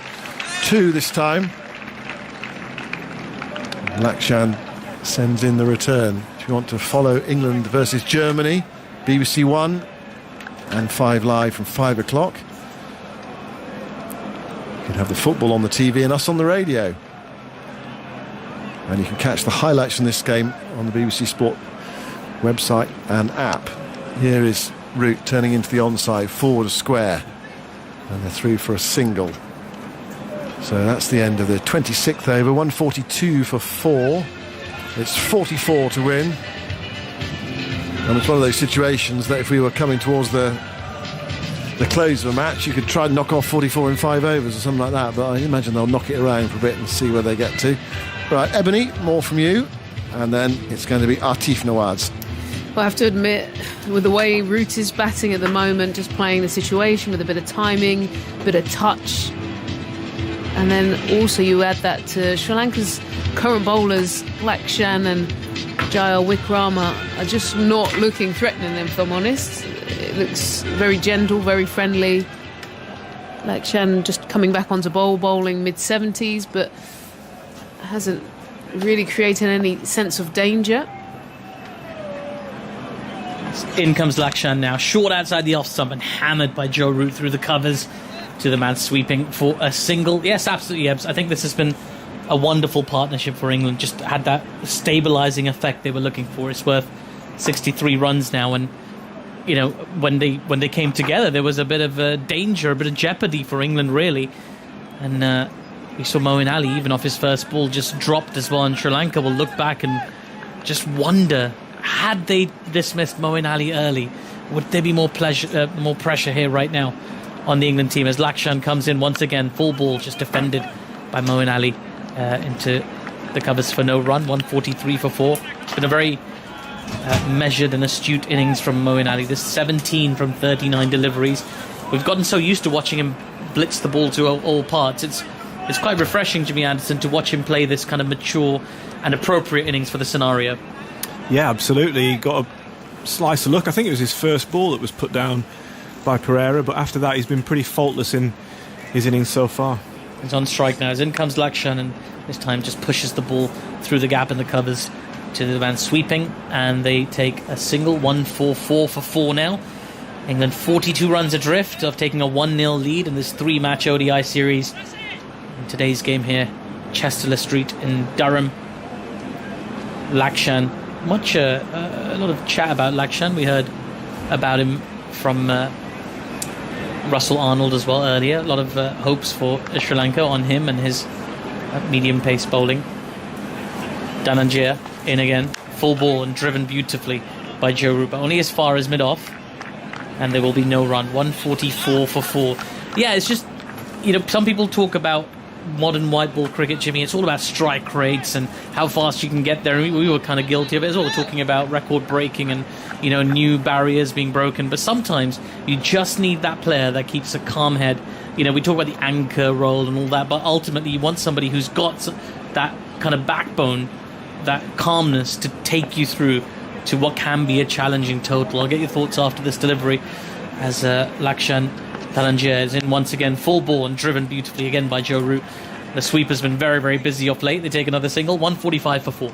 2 this time. Lakshan sends in the return. If you want to follow England versus Germany, BBC One and 5 Live from 5 o'clock. You can have the football on the TV and us on the radio. And you can catch the highlights from this game on the BBC Sport website and app. Here is Root turning into the onside, forward a square, and they're through for a single. So that's the end of the 26th over. 142 for 4. It's 44 to win. And it's one of those situations that if we were coming towards the close of a match, you could try and knock off 44 in 5 overs or something like that, but I imagine they'll knock it around for a bit and see where they get to. Right, Ebony, more from you, and then it's going to be Atif Nawaz. Well, I have to admit, with the way Root is batting at the moment, just playing the situation with a bit of timing, a bit of touch, and then also you add that to Sri Lanka's current bowlers, Lakshan and Jayawickrama, are just not looking threatening them, if I'm honest. It looks very gentle, very friendly. Lakshan just coming back onto bowling mid-70s, but hasn't really created any sense of danger. In comes Lakshan now, short outside the off stump and hammered by Joe Root through the covers to the man sweeping for a single. Yes, absolutely, Ebbs. I think this has been a wonderful partnership for England. Just had that stabilising effect they were looking for. It's worth 63 runs now, and you know, when they came together, there was a bit of danger, a bit of jeopardy for England, really. And we saw Moeen Ali, even off his first ball, just dropped as well. And Sri Lanka will look back and just wonder, had they dismissed Moeen Ali early, would there be more pressure here right now on the England team as Lakshan comes in once again, full ball, just defended by Moeen Ali into the covers for no run. 143 for 4. It's been a very measured and astute innings from Moeen Ali. This 17 from 39 deliveries. We've gotten so used to watching him blitz the ball to all parts. It's quite refreshing, Jimmy Anderson, to watch him play this kind of mature and appropriate innings for the scenario. Yeah, absolutely. He got a slice of luck. I think it was his first ball that was put down by Perera, but after that he's been pretty faultless in his innings so far. He's on strike now, as in comes Lakshan, and this time just pushes the ball through the gap in the covers to the man sweeping, and they take a single. 144 for 4 now. England 42 runs adrift of taking a 1-0 lead in this 3-match ODI series. In today's game here, Chester Street in Durham. Lakshan, a lot of chat about Lakshan. We heard about him from Russell Arnold as well earlier. A lot of hopes for Sri Lanka on him and his medium pace bowling. Dhananjaya in again, full ball and driven beautifully by Joe Root, but only as far as mid-off, and there will be no run. 144 for 4. Yeah, it's just, some people talk about modern white ball cricket, Jimmy. It's all about strike rates and how fast you can get there. And we were kind of guilty of it as well, talking about record breaking and new barriers being broken. But sometimes you just need that player that keeps a calm head. We talk about the anchor role and all that, but ultimately you want somebody who's got that kind of backbone, that calmness to take you through to what can be a challenging total. I'll get your thoughts after this delivery as Lakshan Dhananjaya is in once again, full ball and driven beautifully again by Joe Root. The sweep has been very, very busy off late. They take another single, 145 for 4.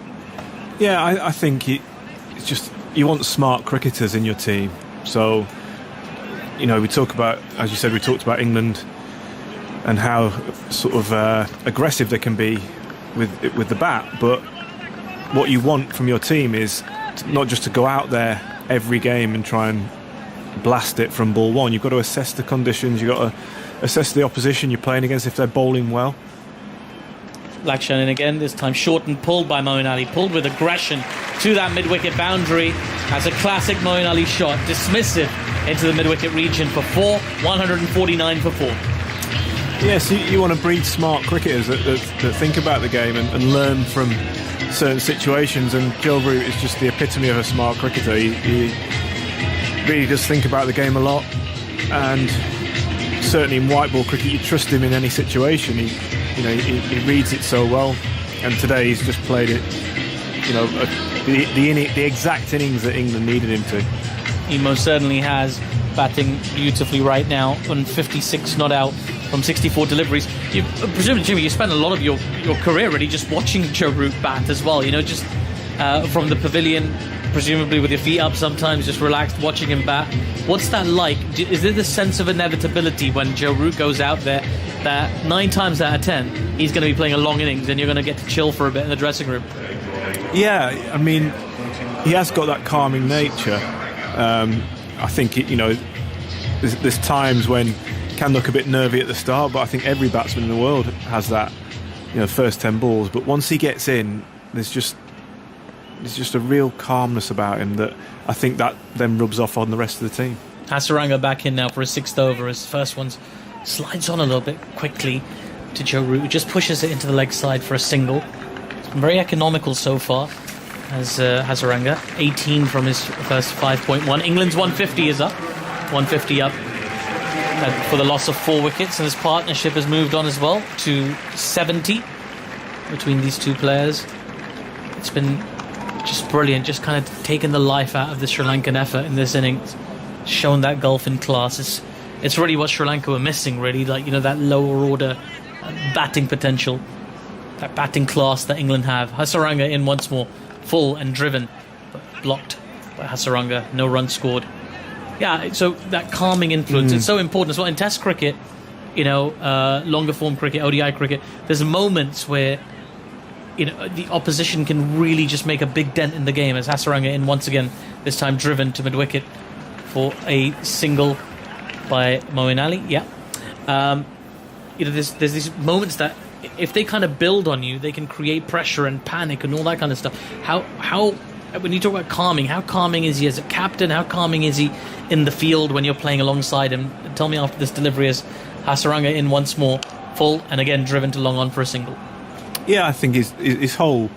Yeah, I think it's just, you want smart cricketers in your team. So, we talk about, as you said, we talked about England and how sort of aggressive they can be with the bat. But what you want from your team is not just to go out there every game and try and blast it from ball one. You've got to assess the conditions, you've got to assess the opposition you're playing against if they're bowling well. Lakshan in again, this time short and pulled by Moeen Ali, pulled with aggression to that mid-wicket boundary as a classic Moeen Ali shot, dismissive into the mid-wicket region for 4, 149 for 4. Yes, you want to breed smart cricketers that think about the game and learn from certain situations, and Joe Root is just the epitome of a smart cricketer. He really does think about the game a lot, and certainly in white ball cricket you trust him in any situation. He reads it so well, and today he's just played it, the exact innings that England needed him to. He most certainly has, batting beautifully right now on 56 not out from 64 deliveries. Presumably, Jimmy, you spent a lot of your career really just watching Joe Root bat as well, just from the pavilion, presumably with your feet up sometimes, just relaxed watching him bat. What's that like? Is there this sense of inevitability when Joe Root goes out there that 9 times out of 10 he's going to be playing a long innings and you're going to get to chill for a bit in the dressing room? Yeah, I mean, he has got that calming nature. I think, there's times when he can look a bit nervy at the start, but I think every batsman in the world has that, first 10 balls. But once he gets in, there's just a real calmness about him that I think that then rubs off on the rest of the team. Hasaranga back in now for his 6th over. His first one slides on a little bit quickly to Joe Root, who just pushes it into the leg side for a single. It's been very economical so far as Hasaranga, 18 from his first 5.1. England's 150 is up, 150 up for the loss of 4 wickets, and his partnership has moved on as well to 70 between these two players. It's been just brilliant, just kind of taken the life out of the Sri Lankan effort in this innings, shown that gulf in class. It's really what Sri Lanka were missing, really, that lower order batting potential, that batting class that England have. Hasaranga in once more, full and driven, but blocked by Hasaranga, no run scored. Yeah, so that calming influence, it's so important as well. In Test cricket, longer form cricket, ODI cricket, there's moments where the opposition can really just make a big dent in the game, as Hasaranga in once again, this time driven to mid-wicket for a single by Moeen Ali. There's these moments that if they kind of build on you, they can create pressure and panic and all that kind of stuff. How when you talk about calming, how calming is he as a captain? How calming is he in the field when you're playing alongside him? Tell me after this delivery as Hasaranga in once more, full and again driven to long on for a single. Yeah, I think his whole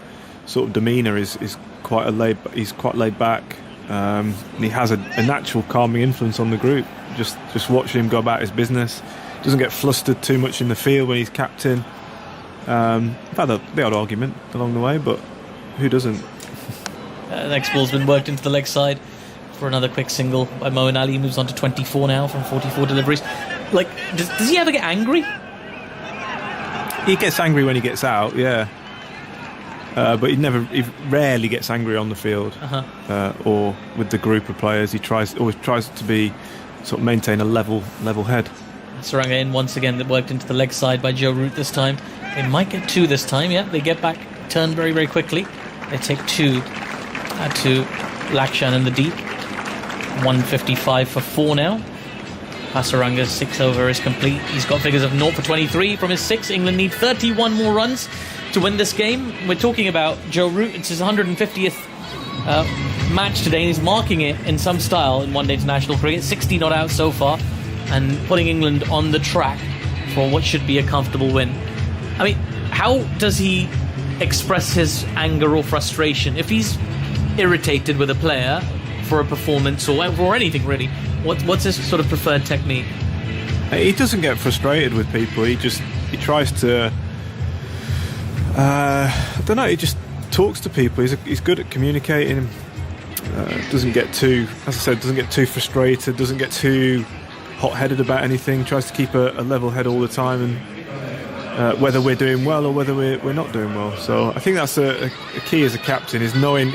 sort of demeanour is quite he's quite laid back. And he has a natural calming influence on the group. Just watching him go about his business. Doesn't get flustered too much in the field when he's captain. I've had the odd argument along the way, but who doesn't? The next ball's been worked into the leg side for another quick single by Moeen Ali. He moves on to 24 now from 44 deliveries. Does he ever get angry? He gets angry when he gets out, yeah. but he rarely gets angry on the field or with the group of players. He always tries to be sort of maintain a level head. Hasaranga in once again, that worked into the leg side by Joe Root this time. They might get 2 this time. Yeah, they get back, turn very, very quickly. They take 2 to Lakshan in the deep. 155 for 4 now. Hasaranga's 6 over is complete. He's got figures of 0 for 23 from his 6. England need 31 more runs to win this game. We're talking about Joe Root. It's his 150th match today, and he's marking it in some style in one-day international cricket. 60 not out so far, and putting England on the track for what should be a comfortable win. I mean, how does he express his anger or frustration? If he's irritated with a player for a performance or anything really, what's his sort of preferred technique? He doesn't get frustrated with people. He tries to I don't know, he just talks to people. He's good at communicating. Doesn't get too frustrated, doesn't get too hot-headed about anything, tries to keep a level head all the time, and whether we're doing well or whether we're not doing well. So I think that's a key as a captain, is knowing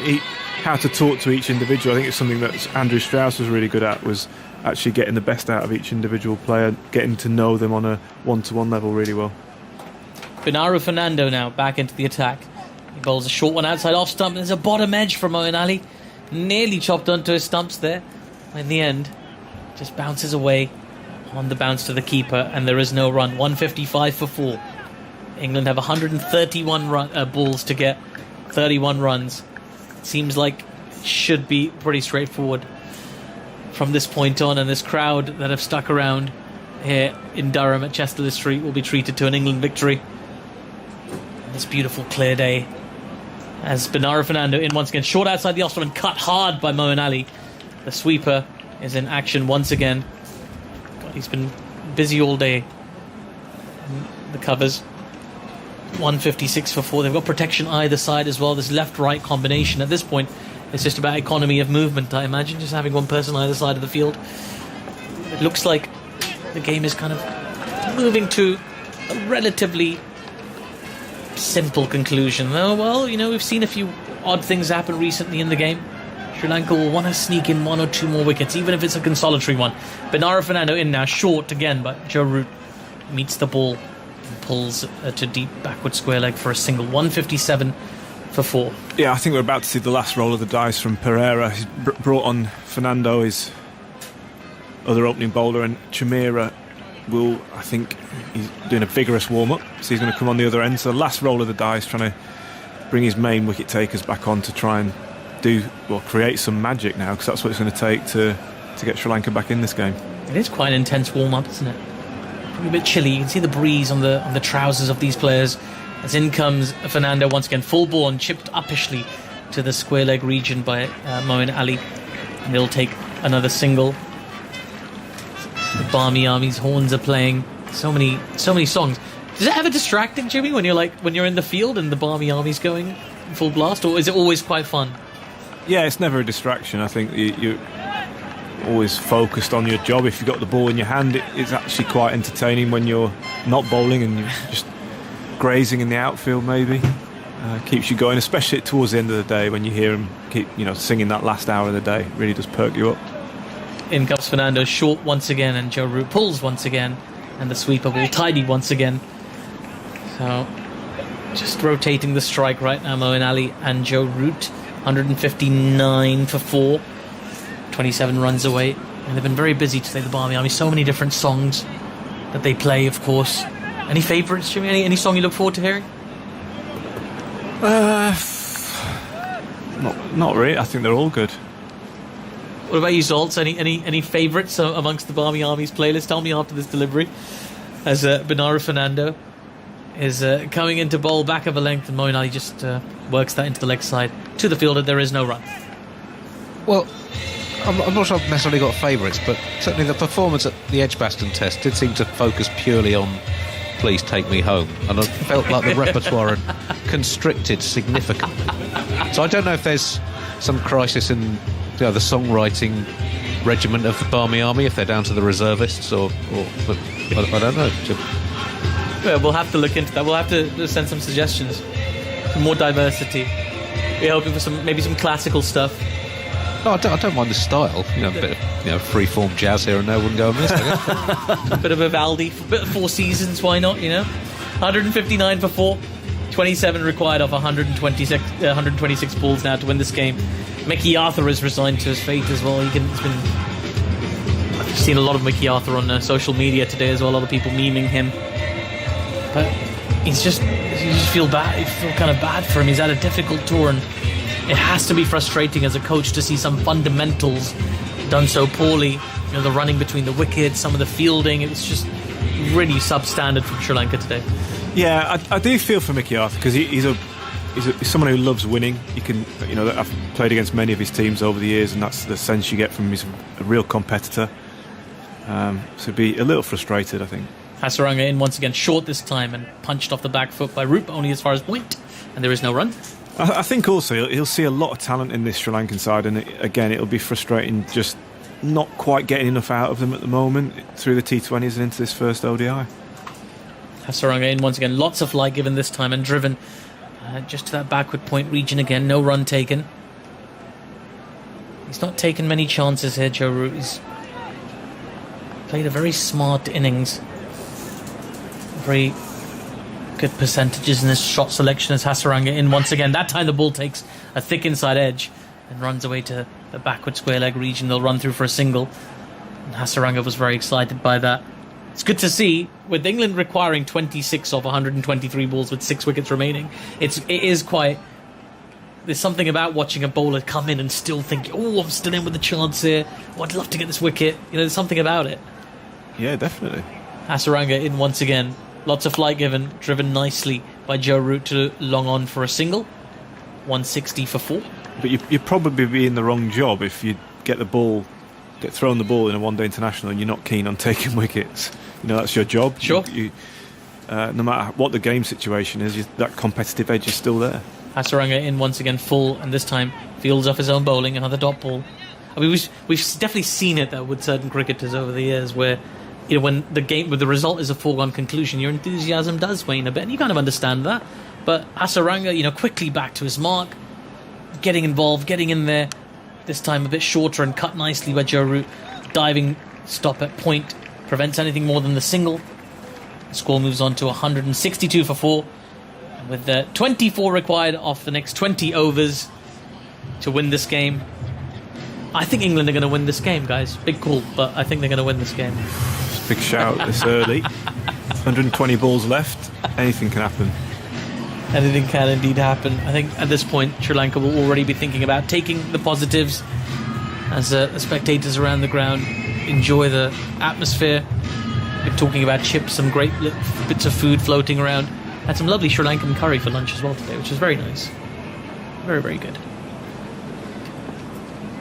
how to talk to each individual. I think it's something that Andrew Strauss was really good at, was actually getting the best out of each individual player, getting to know them on a one-to-one level really well. Fernando now back into the attack. He bowls a short one outside off stump. There's a bottom edge from Moeen Ali. Nearly chopped onto his stumps there. In the end, just bounces away on the bounce to the keeper, and there is no run. 155 for 4. England have 131 balls to get 31 runs. Seems like it should be pretty straightforward from this point on, and this crowd that have stuck around here in Durham at Chesterley Street will be treated to an England victory. This beautiful clear day, as Fernando in once again, short outside the off stump and cut hard by Moeen Ali. The sweeper is in action once again. God, he's been busy all day. The covers 156 for 4. They've got protection either side as well. This left-right combination at this point, it's just about economy of movement, I imagine, just having one person either side of the field. It looks like the game is kind of moving to a relatively simple conclusion. Though, well, we've seen a few odd things happen recently in the game. Sri Lanka will want to sneak in 1 or 2 more wickets, even if it's a consolatory one. Fernando in now, short again, but Joe Root meets the ball and pulls to deep backward square leg for a single. 157 for 4. Yeah, I think we're about to see the last roll of the dice from Perera. He's brought on Fernando, his other opening bowler, and Chameera I think he's doing a vigorous warm-up, so he's going to come on the other end. So the last roll of the dice, trying to bring his main wicket takers back on to try and create some magic now, because that's what it's going to take to get Sri Lanka back in this game. It is quite an intense warm-up, isn't it? Probably a bit chilly. You can see the breeze on the trousers of these players. As in comes Fernando once again, full ball and chipped uppishly to the square leg region by Moeen Ali. And they'll take another single. The Barmy Army's horns are playing. So many songs. Is it ever distracting, Jimmy, when you're in the field and the Barmy Army's going full blast, or is it always quite fun? Yeah, it's never a distraction. I think you're always focused on your job. If you've got the ball in your hand, it's actually quite entertaining when you're not bowling and you're just grazing in the outfield. Maybe keeps you going, especially towards the end of the day when you hear them keep singing that last hour of the day. It really does perk you up. In comes Fernando, short once again, and Joe Root pulls once again, and the sweeper ball tidy once again. So just rotating the strike right now, Moeen Ali and Joe Root. 159 for 4, 27 runs away, and they've been very busy today, the Barmy Army. So many different songs that they play, of course. Any favourites, Jimmy? Any song you look forward to hearing? Not really. I think they're all good. What about you, Zoltz? Any favourites amongst the Barmy Army's playlist? Tell me after this delivery, as Fernando is coming into bowl back of a length, and Moeen Ali just works that into the leg side to the fielder. There is no run. Well, I'm not sure I've necessarily got favourites, but certainly the performance at the Edgbaston Test did seem to focus purely on Please Take Me Home, and I felt like the repertoire had constricted significantly. So I don't know if there's some crisis in the songwriting regiment of the Barmy Army, if they're down to the reservists, but I don't know. Yeah, we'll have to look into that. We'll have to send some suggestions. more diversity. We're hoping for maybe some classical stuff. Oh, I don't mind the style. A bit of free-form jazz here and there wouldn't go amiss, I guess. A bit of Vivaldi, a bit of Four Seasons, why not, 159 for 4, 27 required off 126 balls now to win this game. Mickey Arthur is resigned to his fate as well. I've seen a lot of Mickey Arthur on social media today as well, a lot of people memeing him. But you just feel bad. You feel kind of bad for him. He's had a difficult tour, and it has to be frustrating as a coach to see some fundamentals done so poorly. The running between the wickets, some of the fielding. It was just really substandard from Sri Lanka today. Yeah, I do feel for Mickey Arthur because he's someone who loves winning. I've played against many of his teams over the years, and that's the sense you get from him. He's a real competitor. So be a little frustrated, I think. Hasaranga in once again, short this time, and punched off the back foot by Root, only as far as point, and there is no run. I think also he'll see a lot of talent in this Sri Lankan side, and it'll be frustrating just not quite getting enough out of them at the moment through the T20s and into this first ODI. Hasaranga in once again, lots of light given this time, and driven just to that backward point region again, no run taken. He's not taken many chances here, Joe Root. He's played a very smart innings. Very good percentages in his shot selection as Hasaranga in once again. That time the ball takes a thick inside edge and runs away to the backward square leg region. They'll run through for a single. And Hasaranga was very excited by that. It's good to see, with England requiring 26 of 123 balls with 6 wickets remaining. It is quite... There's something about watching a bowler come in and still think, oh, I'm still in with a chance here. Oh, I'd love to get this wicket. There's something about it. Yeah, definitely. Hasaranga in once again. Lots of flight given, driven nicely by Joe Root to long on for a single. 160 for 4. But you'd probably be in the wrong job if you get thrown the ball in a one-day international and you're not keen on taking wickets. That's your job. Sure. No matter what the game situation is, that competitive edge is still there. Hasaranga in once again full, and this time fields off his own bowling, another dot ball. I mean, we've definitely seen it with certain cricketers over the years where when the result is a foregone conclusion, your enthusiasm does wane a bit, and you kind of understand that. But Hasaranga, quickly back to his mark, getting involved, getting in there. This time a bit shorter and cut nicely by Joe Root. Diving stop at point prevents anything more than the single. The score moves on to 162 for 4, with 24 required off the next 20 overs to win this game. I think England are going to win this game, guys. Big call, but I think they're going to win this game. Big shout this early. 120 balls left. Anything can happen. Anything can indeed happen. I think at this point Sri Lanka will already be thinking about taking the positives as the spectators around the ground enjoy the atmosphere. We're talking about chips, some great bits of food floating around. Had some lovely Sri Lankan curry for lunch as well today, which was very nice. Very, very good.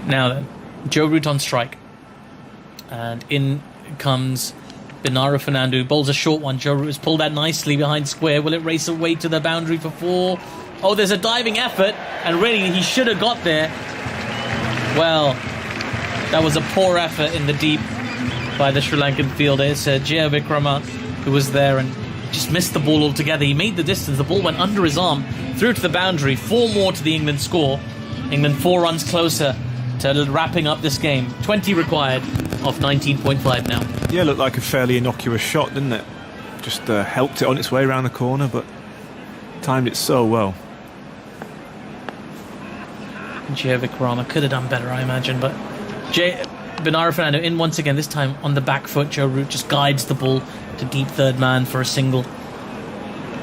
Now then, Joe Root on strike. And in comes Fernando, who bowls a short one. Joe Root has pulled that nicely behind square. Will it race away to the boundary for 4? Oh, there's a diving effort, and really he should have got there. Well, that was a poor effort in the deep by the Sri Lankan fielder. It's Jayawickrama who was there and just missed the ball altogether. He made the distance. The ball went under his arm, through to the boundary. 4 more to the England score. England 4 runs closer to wrapping up this game. 20 required off 19.5 now. Yeah, looked like a fairly innocuous shot, didn't it? Just helped it on its way around the corner, but timed it so well. Jayawickrama could have done better, I imagine, but Fernando in once again, this time on the back foot. Joe Root just guides the ball to deep third man for a single.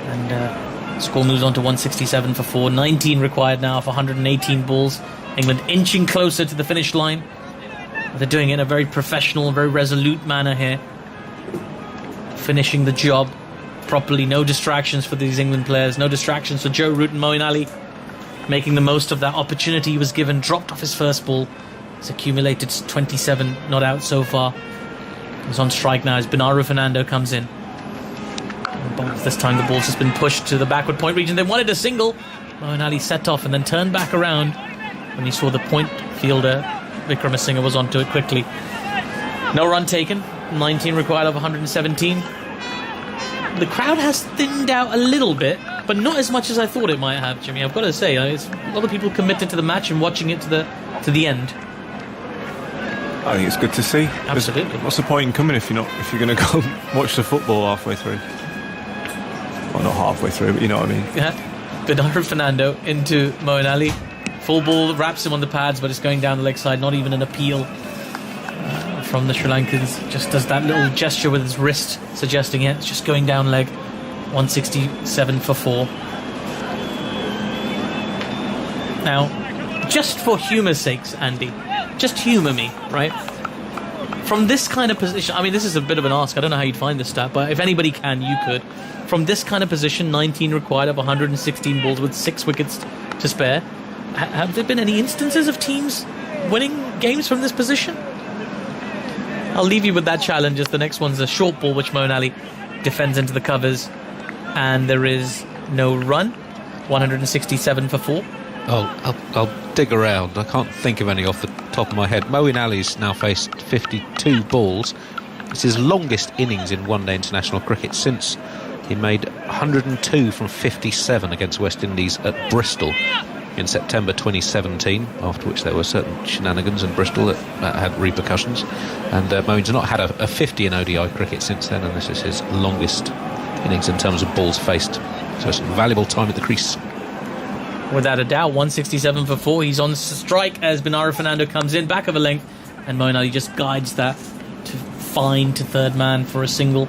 And score moves on to 167 for 4. 19 required now for 118 balls. England inching closer to the finish line. They're doing it in a very professional, very resolute manner here. Finishing the job properly. No distractions for these England players. No distractions for Joe Root and Moeen Ali. Making the most of that opportunity he was given. Dropped off his first ball. He's accumulated 27 not out so far. He's on strike now as Fernando comes in. This time the ball's just been pushed to the backward point region. They wanted a single. Moeen Ali set off and then turned back around when he saw the point fielder Wickramasinghe was onto it quickly. No run taken. 19 required of 117. The crowd has thinned out a little bit, but not as much as I thought it might have, Jimmy. I've got to say, a lot of people committed to the match and watching it to the end. I think it's good to see. Absolutely. What's the point in coming if you're going to go watch the football halfway through? Well, not halfway through, but you know what I mean. Yeah. Binura Fernando into Moeen Ali. Full ball, wraps him on the pads, but it's going down the leg side. Not even an appeal from the Sri Lankans. Just does that little gesture with his wrist, suggesting it's just going down leg. 167 for 4. Now, just for humour's sakes, Andy, just humour me, right? From this kind of position, I mean, this is a bit of an ask. I don't know how you'd find this stat, but if anybody can, you could. From this kind of position, 19 required of 116 balls with 6 wickets to spare. Have there been any instances of teams winning games from this position? I'll leave you with that challenge, as the next one's a short ball which Moeen Ali defends into the covers, and there is no run. 167 for 4. I'll dig around. I can't think of any off the top of my head. Moeen Ali's now faced 52 balls. It's his longest innings in one-day international cricket since he made 102 from 57 against West Indies at Bristol in September 2017, after which there were certain shenanigans in Bristol that had repercussions. And Moeen's not had a 50 in ODI cricket since then, and this is his longest innings in terms of balls faced. So some valuable time at the crease. Without a doubt, 167 for 4. He's on strike as Binura Fernando comes in, back of a length, and Moeen Ali just guides that to fine to third man for a single.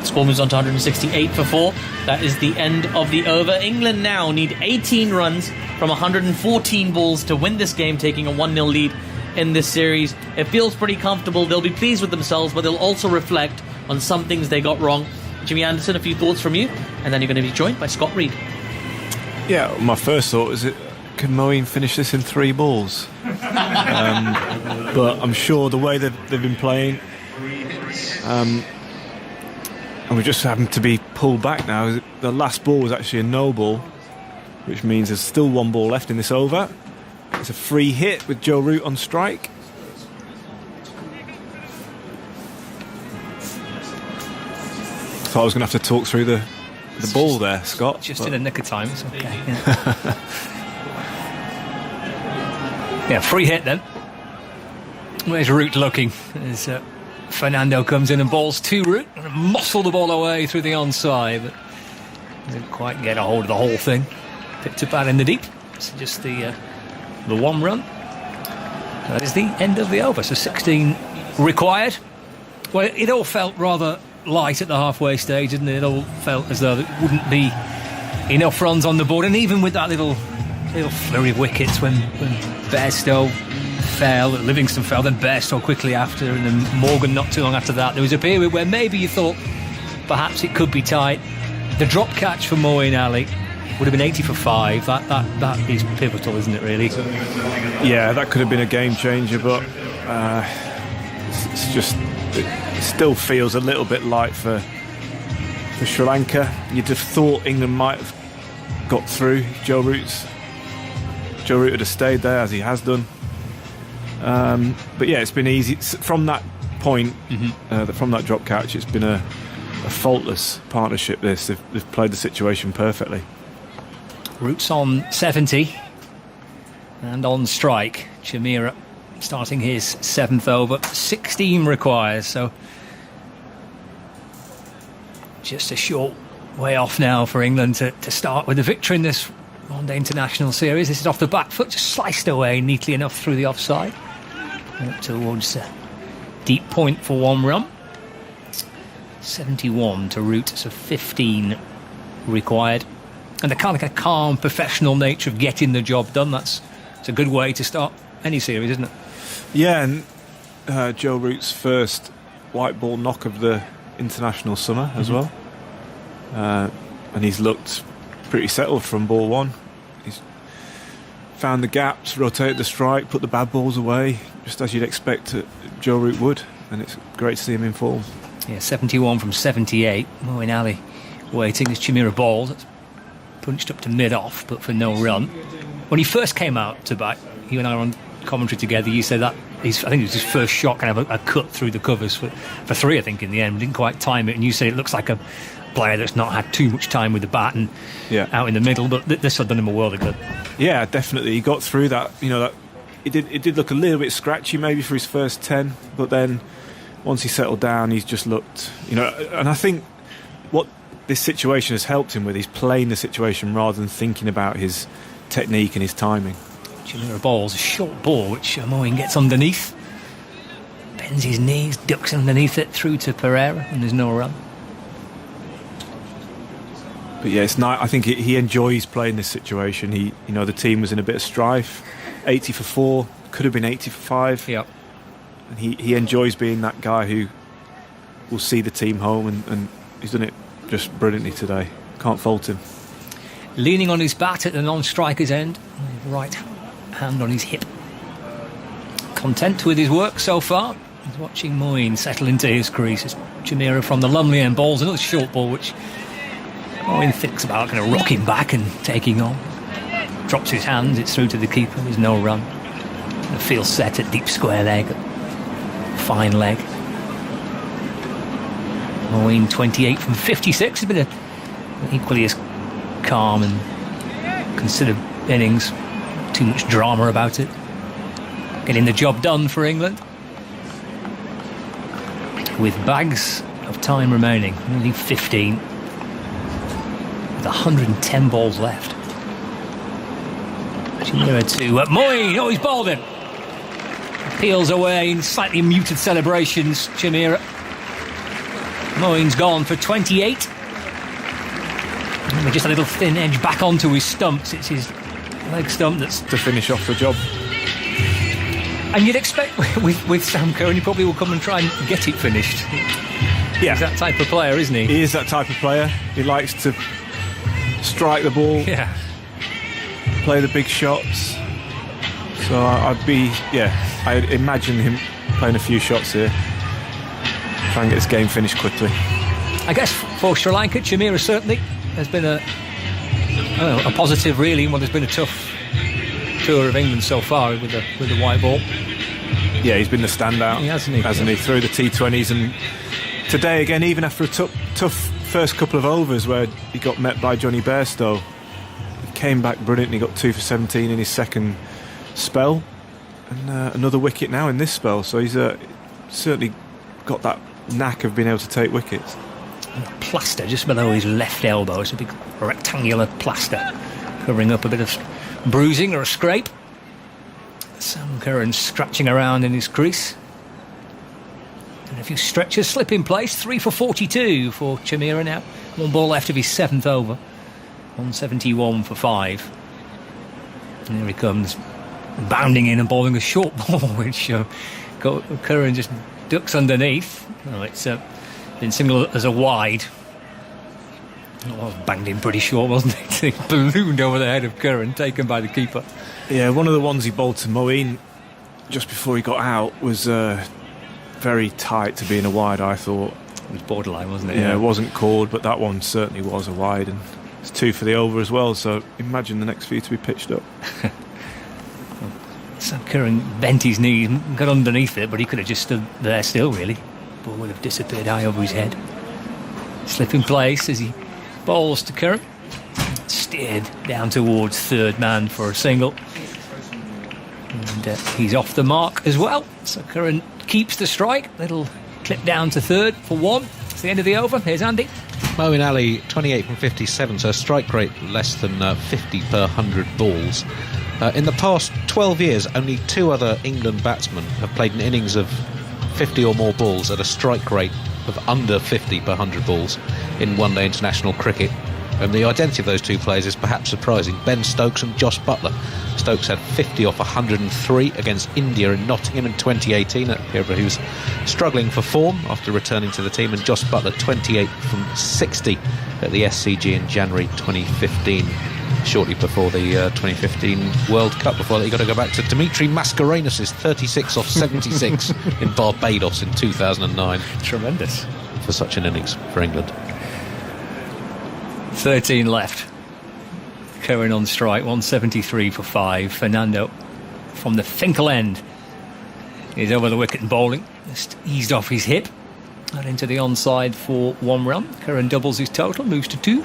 Score moves on to 168 for 4. That is the end of the over. England now need 18 runs from 114 balls to win this game, taking a 1-0 lead in this series. It feels pretty comfortable. They'll be pleased with themselves, but they'll also reflect on some things they got wrong. Jimmy Anderson, a few thoughts from you, and then you're going to be joined by Scott Reed. Yeah, my first thought is, can Moeen finish this in 3 balls? But I'm sure the way they've been playing, and we just happen to be pulled back now. The last ball was actually a no ball, which means there's still 1 ball left in this over. It's a free hit with Joe Root on strike. So I was going to have to talk through the ball there, Scott. Just in the nick of time, it's okay. Yeah, free hit then. Where's Root looking? As Fernando comes in and balls to Root, and muscle the ball away through the onside, but didn't quite get a hold of the whole thing. Picked it out in the deep. It's just the 1 run. That is the end of the over. So 16 required. Well, it all felt rather light at the halfway stage, didn't it? It all felt as though there wouldn't be enough runs on the board, and even with that little flurry of wickets when Bairstow fell, Livingstone fell, then Bairstow quickly after, and then Morgan not too long after that, there was a period where maybe you thought perhaps it could be tight. The drop catch for Moeen Ali would have been 80 for 5. That is pivotal, isn't it, really? Yeah, that could have been a game changer, but it's just, it still feels a little bit light for Sri Lanka. You'd have thought England might have got through. Joe Root would have stayed there, as he has done. But yeah, it's been easy from that point. From that drop catch, it's been a faultless partnership. They've played the situation perfectly. Root's on 70 and on strike. Chameera starting his 7th over. 16 requires, so just a short way off now for England to start with a victory in this one-day international series. This is off the back foot, just sliced away neatly enough through the offside. Up towards the deep point for 1 run. 71 to Root, so 15 required. And the kind of calm, professional nature of getting the job done, it's a good way to start any series, isn't it? Yeah, and Joe Root's first white ball knock of the international summer as well. And he's looked pretty settled from ball 1. He's found the gaps, rotated the strike, put the bad balls away, just as you'd expect Joe Root would. And it's great to see him in form. Yeah, 71 from 78. Moeen Ali waiting as Chameera balls. It's punched up to mid-off, but for no run. When he first came out to bat, you and I were on commentary together, you said that I think it was his first shot, kind of a cut through the covers for 3, I think, in the end. We didn't quite time it, and you said it looks like a player that's not had too much time with the bat and out in the middle, but this has done him a world of good. Yeah, definitely. He got through that. That it did look a little bit scratchy maybe for his first 10, but then once he settled down, he's just looked, and I think what this situation has helped him with is playing the situation rather than thinking about his technique and his timing. Chameera bowls a short ball, which Moeen gets underneath, bends his knees, ducks underneath it through to Perera, and there's no run. But yeah, it's nice. I think he enjoys playing this situation. The team was in a bit of strife. 80 for 4, could have been 80 for 5. Yep. And he enjoys being that guy who will see the team home, and he's done it just brilliantly today. Can't fault him. Leaning on his bat at the non-striker's end, right hand on his hip. Content with his work so far. He's watching Moeen settle into his crease as Chameera from the Lumley end bowls another short ball, which Moeen thinks about kind of rocking back and taking on. Drops his hands, it's through to the keeper, there's no run. The field set at deep square leg, fine leg. Moeen 28 from 56 has been an equally as calm and considered innings. Too much drama about it. Getting the job done for England. With bags of time remaining, only 15. With 110 balls left. Chameera to Moeen. Oh, he's bowled him. Peels away in slightly muted celebrations. Chameera. Moeen's gone for 28. And just a little thin edge back onto his stumps. It's his leg stump that's to finish off the job. And you'd expect with Sam Curran, he probably will come and try and get it finished. Yeah, he's that type of player, isn't he? He is that type of player. He likes to strike the ball. Yeah. Play the big shots. So I'd imagine him playing a few shots here. Try and get this game finished quickly. I guess for Sri Lanka, Chameera certainly has been a positive, really, in what has been a tough tour of England so far with the white ball. Yeah, he's been the standout, hasn't he? Through the T20s, and today again, even after a tough first couple of overs where he got met by Jonny Bairstow, he came back brilliantly. Got 2 for 17 in his second spell, and another wicket now in this spell. So he's certainly got that knack of being able to take wickets. And a plaster just below his left elbow. It's a big rectangular plaster covering up a bit of bruising or a scrape. Sam Curran scratching around in his crease. And a few stretches, slip in place. 3 for 42 for Chameera now. 1 ball left of his 7th over. 171 for 5. And here he comes, bounding in and bowling a short ball, which Curran just ducks underneath. Oh, it's been signalled as a wide. It was banged in pretty short, wasn't it? It ballooned over the head of Curran, taken by the keeper. Yeah, one of the ones he bowled to Moeen just before he got out was very tight to being a wide, I thought. It was borderline, wasn't it? Yeah, it wasn't called, but that one certainly was a wide, and it's 2 for the over as well, so imagine the next few to be pitched up. Sam Curran bent his knees and got underneath it, but he could have just stood there still, really. Ball would have disappeared high over his head. Slip in place as he bowls to Curran. Steered down towards third man for a single. And he's off the mark as well. So Curran keeps the strike. Little clip down to third for 1. It's the end of the over. Here's Andy. Moeen Ali, 28 from 57, so a strike rate less than 50 per 100 balls. In the past 12 years, only 2 other England batsmen have played an innings of 50 or more balls at a strike rate of under 50 per 100 balls in one-day international cricket. And the identity of those 2 players is perhaps surprising. Ben Stokes and Josh Buttler. Stokes had 50 off 103 against India in Nottingham in 2018. He was struggling for form after returning to the team. And Josh Buttler 28 from 60 at the SCG in January 2015. Shortly before the 2015 World Cup, before that you got to go back to Dimitri Mascarenhas' 36 off 76 in Barbados in 2009. Tremendous for such an innings for England. 13 left. Curran on strike, 173 for 5. Fernando from the Finkel end is over the wicket and bowling. Just eased off his hip. And into the onside for 1 run. Curran doubles his total, moves to 2.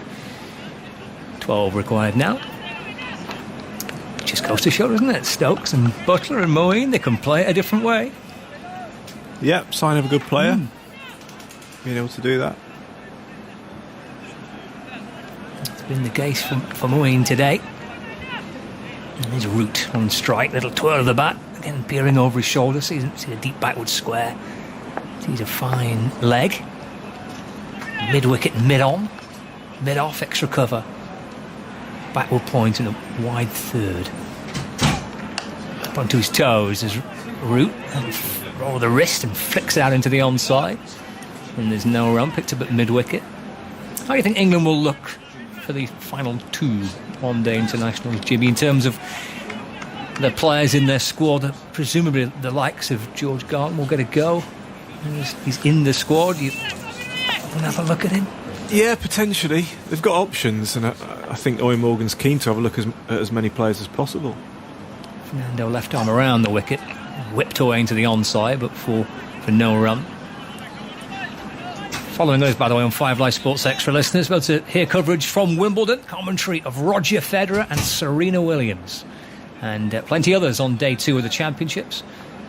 12 required now. Just goes to show, doesn't it? Stokes and Butler and Moeen, they can play it a different way. Yeah, sign of a good player. Being able to do that. It's been the case for Moeen today. And his route on strike, little twirl of the bat, again peering over his shoulder, sees a deep backward square. Sees a fine leg. Mid-wicket, mid-on. Mid-off, extra cover. Backward point and a wide third. Up onto his toes, his root, and roll the wrist and flicks it out into the onside. And there's no run, picked up at mid-wicket. How do you think England will look for the final 2 one-day internationals, Jimmy, in terms of the players in their squad? Presumably the likes of George Garton will get a go. He's in the squad. You want to have a look at him? Yeah, potentially. They've got options, and I think Eoin Morgan's keen to have a look at as many players as possible. Fernando left arm around the wicket, whipped away into the onside, but for no run. Following those, by the way, on 5 Live Sports Extra, listeners, we'll to hear coverage from Wimbledon, commentary of Roger Federer and Serena Williams, and plenty others on day 2 of the championships.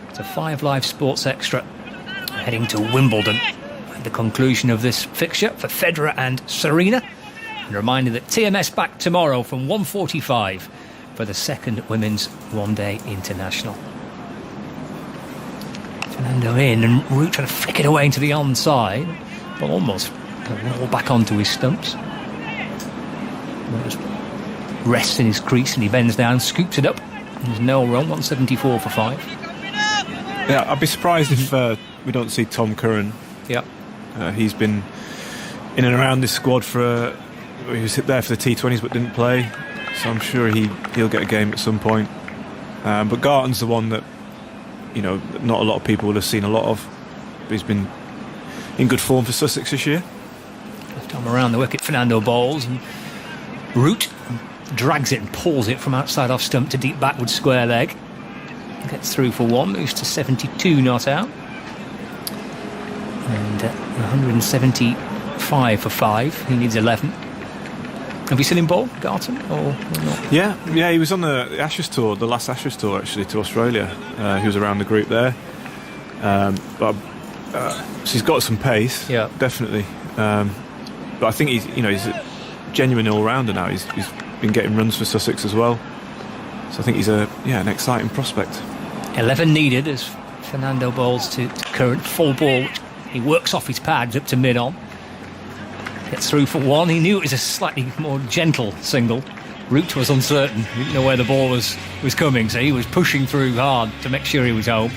It's a 5 Live Sports Extra heading to Wimbledon at the conclusion of this fixture for Federer and Serena. And a reminder that TMS back tomorrow from 1:45 for the 2nd Women's One-Day International. Fernando in, and Root trying to flick it away into the onside, but almost roll back onto his stumps. Rests in his crease and he bends down, scoops it up. There's no run, 174 for 5. Yeah, I'd be surprised if we don't see Tom Curran. Yep. He's been in and around this squad he was there for the T20s but didn't play, so I'm sure he'll get a game at some point. But Garton's the one that, not a lot of people will have seen a lot of. But he's been in good form for Sussex this year. Left arm around the wicket, Fernando bowls, and Root drags it and pulls it from outside off stump to deep backward square leg. Gets through for 1, moves to 72 not out. And 175 for 5. He needs 11. Have you seen him bowl, Garton, or not? Yeah, he was on the Ashes tour, the last Ashes tour actually, to Australia. He was around the group there. So he's got some pace, yeah, definitely. But I think he's a genuine all-rounder now. He's been getting runs for Sussex as well. So I think he's an exciting prospect. 11 needed as Fernando bowls to Curran, full ball, which he works off his pads up to mid-on. Gets through for 1. He knew it was a slightly more gentle single. Root was uncertain. He didn't know where the ball was coming, so he was pushing through hard to make sure he was home.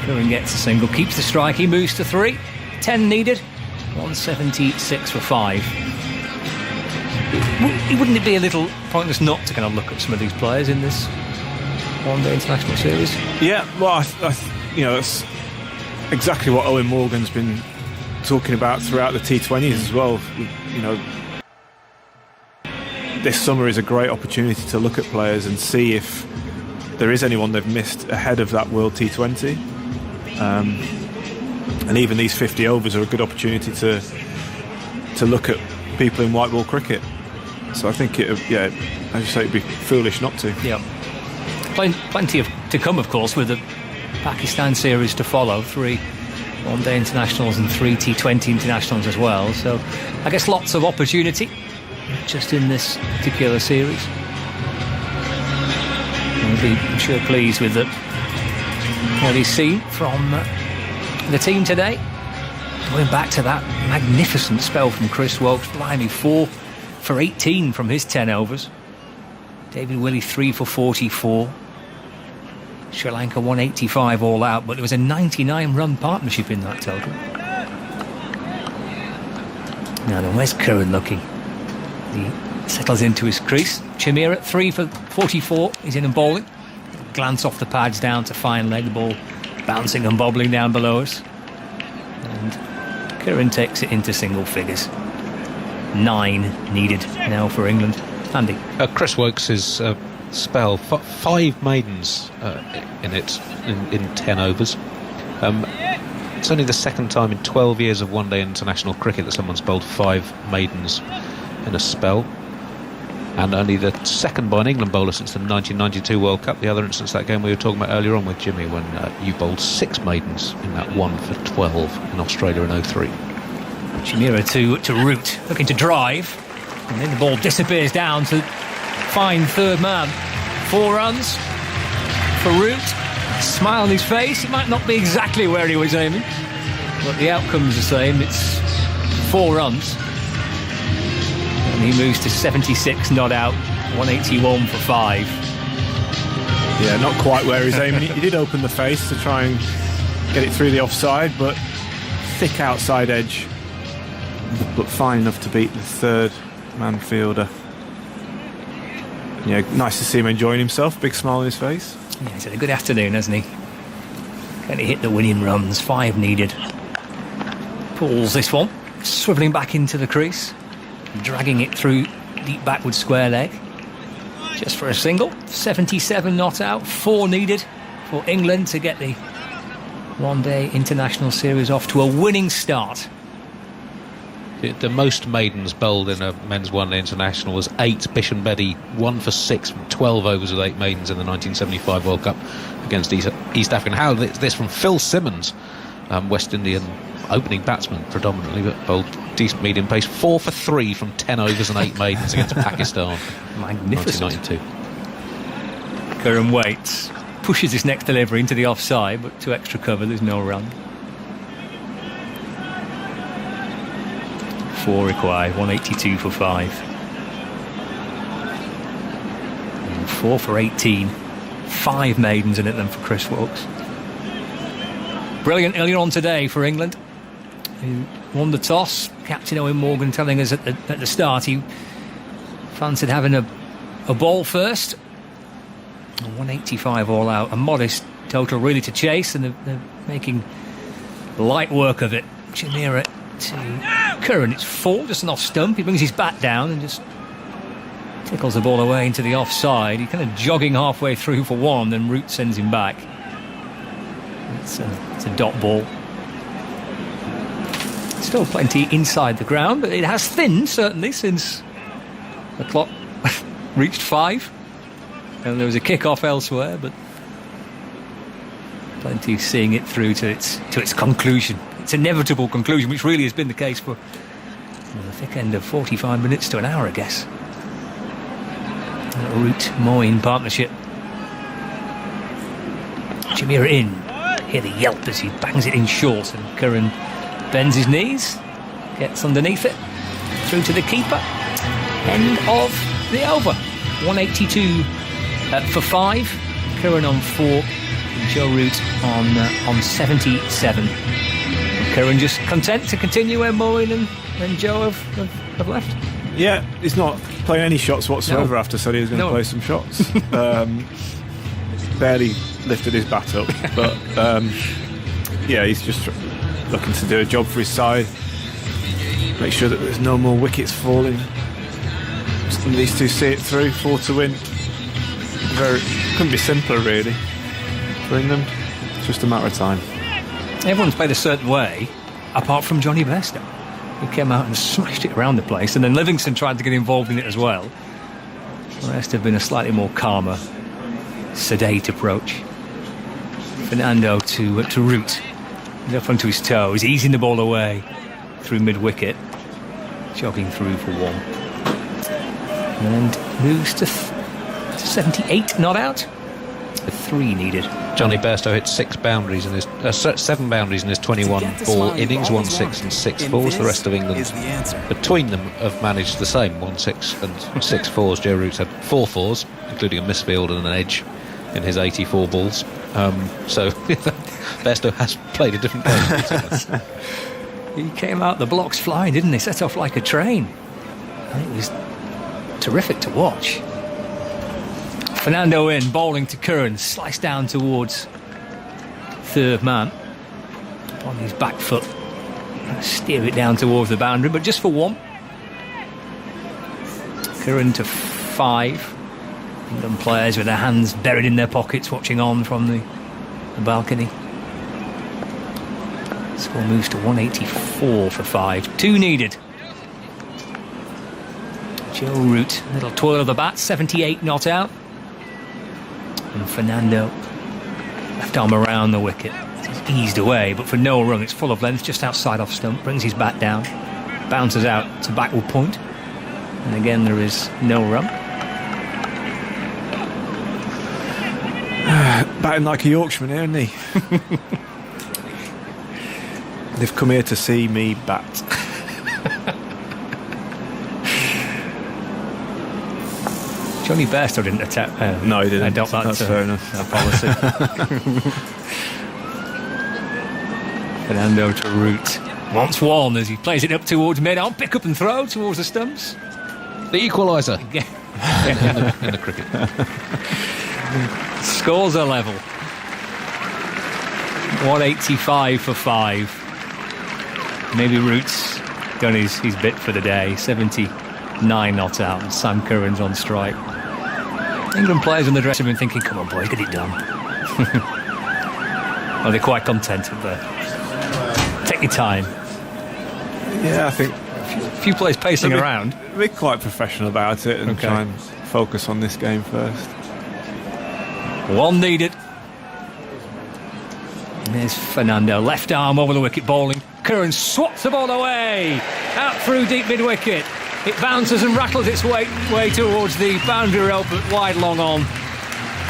Curran gets a single, keeps the strike, he moves to 3. 10 needed, 176 for 5. Wouldn't it be a little pointless not to kind of look at some of these players in this one-day international series? Yeah, well, that's exactly what Eoin Morgan's been talking about throughout the T20s as well. This summer is a great opportunity to look at players and see if there is anyone they've missed ahead of that World T20. And even these 50 overs are a good opportunity to look at people in white ball cricket. So I think as you say, it'd be foolish not to. Yeah. Plenty to come, of course, with the Pakistan series to follow. 3 one-day internationals and 3 T20 internationals as well. So I guess lots of opportunity just in this particular series. We'll be, I'm sure, pleased with what he's seen from the team today. Going back to that magnificent spell from Chris Woakes, blimey, 4 for 18 from his 10 overs. David Willey 3 for 44. Sri Lanka 185 all out, but there was a 99-run partnership in that total. Now then, where's Curran looking? He settles into his crease. Chameera 3 for 44. He's in and bowling. Glance off the pads down to fine leg. The ball bouncing and bobbling down below us. And Curran takes it into single figures. 9 needed now for England. Andy. Chris Woakes' spell, 5 maidens in 10 overs. It's only the second time in 12 years of one-day international cricket that someone's bowled 5 maidens in a spell. And only the second by an England bowler since the 1992 World Cup. The other instance, that game we were talking about earlier on with Jimmy, when you bowled 6 maidens in that 1 for 12 in Australia in 03. Chameera to root, looking to drive, and then the ball disappears down to find third man. 4 runs for Root. Smile on his face. It might not be exactly where he was aiming, but the outcome's the same. It's 4 runs. And he moves to 76 not out, 181 for 5. Yeah, not quite where he's aiming. He did open the face to try and get it through the offside, but thick outside edge, but fine enough to beat the third man fielder. Yeah, nice to see him enjoying himself. Big smile on his face. Yeah, he's had a good afternoon, hasn't he? Can he hit the winning runs? 5 needed. Pulls this one, swivelling back into the crease, dragging it through deep backward square leg. Just for a single. 77 not out. 4 needed for England to get the one-day international series off to a winning start. The most maidens bowled in a men's one-day international was 8. Bishan-Bedi 1 for 6 from 12 overs with 8 maidens in the 1975 World Cup against East African. How this from Phil Simmons, West Indian opening batsman predominantly, but bowled decent medium pace. 4 for 3 from 10 overs and 8 maidens against Pakistan. Magnificent. 1992. Curran waits, pushes his next delivery into the offside, but to extra cover, there's no run. 4 required, 182 for 5. And 4 for 18. 5 maidens in it then for Chris Woakes. Brilliant earlier on today for England, who won the toss. Captain Eoin Morgan telling us at the start he fancied having a ball first. 185 all out. A modest total really to chase, and they're making light work of it. Chameera to Curran. It's 4, just an off stump. He brings his bat down and just tickles the ball away into the offside. He's kind of jogging halfway through for 1, then Root sends him back. It's a dot ball. Still plenty inside the ground, but it has thinned certainly since the clock reached 5. And there was a kick-off elsewhere, but plenty seeing it through to its conclusion. Its inevitable conclusion, which really has been the case for the thick end of 45 minutes to an hour, I guess. Root Moeen partnership. Chameera in. Hear the yelp as he bangs it in short, and Curran bends his knees, gets underneath it, through to the keeper. End of the over. 182 for 5. Curran on 4. And Joe Root on 77. And Curran just content to continue where Moeen and Joe have left. Yeah, he's not playing any shots whatsoever. No. After said he was going to play some shots. Barely lifted his bat up, but yeah, he's just looking to do a job for his side, make sure that there's no more wickets falling. These two see it through. 4 to win. Couldn't be simpler really for England. It's just a matter of time. Everyone's played a certain way apart from Jonny Bairstow, who came out and smashed it around the place, and then Livingstone tried to get involved in it as well. The rest have been a slightly more calmer, sedate approach. Fernando to Root. He's up onto his toes, easing the ball away through mid-wicket, jogging through for 1. And moves to 78 not out, with 3 needed. Jonny Bairstow hit 7 boundaries in his 21 ball innings, 1 6 and 6 fours. The rest of England between them have managed the same, 1 6 and 6 fours. Joe Root's had 4 fours, including a misfield and an edge in his 84 balls. So Bairstow has played a different game. He came out the blocks flying, didn't he? Set off like a train. And it was terrific to watch. Fernando in, bowling to Curran, sliced down towards third man on his back foot. Steer it down towards the boundary, but just for 1. Curran to 5. England players with their hands buried in their pockets, watching on from the balcony. Score moves to 184 for 5. 2 needed. Joe Root, little twirl of the bat, 78 not out. And Fernando, left arm around the wicket. It's eased away, but for no run. It's full of length, just outside off stump. Brings his bat down, bounces out to backward point. And again, there is no run. Batting like a Yorkshireman here, isn't he? They've come here to see me bat. Jonny Bairstow didn't attack. No, he didn't. Adopt That's fair enough. That policy. Fernando to Root. Wants one as he plays it up towards mid-on. Pick up and throw towards the stumps. The equaliser. in the cricket. Scores are level. 185 for 5. Maybe Root's done his bit for the day. 79 not out. And Sam Curran's on strike. England players in the dressing room thinking, come on boys, get it done. Well, they're quite content with that. Take your time. Yeah, I think A few players pacing around. We're quite professional about it and try and focus on this game first. 1 needed. And there's Fernando, left arm over the wicket bowling. Curran swats the ball away, out through deep mid-wicket. It bounces and rattles its way towards the boundary rope, but wide long on.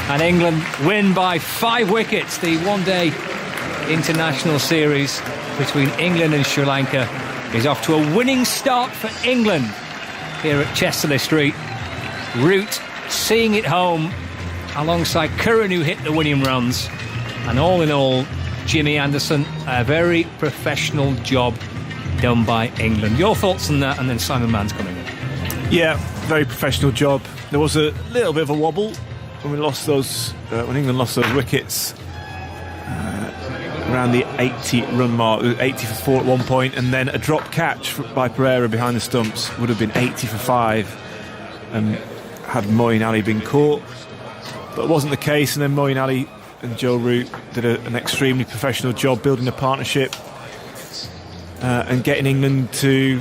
And England win by 5 wickets. The one-day international series between England and Sri Lanka is off to a winning start for England here at Chesterley Street. Root seeing it home alongside Curran, who hit the winning runs. And all in all, Jimmy Anderson, a very professional job done by England. Your thoughts on that, and then Simon Mann's coming in. Yeah, very professional job. There was a little bit of a wobble when we lost those, when England lost those wickets around the 80 run mark. 80 for 4 at one point, and then a drop catch by Perera behind the stumps would have been 80 for 5, and had Moeen Ali been caught, but it wasn't the case. And then Moeen Ali and Joe Root did an extremely professional job building a partnership and getting England to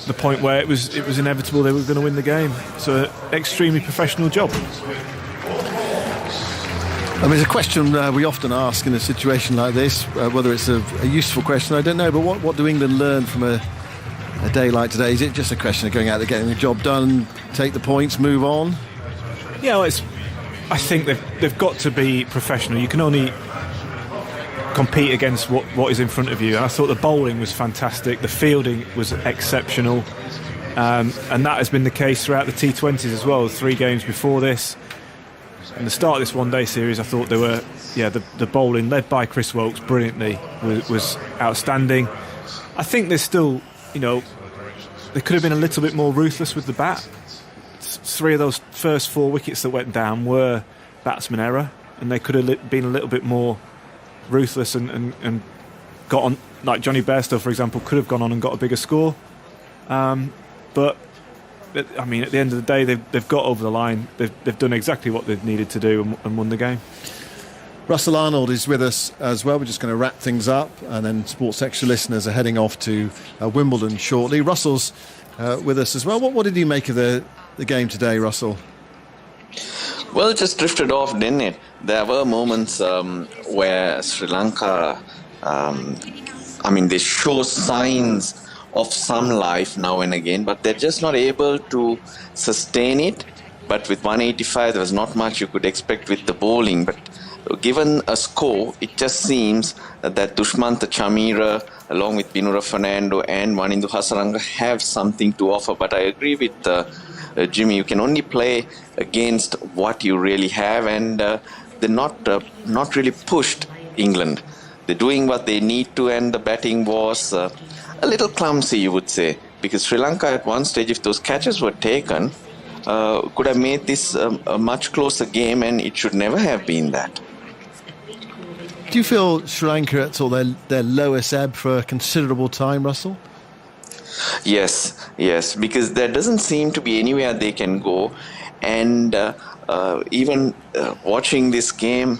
the point where it was inevitable they were going to win the game. So extremely professional job. I mean, it's a question we often ask in a situation like this, whether it's a useful question, I don't know, but what do England learn from a day like today? Is it just a question of going out there, getting the job done, take the points, move on? Yeah, well, I think they've got to be professional. You can only compete against what is in front of you. And I thought the bowling was fantastic, the fielding was exceptional, and that has been the case throughout the T20s as well. 3 games before this, and the start of this one-day series, I thought the bowling led by Chris Woakes brilliantly was outstanding. I think there's still, they could have been a little bit more ruthless with the bat. 3 of those first 4 wickets that went down were batsman error, and they could have been a little bit more ruthless and got on. Like Jonny Bairstow, for example, could have gone on and got a bigger score. But I mean, at the end of the day, they've got over the line. They've done exactly what they've needed to do and won the game. Russell Arnold is with us as well. We're just going to wrap things up, and then Sports Extra listeners are heading off to Wimbledon shortly. Russell's with us as well. What did you make of the game today, Russell? Well, it just drifted off, didn't it? There were moments where Sri Lanka, they show signs of some life now and again, but they're just not able to sustain it. But with 185, there was not much you could expect with the bowling. But given a score, it just seems that Dushmantha, Chameera, along with Binura, Fernando and Wanindu, Hasaranga have something to offer. But I agree with Jimmy, you can only play against what you really have, and they're not really pushed England. They're doing what they need to, and the batting was a little clumsy, you would say, because Sri Lanka at one stage, if those catches were taken, could have made this a much closer game, and it should never have been that. Do you feel Sri Lanka at their lowest ebb for a considerable time, Russell? Yes, because there doesn't seem to be anywhere they can go, and even watching this game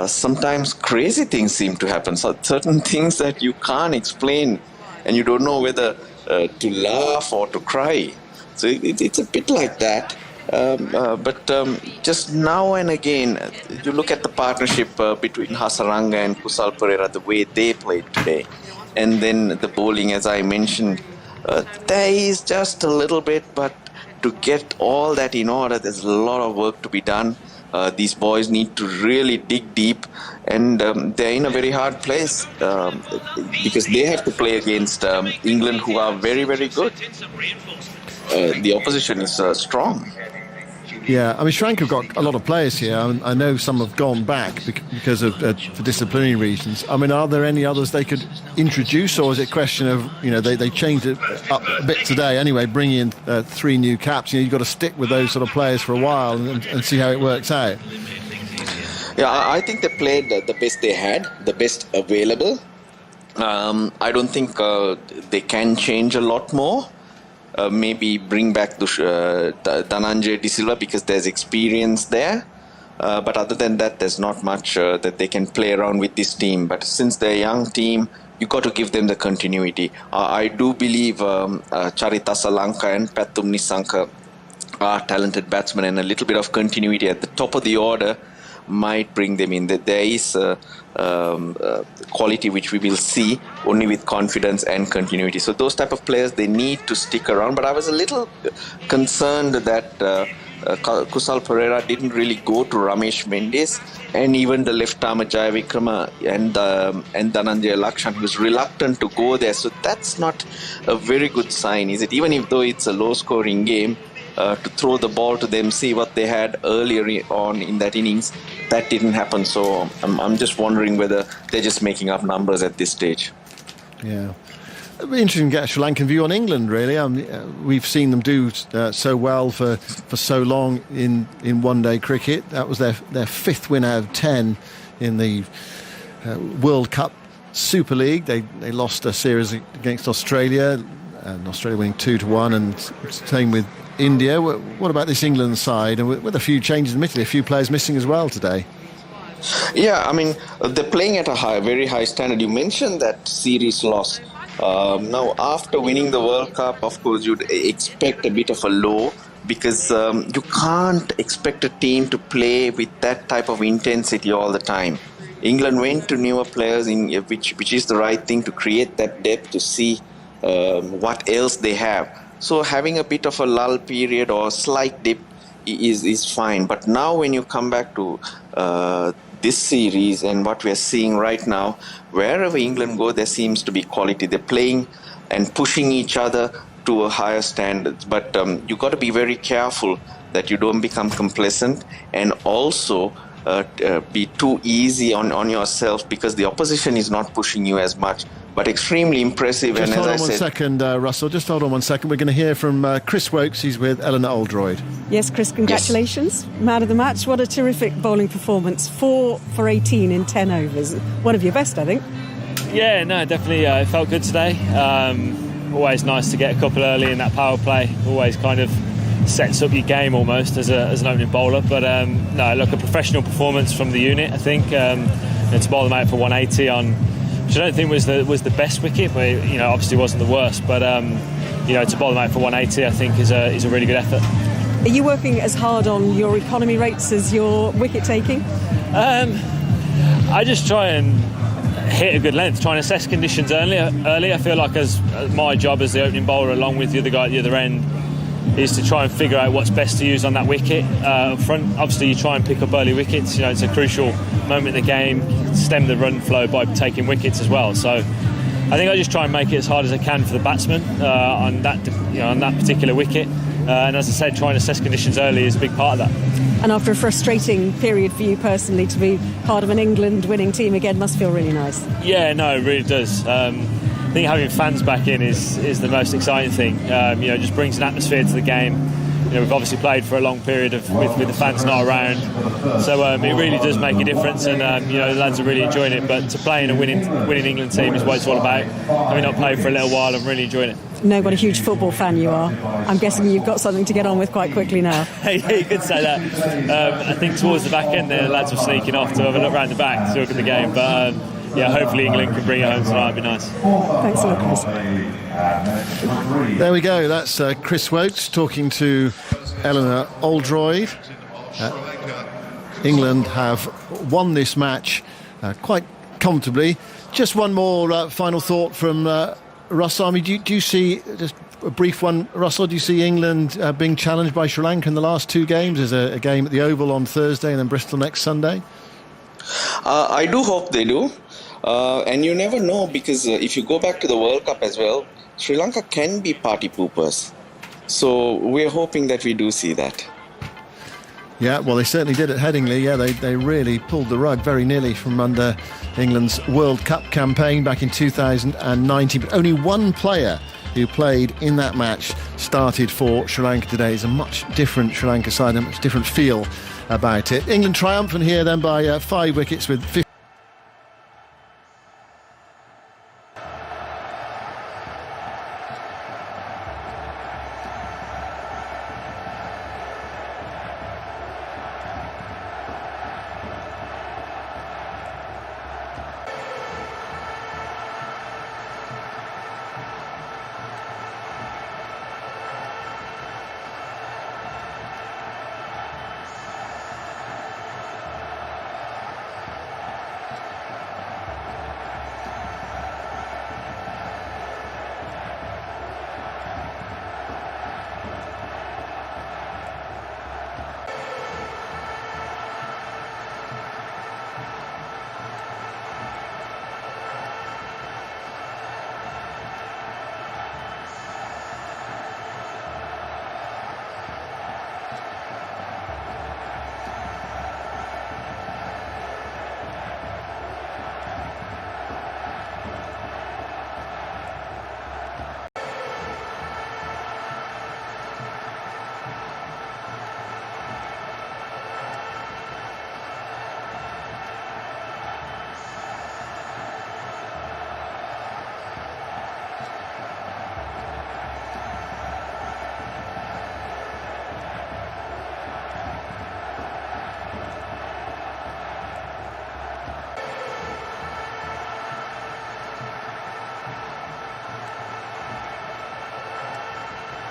sometimes crazy things seem to happen. So certain things that you can't explain, and you don't know whether to laugh or to cry. So it's a bit like that. But just now and again, you look at the partnership between Hasaranga and Kusal Perera, the way they played today. And then the bowling, as I mentioned, there is just a little bit, but to get all that in order, there's a lot of work to be done. These boys need to really dig deep, and they're in a very hard place because they have to play against England, who are very, very good. The opposition is strong. Yeah, I mean, Sri Lanka have got a lot of players here. I know some have gone back because of for disciplinary reasons. I mean, are there any others they could introduce, or is it a question of, they changed it up a bit today anyway, bringing in 3 new caps? You've got to stick with those sort of players for a while and see how it works out. Yeah, I think they played the best they had, the best available. I don't think they can change a lot more. Maybe bring back Dhananjaya De Silva because there's experience there. But other than that, there's not much that they can play around with this team. But since they're a young team, you got to give them the continuity. I do believe Charith, Asalanka and Pathum, Nissanka are talented batsmen, and a little bit of continuity at the top of the order might bring them in. That there is quality which we will see only with confidence and continuity. So those type of players, they need to stick around. But I was a little concerned that Kusal Perera didn't really go to Ramesh, Mendis, and even the left-armer Jayawickrama and Dhananjaya Lakshan, who was reluctant to go there. So that's not a very good sign, is it? Even if though it's a low-scoring game, to throw the ball to them, see what they had earlier on in that innings, that didn't happen. So I'm just wondering whether they're just making up numbers at this stage. Yeah. It'd be interesting to get a Sri Lankan view on England, really. We've seen them do so well for so long in one-day cricket. That was their 5th win out of 10 in the World Cup Super League. They lost a series against Australia, and Australia winning 2-1, and same with India. What about this England side? And with a few changes, admittedly, a few players missing as well today. Yeah, I mean, they're playing at a very high standard. You mentioned that series loss. Now, after winning the World Cup, of course, you'd expect a bit of a low, because you can't expect a team to play with that type of intensity all the time. England went to newer players, which is the right thing, to create that depth, to see what else they have. So having a bit of a lull period or a slight dip is fine. But now when you come back to this series and what we're seeing right now, wherever England go, there seems to be quality. They're playing and pushing each other to a higher standards. But you got to be very careful that you don't become complacent, and also be too easy on yourself, because the opposition is not pushing you as much. But extremely impressive. Just and hold as on I one said, second, Russell. Just hold on 1 second. We're going to hear from Chris Woakes. He's with Eleanor Oldroyd. Yes, Chris, congratulations. Yes. Man of the match. What a terrific bowling performance. 4 for 18 in 10 overs. One of your best, I think. Yeah, no, definitely. It felt good today. Always nice to get a couple early in that power play. Always kind of sets up your game almost as an opening bowler. But no, look, a professional performance from the unit, I think. And to bowl them out for 180 on, which I don't think was the best wicket, but obviously wasn't the worst. But to bowl them out for 180, I think is a really good effort. Are you working as hard on your economy rates as your wicket taking? I just try and hit a good length, try and assess conditions early. I feel like as my job as the opening bowler, along with the other guy at the other end, is to try and figure out what's best to use on that wicket up front. Obviously, you try and pick up early wickets. It's a crucial moment in the game. Stem the run flow by taking wickets as well. So, I think I just try and make it as hard as I can for the batsman on that particular wicket. And as I said, trying to assess conditions early is a big part of that. And after a frustrating period for you personally, to be part of an England winning team again must feel really nice. Yeah, no, it really does. I think having fans back in is the most exciting thing. Just brings an atmosphere to the game. we've obviously played for a long period with the fans not around, so it really does make a difference, and the lads are really enjoying it. But to play in a winning England team is what it's all about. Having not played for a little while, I'm really enjoying it. Know what a huge football fan you are. I'm guessing you've got something to get on with quite quickly now. Yeah, you could say that. I think towards the back end the lads were sneaking off to have a look round the back to look at the game, but hopefully England can bring it home tonight. It'd be nice. Thanks a lot, Chris. There we go. That's Chris Woakes talking to Eleanor Oldroyd. England have won this match quite comfortably. Just one more final thought from Russell. I mean, do you see, just a brief one, Russell, do you see England being challenged by Sri Lanka in the last two games? There's a game at the Oval on Thursday and then Bristol next Sunday. I do hope they do. And you never know, because if you go back to the World Cup as well, Sri Lanka can be party poopers. So we're hoping that we do see that. Yeah, well, they certainly did at Headingley. Yeah, they really pulled the rug very nearly from under England's World Cup campaign back in 2019. But only one player who played in that match started for Sri Lanka today. It's a much different Sri Lanka side, a much different feel about it. England triumphant here then by 5 wickets with 50.